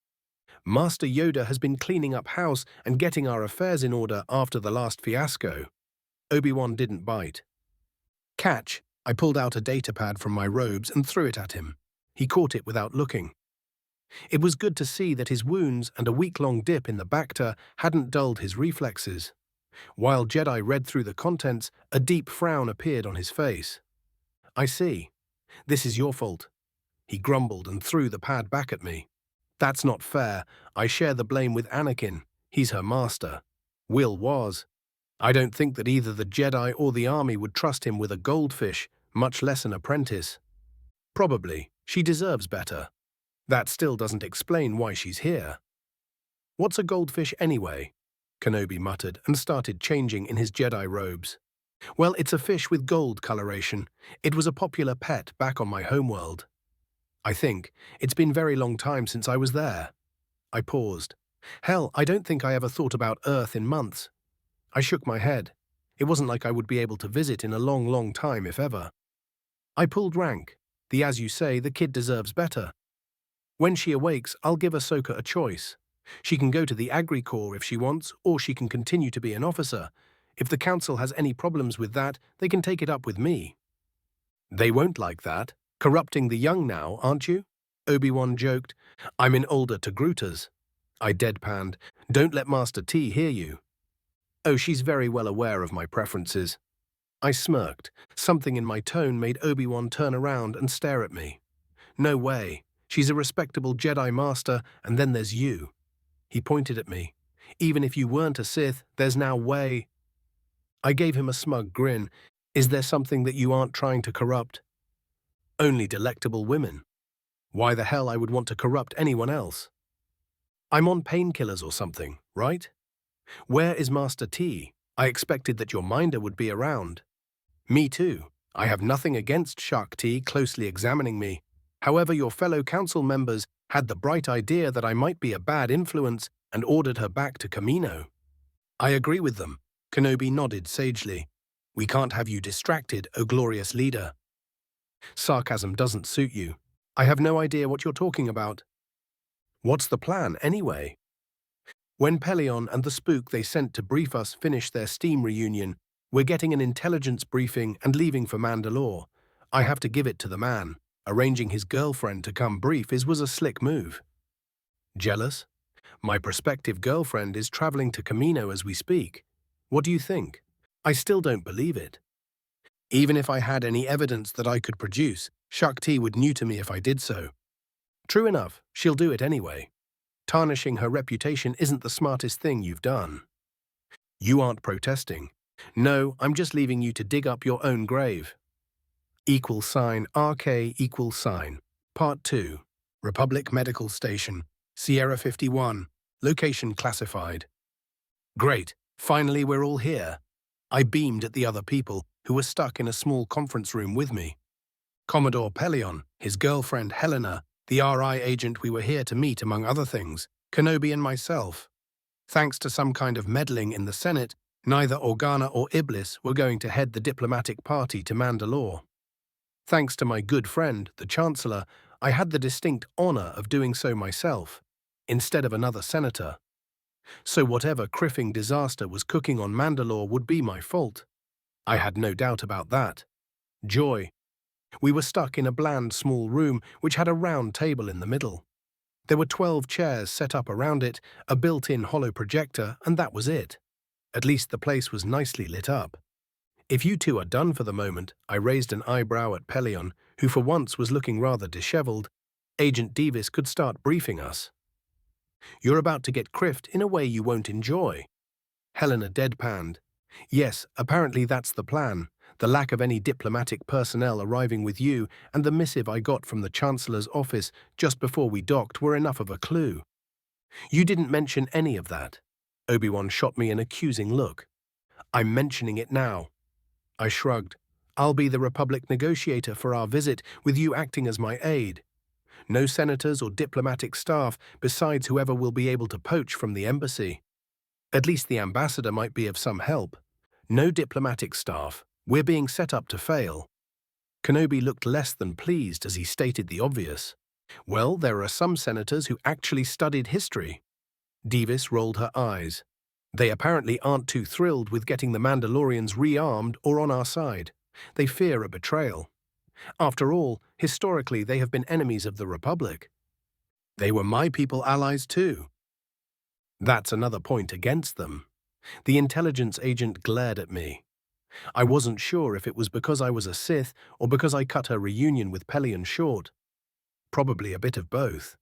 Master Yoda has been cleaning up house and getting our affairs in order after the last fiasco. Obi-Wan didn't bite. Catch! I pulled out a datapad from my robes and threw it at him. He caught it without looking. It was good to see that his wounds and a week-long dip in the Bacta hadn't dulled his reflexes. While Jedi read through the contents, a deep frown appeared on his face. I see. This is your fault. He grumbled and threw the pad back at me. That's not fair. I share the blame with Anakin. He's her master. Will was. I don't think that either the Jedi or the army would trust him with a goldfish, much less an apprentice. Probably, she deserves better. That still doesn't explain why she's here. What's a goldfish anyway? Kenobi muttered and started changing in his Jedi robes. Well, it's a fish with gold coloration. It was a popular pet back on my homeworld. I think it's been a very long time since I was there. I paused. Hell, I don't think I ever thought about Earth in months. I shook my head. It wasn't like I would be able to visit in a long, long time, if ever. I pulled rank. As you say, the kid deserves better. When she awakes, I'll give Ahsoka a choice. She can go to the Agri Corps if she wants, or she can continue to be an officer. If the Council has any problems with that, they can take it up with me. They won't like that. Corrupting the young now, aren't you? Obi-Wan joked. I'm in older Togrutas. I deadpanned. Don't let Master T hear you. Oh, she's very well aware of my preferences. I smirked. Something in my tone made Obi-Wan turn around and stare at me. No way. She's a respectable Jedi Master, and then there's you. He pointed at me. Even if you weren't a Sith, there's now way. I gave him a smug grin. Is there something that you aren't trying to corrupt? Only delectable women. Why the hell I would want to corrupt anyone else? I'm on painkillers or something, right? Where is Master T? I expected that your minder would be around. Me too. I have nothing against Shak T closely examining me. However, your fellow council members had the bright idea that I might be a bad influence and ordered her back to Kamino. I agree with them. Kenobi nodded sagely. We can't have you distracted, O glorious leader. Sarcasm doesn't suit you. I have no idea what you're talking about. What's the plan, anyway? When Pelion and the spook they sent to brief us finished their Steam reunion, we're getting an intelligence briefing and leaving for Mandalore. I have to give it to the man. Arranging his girlfriend to come brief was a slick move. Jealous? My prospective girlfriend is traveling to Kamino as we speak. What do you think? I still don't believe it. Even if I had any evidence that I could produce, Shak T would neuter me if I did so. True enough, she'll do it anyway. Tarnishing her reputation isn't the smartest thing you've done. You aren't protesting. No, I'm just leaving you to dig up your own grave. =RK=. Part 2. Republic Medical Station. Sierra 51. Location classified. Great. Finally, we're all here. I beamed at the other people who were stuck in a small conference room with me. Commodore Pelion, his girlfriend Helena, the RI agent we were here to meet among other things, Kenobi and myself. Thanks to some kind of meddling in the Senate, neither Organa or Iblis were going to head the diplomatic party to Mandalore. Thanks to my good friend, the Chancellor, I had the distinct honor of doing so myself, instead of another senator. So whatever criffing disaster was cooking on Mandalore would be my fault. I had no doubt about that. Joy. We were stuck in a bland small room which had a round table in the middle. There were 12 chairs set up around it, a built-in hollow projector, and that was it. At least the place was nicely lit up. If you two are done for the moment, I raised an eyebrow at Pelion, who for once was looking rather disheveled. Agent Davis could start briefing us. You're about to get criffed in a way you won't enjoy. Helena deadpanned. Yes, apparently that's the plan. The lack of any diplomatic personnel arriving with you and the missive I got from the Chancellor's office just before we docked were enough of a clue. You didn't mention any of that. Obi-Wan shot me an accusing look. I'm mentioning it now. I shrugged. I'll be the Republic negotiator for our visit, with you acting as my aide. No senators or diplomatic staff besides whoever will be able to poach from the embassy. At least the ambassador might be of some help. No diplomatic staff. We're being set up to fail. Kenobi looked less than pleased as he stated the obvious. Well, there are some senators who actually studied history. Davis rolled her eyes. They apparently aren't too thrilled with getting the Mandalorians rearmed or on our side. They fear a betrayal. After all, historically they have been enemies of the Republic. They were my people allies too. That's another point against them. The intelligence agent glared at me. I wasn't sure if it was because I was a Sith or because I cut her reunion with Pelion short. Probably a bit of both.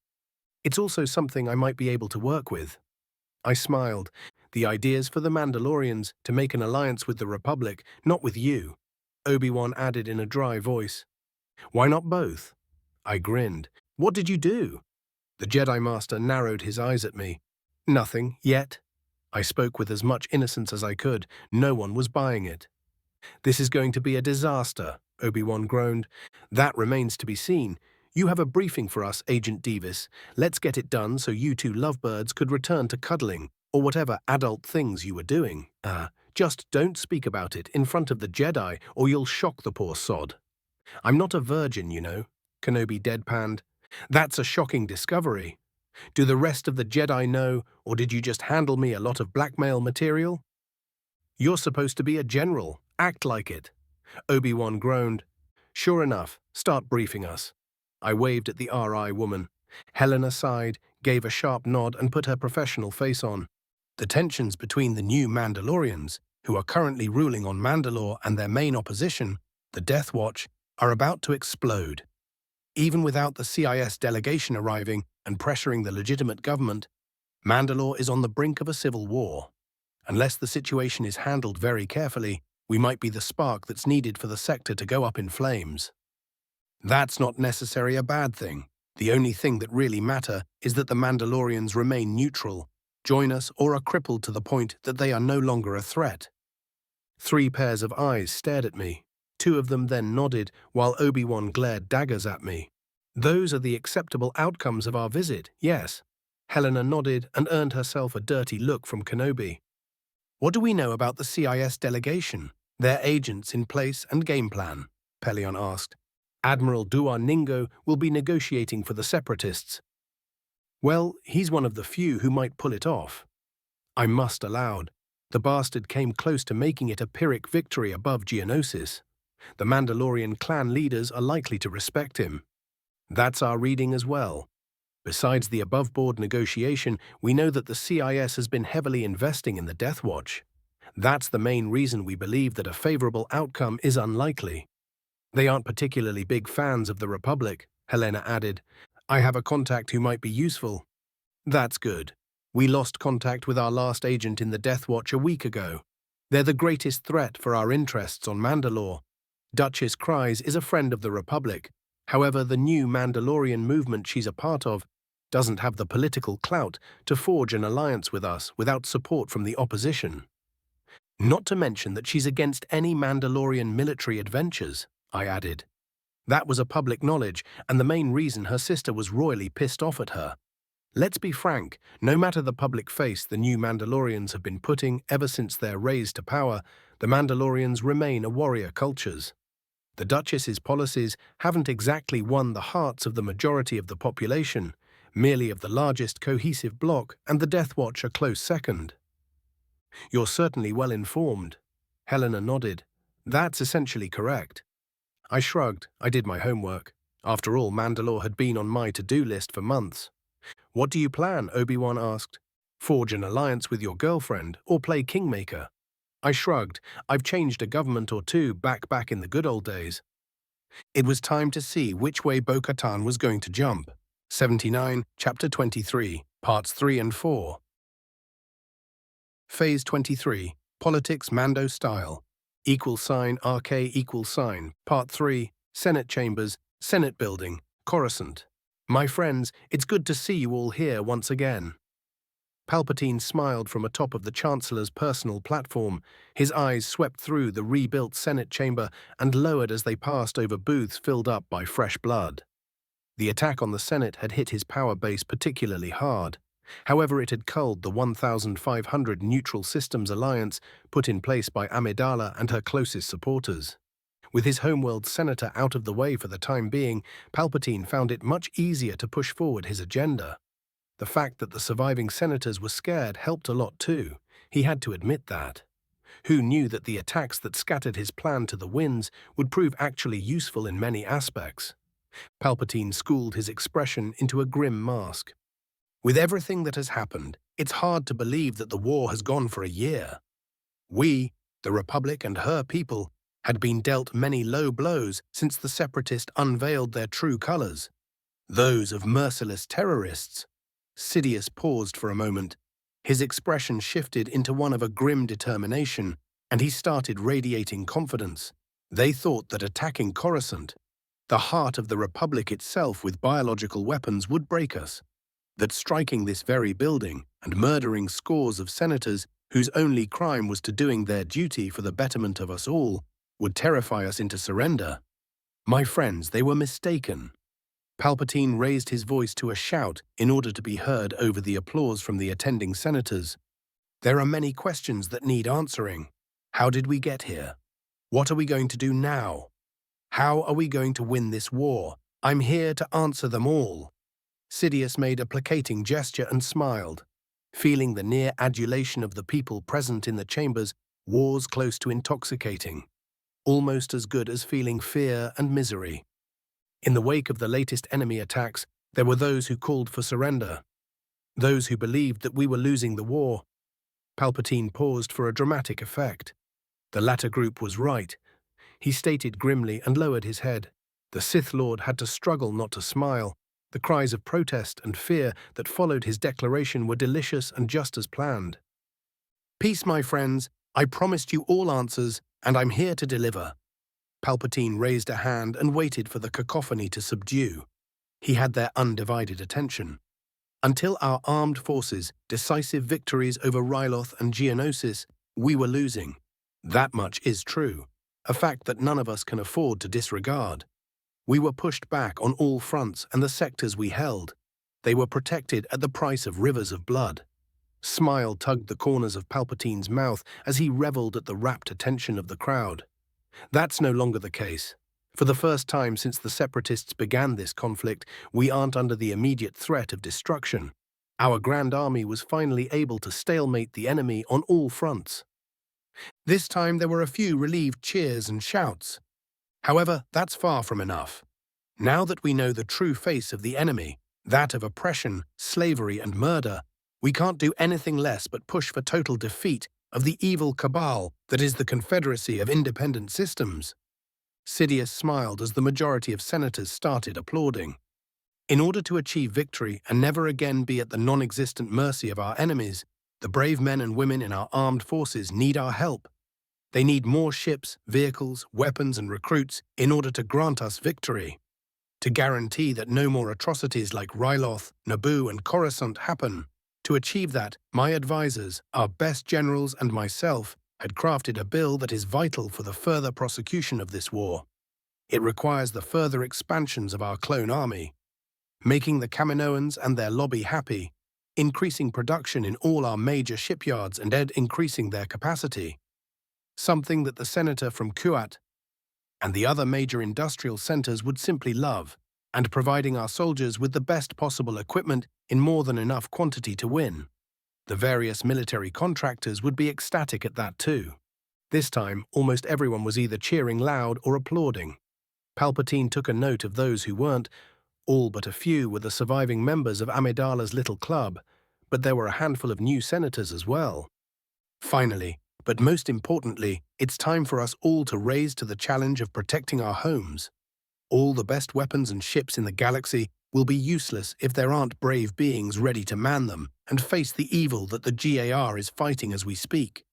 It's also something I might be able to work with. I smiled. The idea's for the Mandalorians to make an alliance with the Republic, not with you, Obi-Wan added in a dry voice. Why not both? I grinned. What did you do? The Jedi Master narrowed his eyes at me. Nothing, yet. I spoke with as much innocence as I could. No one was buying it. This is going to be a disaster, Obi-Wan groaned. That remains to be seen. You have a briefing for us, Agent Davis. Let's get it done so you two lovebirds could return to cuddling, or whatever adult things you were doing. Just don't speak about it in front of the Jedi, or you'll shock the poor sod. I'm not a virgin, you know, Kenobi deadpanned. That's a shocking discovery. Do the rest of the Jedi know, or did you just handle me a lot of blackmail material? You're supposed to be a general. Act like it. Obi-Wan groaned. Sure enough, start briefing us. I waved at the RI woman. Helena sighed, gave a sharp nod and put her professional face on. The tensions between the new Mandalorians, who are currently ruling on Mandalore, and their main opposition, the Death Watch, are about to explode. Even without the CIS delegation arriving and pressuring the legitimate government, Mandalore is on the brink of a civil war. Unless the situation is handled very carefully, we might be the spark that's needed for the sector to go up in flames. That's not necessarily a bad thing. The only thing that really matters is that the Mandalorians remain neutral, join us, or are crippled to the point that they are no longer a threat. 3 pairs of eyes stared at me. 2 of them then nodded, while Obi-Wan glared daggers at me. Those are the acceptable outcomes of our visit, yes. Helena nodded and earned herself a dirty look from Kenobi. What do we know about the CIS delegation, their agents in place and game plan? Pelion asked. Admiral Duar Ningo will be negotiating for the Separatists. Well, he's one of the few who might pull it off. I must aloud. The bastard came close to making it a Pyrrhic victory above Geonosis. The Mandalorian clan leaders are likely to respect him. That's our reading as well. Besides the above-board negotiation, we know that the CIS has been heavily investing in the Death Watch. That's the main reason we believe that a favorable outcome is unlikely. They aren't particularly big fans of the Republic, Helena added. I have a contact who might be useful. That's good. We lost contact with our last agent in the Death Watch a week ago. They're the greatest threat for our interests on Mandalore. Duchess Kryze is a friend of the Republic. However, the new Mandalorian movement she's a part of doesn't have the political clout to forge an alliance with us without support from the opposition. Not to mention that she's against any Mandalorian military adventures, I added. That was a public knowledge, and the main reason her sister was royally pissed off at her. Let's be frank, no matter the public face the new Mandalorians have been putting ever since their raise to power, the Mandalorians remain a warrior cultures. The Duchess's policies haven't exactly won the hearts of the majority of the population, merely of the largest cohesive bloc, and the Death Watch a close second. You're certainly well informed. Helena nodded. That's essentially correct. I shrugged. I did my homework. After all, Mandalore had been on my to-do list for months. What do you plan? Obi-Wan asked. Forge an alliance with your girlfriend, or play kingmaker? I shrugged. I've changed a government or two back in the good old days. It was time to see which way Bo-Katan was going to jump. 79, Chapter 23, Parts 3 and 4. Phase 23, Politics Mando Style. =RK=, Part 3, Senate Chambers, Senate Building, Coruscant. My friends, it's good to see you all here once again. Palpatine smiled from atop of the Chancellor's personal platform. His eyes swept through the rebuilt Senate chamber and lowered as they passed over booths filled up by fresh blood. The attack on the Senate had hit his power base particularly hard. However, it had culled the 1,500 neutral systems alliance put in place by Amidala and her closest supporters. With his homeworld senator out of the way for the time being, Palpatine found it much easier to push forward his agenda. The fact that the surviving senators were scared helped a lot too. He had to admit that. Who knew that the attacks that scattered his plan to the winds would prove actually useful in many aspects? Palpatine schooled his expression into a grim mask. With everything that has happened, it's hard to believe that the war has gone for a year. We, the Republic and her people, had been dealt many low blows since the Separatists unveiled their true colors. Those of merciless terrorists. Sidious paused for a moment. His expression shifted into one of a grim determination, and he started radiating confidence. They thought that attacking Coruscant, the heart of the Republic itself with biological weapons, would break us. That striking this very building and murdering scores of senators whose only crime was to doing their duty for the betterment of us all would terrify us into surrender. My friends, they were mistaken. Palpatine raised his voice to a shout in order to be heard over the applause from the attending senators. There are many questions that need answering. How did we get here? What are we going to do now? How are we going to win this war? I'm here to answer them all. Sidious made a placating gesture and smiled. Feeling the near adulation of the people present in the chambers, was close to intoxicating. Almost as good as feeling fear and misery. In the wake of the latest enemy attacks, there were those who called for surrender. Those who believed that we were losing the war. Palpatine paused for a dramatic effect. The latter group was right. He stated grimly and lowered his head. The Sith Lord had to struggle not to smile. The cries of protest and fear that followed his declaration were delicious and just as planned. Peace, my friends. I promised you all answers, and I'm here to deliver. Palpatine raised a hand and waited for the cacophony to subdue. He had their undivided attention. Until our armed forces' decisive victories over Ryloth and Geonosis, we were losing. That much is true, a fact that none of us can afford to disregard. We were pushed back on all fronts, and the sectors we held, they were protected at the price of rivers of blood. Smile tugged the corners of Palpatine's mouth as he reveled at the rapt attention of the crowd. That's no longer the case. For the first time since the Separatists began this conflict, we aren't under the immediate threat of destruction. Our Grand Army was finally able to stalemate the enemy on all fronts. This time there were a few relieved cheers and shouts. However, that's far from enough. Now that we know the true face of the enemy, that of oppression, slavery, and murder, we can't do anything less but push for total defeat of the evil cabal that is the Confederacy of Independent Systems. Sidious smiled as the majority of senators started applauding. In order to achieve victory and never again be at the non-existent mercy of our enemies, the brave men and women in our armed forces need our help. They need more ships, vehicles, weapons, and recruits in order to grant us victory. To guarantee that no more atrocities like Ryloth, Naboo, and Coruscant happen. To achieve that, my advisors, our best generals, and myself had crafted a bill that is vital for the further prosecution of this war. It requires the further expansions of our clone army, making the Kaminoans and their lobby happy, increasing production in all our major shipyards and increasing their capacity. Something that the senator from Kuat and the other major industrial centers would simply love, and providing our soldiers with the best possible equipment in more than enough quantity to win. The various military contractors would be ecstatic at that too. This time, almost everyone was either cheering loud or applauding. Palpatine took a note of those who weren't. All but a few were the surviving members of Amidala's little club, but there were a handful of new senators as well. Finally, but most importantly, it's time for us all to raise to the challenge of protecting our homes. All the best weapons and ships in the galaxy will be useless if there aren't brave beings ready to man them and face the evil that the GAR is fighting as we speak.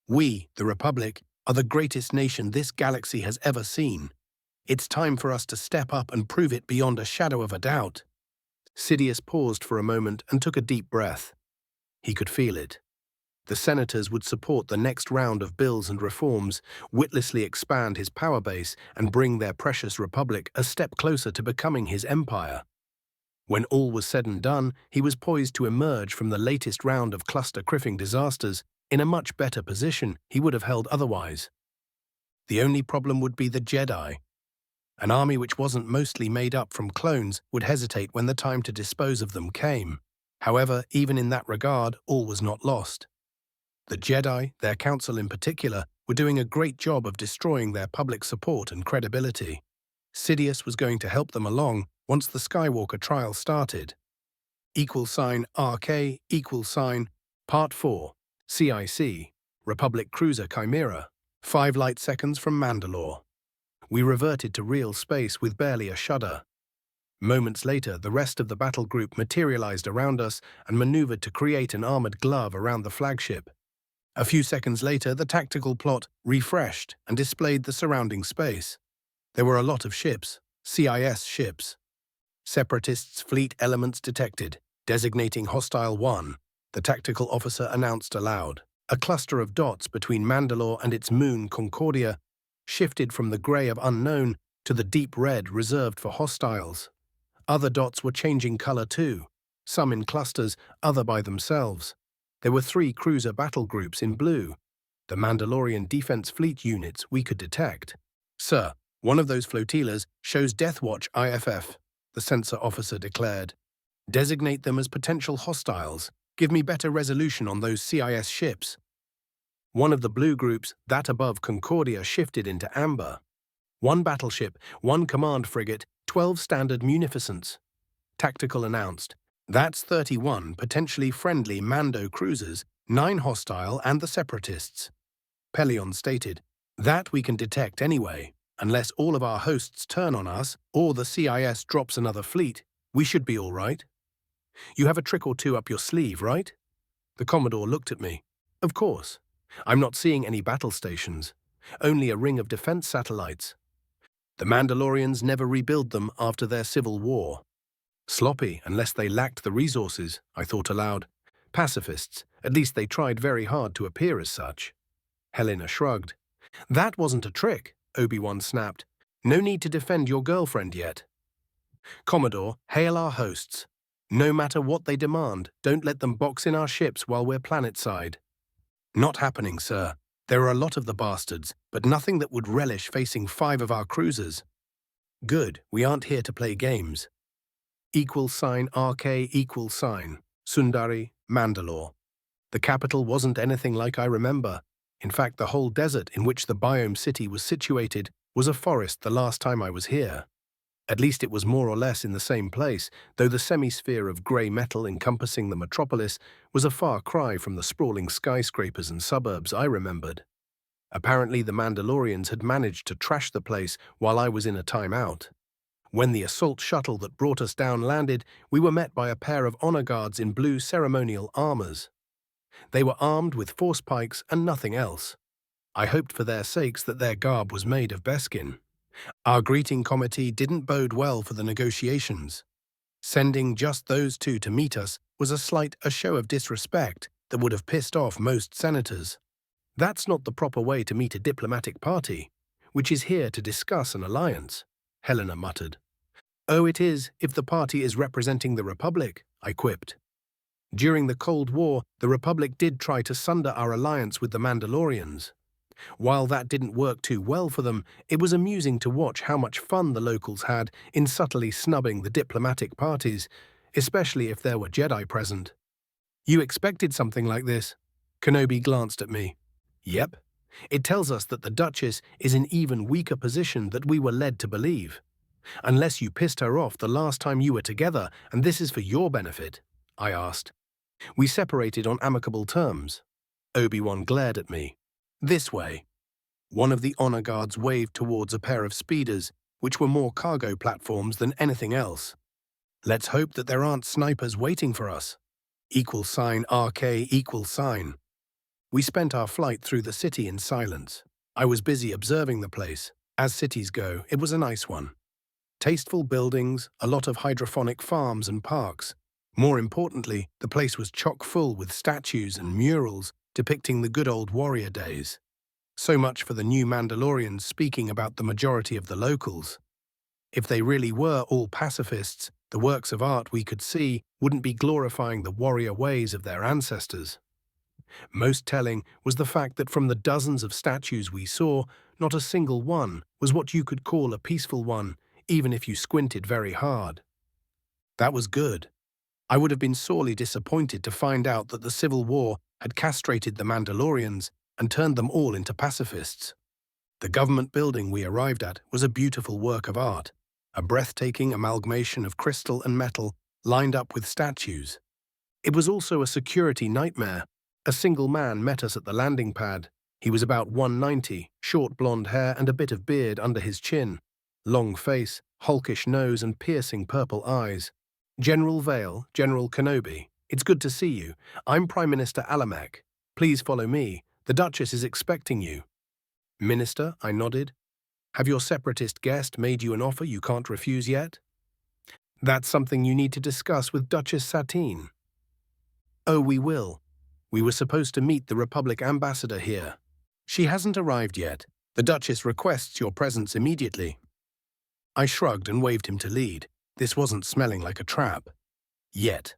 We, the Republic, are the greatest nation this galaxy has ever seen. It's time for us to step up and prove it beyond a shadow of a doubt. Sidious paused for a moment and took a deep breath. He could feel it. The senators would support the next round of bills and reforms, witlessly expand his power base, and bring their precious republic a step closer to becoming his empire. When all was said and done, he was poised to emerge from the latest round of cluster-criffing disasters in a much better position he would have held otherwise. The only problem would be the Jedi. An army which wasn't mostly made up from clones would hesitate when the time to dispose of them came. However, even in that regard, all was not lost. The Jedi, their council in particular, were doing a great job of destroying their public support and credibility. Sidious was going to help them along once the Skywalker trial started. =RK Part 4 CIC Republic Cruiser Chimera 5 light seconds from Mandalore. We reverted to real space with barely a shudder. Moments later, the rest of the battle group materialized around us and maneuvered to create an armored glove around the flagship. A few seconds later, the tactical plot refreshed and displayed the surrounding space. There were a lot of ships, CIS ships. Separatists' fleet elements detected, designating Hostile 1, the tactical officer announced aloud. A cluster of dots between Mandalore and its moon Concordia shifted from the grey of unknown to the deep red reserved for hostiles. Other dots were changing color too, some in clusters, other by themselves. There were 3 cruiser battle groups in blue, the Mandalorian Defense Fleet units we could detect. "Sir, one of those flotillas shows Deathwatch IFF," the sensor officer declared. "Designate them as potential hostiles. Give me better resolution on those CIS ships." One of the blue groups, that above Concordia, shifted into amber. 1 battleship, 1 command frigate, 12 standard munificence. Tactical announced. "That's 31 potentially friendly Mando cruisers, 9 hostile and the Separatists." Pelion stated. "That we can detect anyway. Unless all of our hosts turn on us or the CIS drops another fleet, we should be all right." "You have a trick or two up your sleeve, right?" The Commodore looked at me. "Of course. I'm not seeing any battle stations. Only a ring of defense satellites. The Mandalorians never rebuild them after their civil war. Sloppy, unless they lacked the resources," I thought aloud. "Pacifists, at least they tried very hard to appear as such." Helena shrugged. "That wasn't a trick," Obi-Wan snapped. "No need to defend your girlfriend yet. Commodore, hail our hosts. No matter what they demand, don't let them box in our ships while we're planetside." "Not happening, sir. There are a lot of the bastards, but nothing that would relish facing 5 of our cruisers." "Good, we aren't here to play games." $RK Sundari, Mandalore. The capital wasn't anything like I remember. In fact, the whole desert in which the biome city was situated was a forest the last time I was here. At least it was more or less in the same place, though the semi-sphere of grey metal encompassing the metropolis was a far cry from the sprawling skyscrapers and suburbs I remembered. Apparently the Mandalorians had managed to trash the place while I was in a timeout. When the assault shuttle that brought us down landed, we were met by a pair of honor guards in blue ceremonial armors. They were armed with force pikes and nothing else. I hoped for their sakes that their garb was made of beskin. Our greeting committee didn't bode well for the negotiations. Sending just those 2 to meet us was a show of disrespect that would have pissed off most senators. "That's not the proper way to meet a diplomatic party, which is here to discuss an alliance," Helena muttered. "Oh, it is, if the party is representing the Republic," I quipped. "During the Cold War, the Republic did try to sunder our alliance with the Mandalorians. While that didn't work too well for them, it was amusing to watch how much fun the locals had in subtly snubbing the diplomatic parties, especially if there were Jedi present." "You expected something like this?" Kenobi glanced at me. "Yep. It tells us that the Duchess is in even weaker position than we were led to believe. Unless you pissed her off the last time you were together, and this is for your benefit," I asked. "We separated on amicable terms." Obi-Wan glared at me. "This way." One of the honor guards waved towards a pair of speeders, which were more cargo platforms than anything else. "Let's hope that there aren't snipers waiting for us." $RK. We spent our flight through the city in silence. I was busy observing the place. As cities go, it was a nice one. Tasteful buildings, a lot of hydroponic farms and parks. More importantly, the place was chock full with statues and murals depicting the good old warrior days. So much for the new Mandalorians speaking about the majority of the locals. If they really were all pacifists, the works of art we could see wouldn't be glorifying the warrior ways of their ancestors. Most telling was the fact that from the dozens of statues we saw, not a single one was what you could call a peaceful one, even if you squinted very hard. That was good. I would have been sorely disappointed to find out that the Civil War had castrated the Mandalorians and turned them all into pacifists. The government building we arrived at was a beautiful work of art, a breathtaking amalgamation of crystal and metal lined up with statues. It was also a security nightmare. A single man met us at the landing pad. He was about 190, short blonde hair and a bit of beard under his chin. long face, hulkish nose, and piercing purple eyes. General Vale, General Kenobi, it's good to see you. I'm Prime Minister Alamek. Please follow me. The Duchess is expecting you. Minister, I nodded. Have your separatist guest made you an offer you can't refuse yet? That's something you need to discuss with Duchess Satine. Oh, we will. We were supposed to meet the Republic ambassador here. She hasn't arrived yet. The Duchess requests your presence immediately. I shrugged and waved him to lead. This wasn't smelling like a trap. Yet.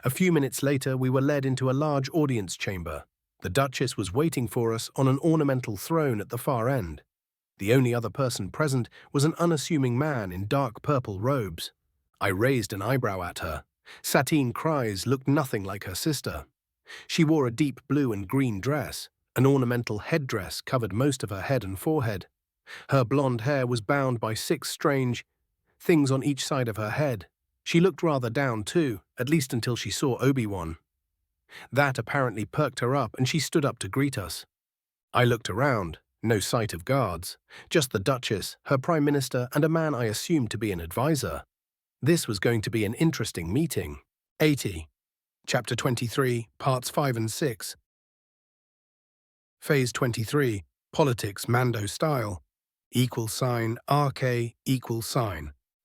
A few minutes later, we were led into a large audience chamber. The Duchess was waiting for us on an ornamental throne at the far end. The only other person present was an unassuming man in dark purple robes. I raised an eyebrow at her. Satine Kryze looked nothing like her sister. She wore a deep blue and green dress. An ornamental headdress covered most of her head and forehead. Her blonde hair was bound by 6 strange things on each side of her head. She looked rather down too, at least until she saw Obi-Wan. That apparently perked her up and she stood up to greet us. I looked around, no sight of guards, just the Duchess, her Prime Minister, and a man I assumed to be an advisor. This was going to be an interesting meeting. 80. Chapter 23, Parts 5 and 6. Phase 23, Politics Mando Style. =RK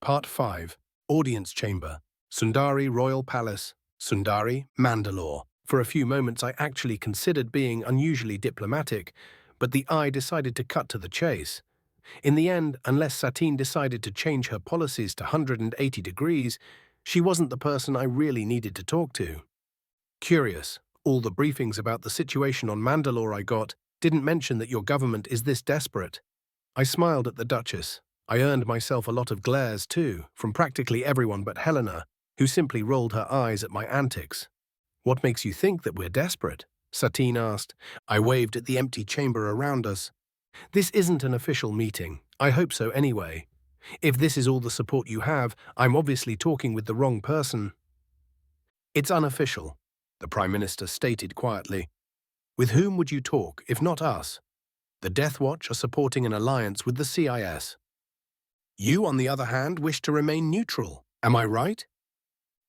Part 5, Audience Chamber, Sundari Royal Palace, Sundari, Mandalore. For a few moments I actually considered being unusually diplomatic, but the eye decided to cut to the chase. In the end, unless Satine decided to change her policies to 180 degrees, she wasn't the person I really needed to talk to. Curious, all the briefings about the situation on Mandalore I got didn't mention that your government is this desperate. I smiled at the Duchess. I earned myself a lot of glares too, from practically everyone but Helena, who simply rolled her eyes at my antics. What makes you think that we're desperate? Satine asked. I waved at the empty chamber around us. This isn't an official meeting. I hope so anyway. If this is all the support you have, I'm obviously talking with the wrong person. It's unofficial, the Prime Minister stated quietly. With whom would you talk, if not us? The Death Watch are supporting an alliance with the CIS. You, on the other hand, wish to remain neutral. Am I right?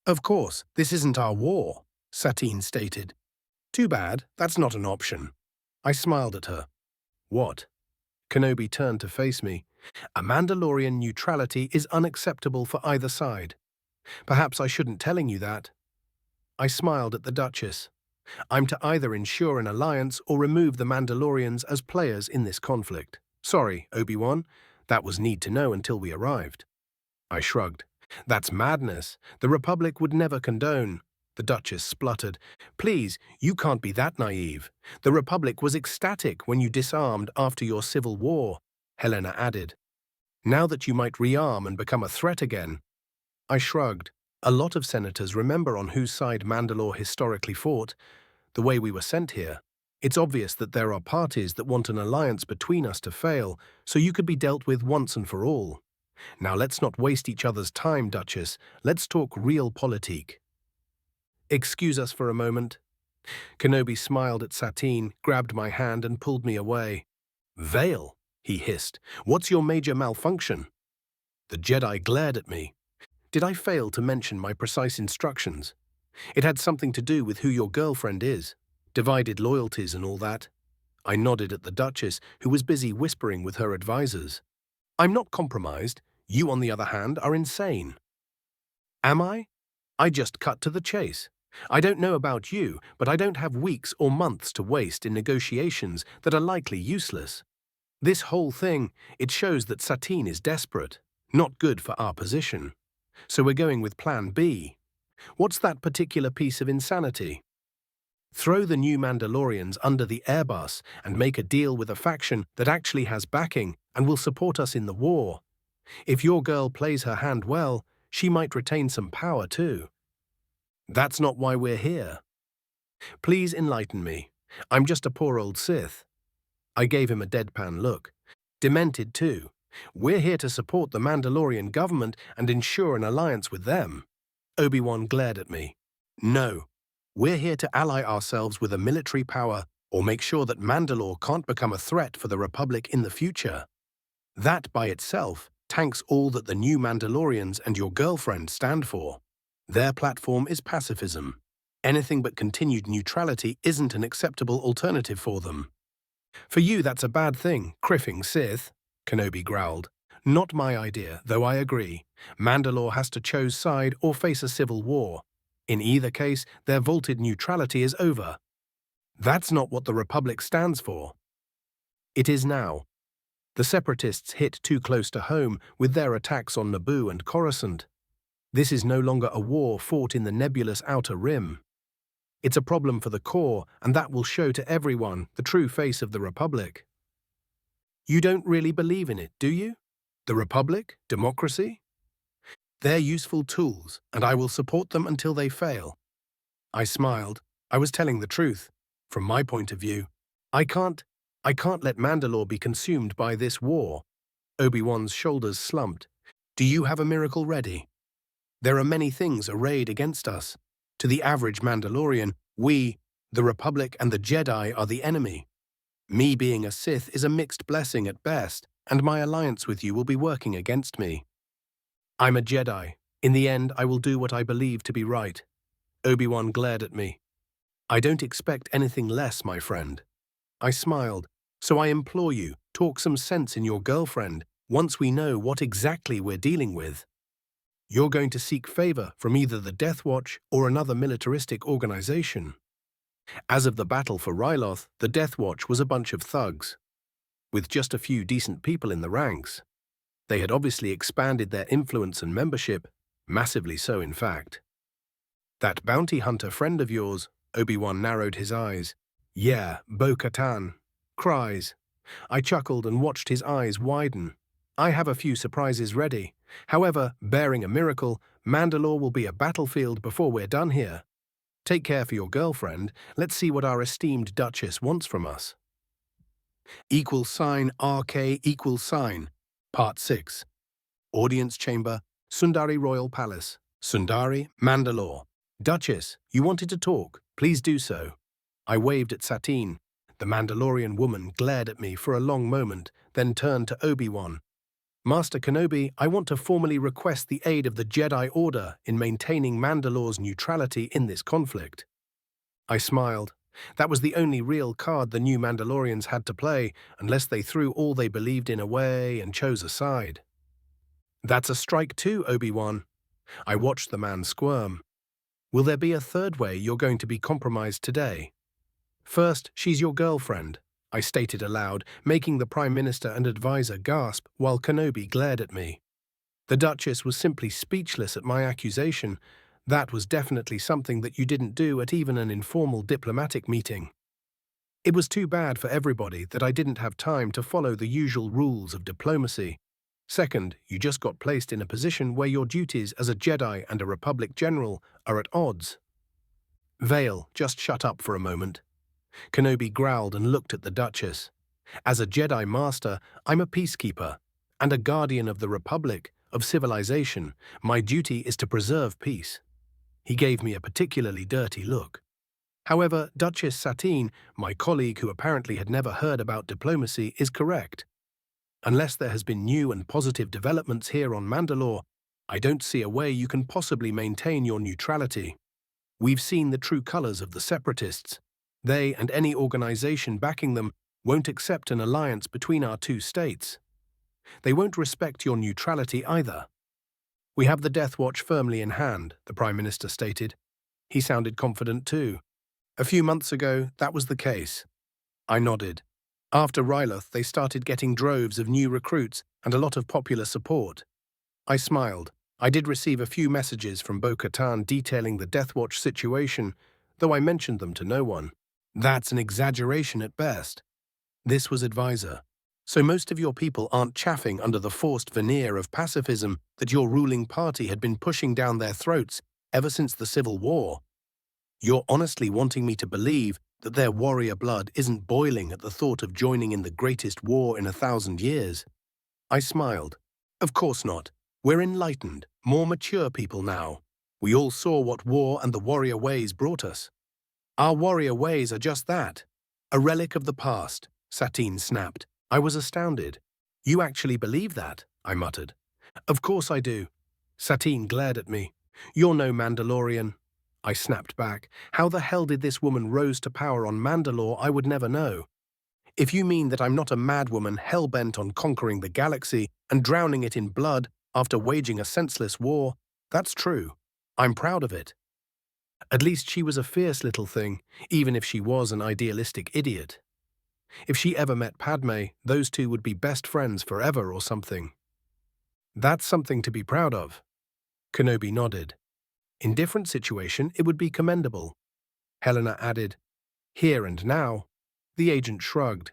Of course, this isn't our war, Satine stated. Too bad, that's not an option. I smiled at her. What? Kenobi turned to face me. A Mandalorian neutrality is unacceptable for either side. Perhaps I shouldn't telling you that. I smiled at the Duchess. I'm to either ensure an alliance or remove the Mandalorians as players in this conflict. Sorry, Obi-Wan. That was need to know until we arrived. I shrugged. That's madness. The Republic would never condone. The Duchess spluttered. Please, you can't be that naive. The Republic was ecstatic when you disarmed after your civil war, Helena added. Now that you might rearm and become a threat again. I shrugged. A lot of senators remember on whose side Mandalore historically fought, the way we were sent here. It's obvious that there are parties that want an alliance between us to fail, so you could be dealt with once and for all. Now let's not waste each other's time, Duchess. Let's talk real politique. Excuse us for a moment. Kenobi smiled at Satine, grabbed my hand and pulled me away. Vale, he hissed. What's your major malfunction? The Jedi glared at me. Did I fail to mention my precise instructions? It had something to do with who your girlfriend is, divided loyalties and all that. I nodded at the Duchess, who was busy whispering with her advisors. I'm not compromised. You, on the other hand, are insane. Am I? I just cut to the chase. I don't know about you, but I don't have weeks or months to waste in negotiations that are likely useless. This whole thing, it shows that Satine is desperate, not good for our position. So we're going with Plan B. What's that particular piece of insanity? Throw the new Mandalorians under the Airbus and make a deal with a faction that actually has backing and will support us in the war. If your girl plays her hand well, she might retain some power too. That's not why we're here. Please enlighten me. I'm just a poor old Sith. I gave him a deadpan look. Demented too. We're here to support the Mandalorian government and ensure an alliance with them. Obi-Wan glared at me. No. We're here to ally ourselves with a military power or make sure that Mandalore can't become a threat for the Republic in the future. That by itself tanks all that the new Mandalorians and your girlfriend stand for. Their platform is pacifism. Anything but continued neutrality isn't an acceptable alternative for them. For you, that's a bad thing, criffing Sith, Kenobi growled. Not my idea, though I agree. Mandalore has to choose side or face a civil war. In either case, their vaulted neutrality is over. That's not what the Republic stands for. It is now. The Separatists hit too close to home with their attacks on Naboo and Coruscant. This is no longer a war fought in the nebulous Outer Rim. It's a problem for the core, and that will show to everyone the true face of the Republic. You don't really believe in it, do you? The Republic? Democracy? They're useful tools, and I will support them until they fail. I smiled. I was telling the truth. From my point of view, I can't let Mandalore be consumed by this war. Obi-Wan's shoulders slumped. Do you have a miracle ready? There are many things arrayed against us. To the average Mandalorian, we, the Republic and the Jedi, are the enemy. Me being a Sith is a mixed blessing at best, and my alliance with you will be working against me. I'm a Jedi. In the end, I will do what I believe to be right. Obi-Wan glared at me. I don't expect anything less, my friend. I smiled. So I implore you, talk some sense in your girlfriend once we know what exactly we're dealing with. You're going to seek favor from either the Death Watch or another militaristic organization. As of the battle for Ryloth, the Death Watch was a bunch of thugs, with just a few decent people in the ranks. They had obviously expanded their influence and membership, massively so in fact. That bounty hunter friend of yours, Obi-Wan narrowed his eyes. Yeah, Bo-Katan. Cries. I chuckled and watched his eyes widen. I have a few surprises ready. However, bearing a miracle, Mandalore will be a battlefield before we're done here. Take care for your girlfriend. Let's see what our esteemed Duchess wants from us. =RK=. Part 6. Audience Chamber, Sundari Royal Palace. Sundari, Mandalore. Duchess, you wanted to talk. Please do so. I waved at Satine. The Mandalorian woman glared at me for a long moment, then turned to Obi-Wan. Master Kenobi, I want to formally request the aid of the Jedi Order in maintaining Mandalore's neutrality in this conflict. I smiled. That was the only real card the new Mandalorians had to play, unless they threw all they believed in away and chose a side. That's a strike too, Obi-Wan. I watched the man squirm. Will there be a third way you're going to be compromised today? First, she's your girlfriend, I stated aloud, making the Prime Minister and advisor gasp while Kenobi glared at me. The Duchess was simply speechless at my accusation. That was definitely something that you didn't do at even an informal diplomatic meeting. It was too bad for everybody that I didn't have time to follow the usual rules of diplomacy. Second, you just got placed in a position where your duties as a Jedi and a Republic general are at odds. Vale, just shut up for a moment. Kenobi growled and looked at the Duchess. As a Jedi Master, I'm a peacekeeper, and a guardian of the Republic, of civilization. My duty is to preserve peace. He gave me a particularly dirty look. However, Duchess Satine, my colleague who apparently had never heard about diplomacy, is correct. Unless there has been new and positive developments here on Mandalore, I don't see a way you can possibly maintain your neutrality. We've seen the true colors of the Separatists. They and any organization backing them won't accept an alliance between our two states. They won't respect your neutrality either. We have the Death Watch firmly in hand, the Prime Minister stated. He sounded confident too. A few months ago, that was the case. I nodded. After Ryloth, they started getting droves of new recruits and a lot of popular support. I smiled. I did receive a few messages from Bo-Katan detailing the Death Watch situation, though I mentioned them to no one. That's an exaggeration at best. This was advisor. So most of your people aren't chafing under the forced veneer of pacifism that your ruling party had been pushing down their throats ever since the Civil War. You're honestly wanting me to believe that their warrior blood isn't boiling at the thought of joining in the greatest war in 1,000 years. I smiled. Of course not. We're enlightened, more mature people now. We all saw what war and the warrior ways brought us. Our warrior ways are just that. A relic of the past, Satine snapped. I was astounded. You actually believe that? I muttered. Of course I do. Satine glared at me. You're no Mandalorian. I snapped back. How the hell did this woman rose to power on Mandalore, I would never know. If you mean that I'm not a madwoman hell-bent on conquering the galaxy and drowning it in blood after waging a senseless war, that's true. I'm proud of it. At least she was a fierce little thing, even if she was an idealistic idiot. If she ever met Padme, those two would be best friends forever or something. That's something to be proud of. Kenobi nodded. In different situation, it would be commendable. Helena added, here and now. The agent shrugged.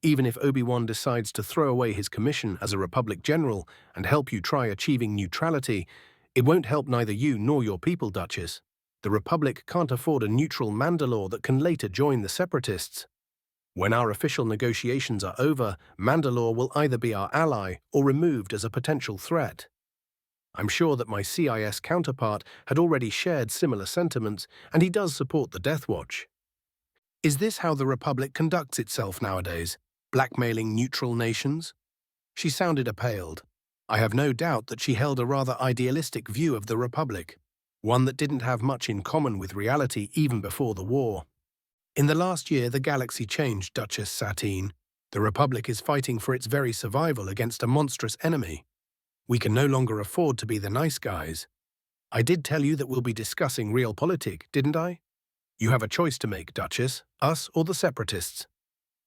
Even if Obi-Wan decides to throw away his commission as a Republic general and help you try achieving neutrality, it won't help neither you nor your people, Duchess. The Republic can't afford a neutral Mandalore that can later join the Separatists. When our official negotiations are over, Mandalore will either be our ally or removed as a potential threat. I'm sure that my CIS counterpart had already shared similar sentiments, and he does support the Death Watch. Is this how the Republic conducts itself nowadays, blackmailing neutral nations? She sounded appalled. I have no doubt that she held a rather idealistic view of the Republic, one that didn't have much in common with reality even before the war. In the last year, the galaxy changed, Duchess Satine. The Republic is fighting for its very survival against a monstrous enemy. We can no longer afford to be the nice guys. I did tell you that we'll be discussing realpolitik, didn't I? You have a choice to make, Duchess, us or the Separatists.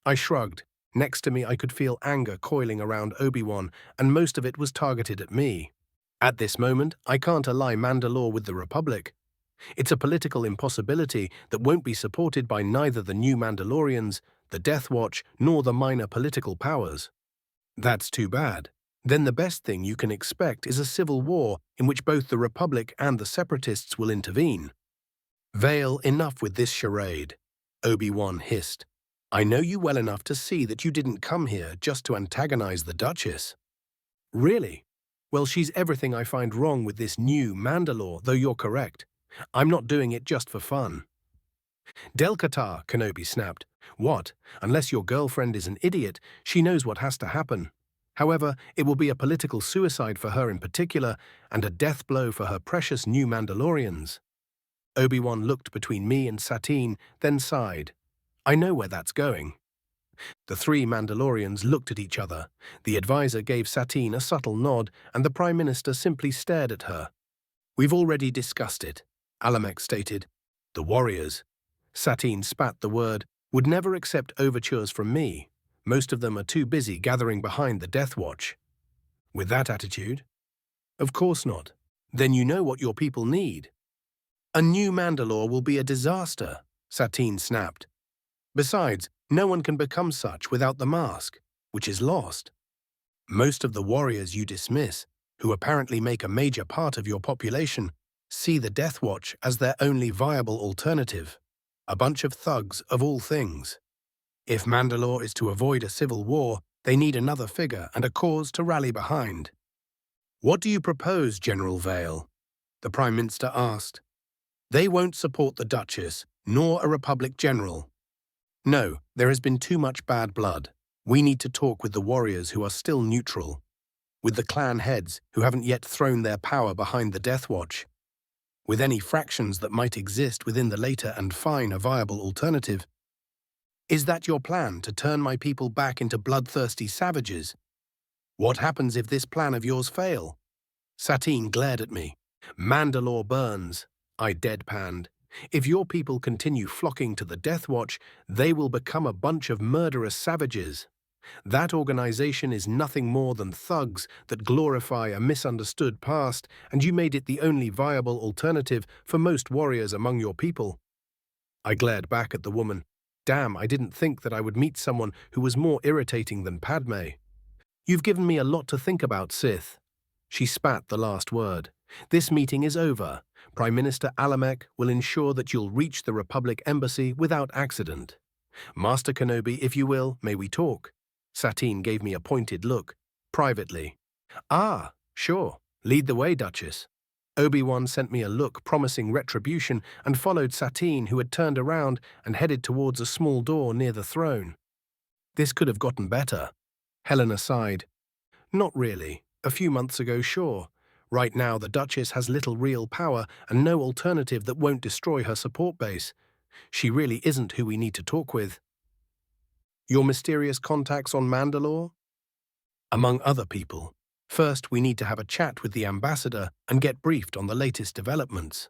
I shrugged. Next to me I could feel anger coiling around Obi-Wan, and most of it was targeted at me. At this moment, I can't ally Mandalore with the Republic. It's a political impossibility that won't be supported by neither the new Mandalorians, the Death Watch, nor the minor political powers. That's too bad. Then the best thing you can expect is a civil war in which both the Republic and the Separatists will intervene. Vale, enough with this charade, Obi-Wan hissed. I know you well enough to see that you didn't come here just to antagonize the Duchess. Really? Well, she's everything I find wrong with this new Mandalore, though you're correct. I'm not doing it just for fun. Del Qatar, Kenobi snapped. What? Unless your girlfriend is an idiot, she knows what has to happen. However, it will be a political suicide for her in particular, and a death blow for her precious new Mandalorians. Obi-Wan looked between me and Satine, then sighed. I know where that's going. The three Mandalorians looked at each other. The advisor gave Satine a subtle nod, and the Prime Minister simply stared at her. We've already discussed it, Alamek stated. The warriors. Satine spat the word, would never accept overtures from me. Most of them are too busy gathering behind the Death Watch. With that attitude? Of course not. Then you know what your people need. A new Mandalore will be a disaster, Satine snapped. Besides, no one can become such without the mask, which is lost. Most of the warriors you dismiss, who apparently make a major part of your population, see the Death Watch as their only viable alternative. A bunch of thugs of all things. If Mandalore is to avoid a civil war, they need another figure and a cause to rally behind. What do you propose, General Vale? The Prime Minister asked. They won't support the Duchess, nor a Republic general. No, there has been too much bad blood. We need to talk with the warriors who are still neutral, with the clan heads who haven't yet thrown their power behind the Death Watch, with any fractions that might exist within the later and fine a viable alternative. Is that your plan, to turn my people back into bloodthirsty savages? What happens if this plan of yours fail? Satine glared at me. Mandalore burns, I deadpanned. If your people continue flocking to the Death Watch, they will become a bunch of murderous savages. That organization is nothing more than thugs that glorify a misunderstood past, and you made it the only viable alternative for most warriors among your people. I glared back at the woman. Damn, I didn't think that I would meet someone who was more irritating than Padme. You've given me a lot to think about, Sith. She spat the last word. This meeting is over. Prime Minister Alamek will ensure that you'll reach the Republic Embassy without accident. Master Kenobi, if you will, may we talk? Satine gave me a pointed look, privately. Ah, sure. Lead the way, Duchess. Obi-Wan sent me a look promising retribution and followed Satine, who had turned around and headed towards a small door near the throne. This could have gotten better. Helena sighed. Not really. A few months ago, sure. Right now, the Duchess has little real power and no alternative that won't destroy her support base. She really isn't who we need to talk with. Your mysterious contacts on Mandalore? Among other people. First, we need to have a chat with the ambassador and get briefed on the latest developments.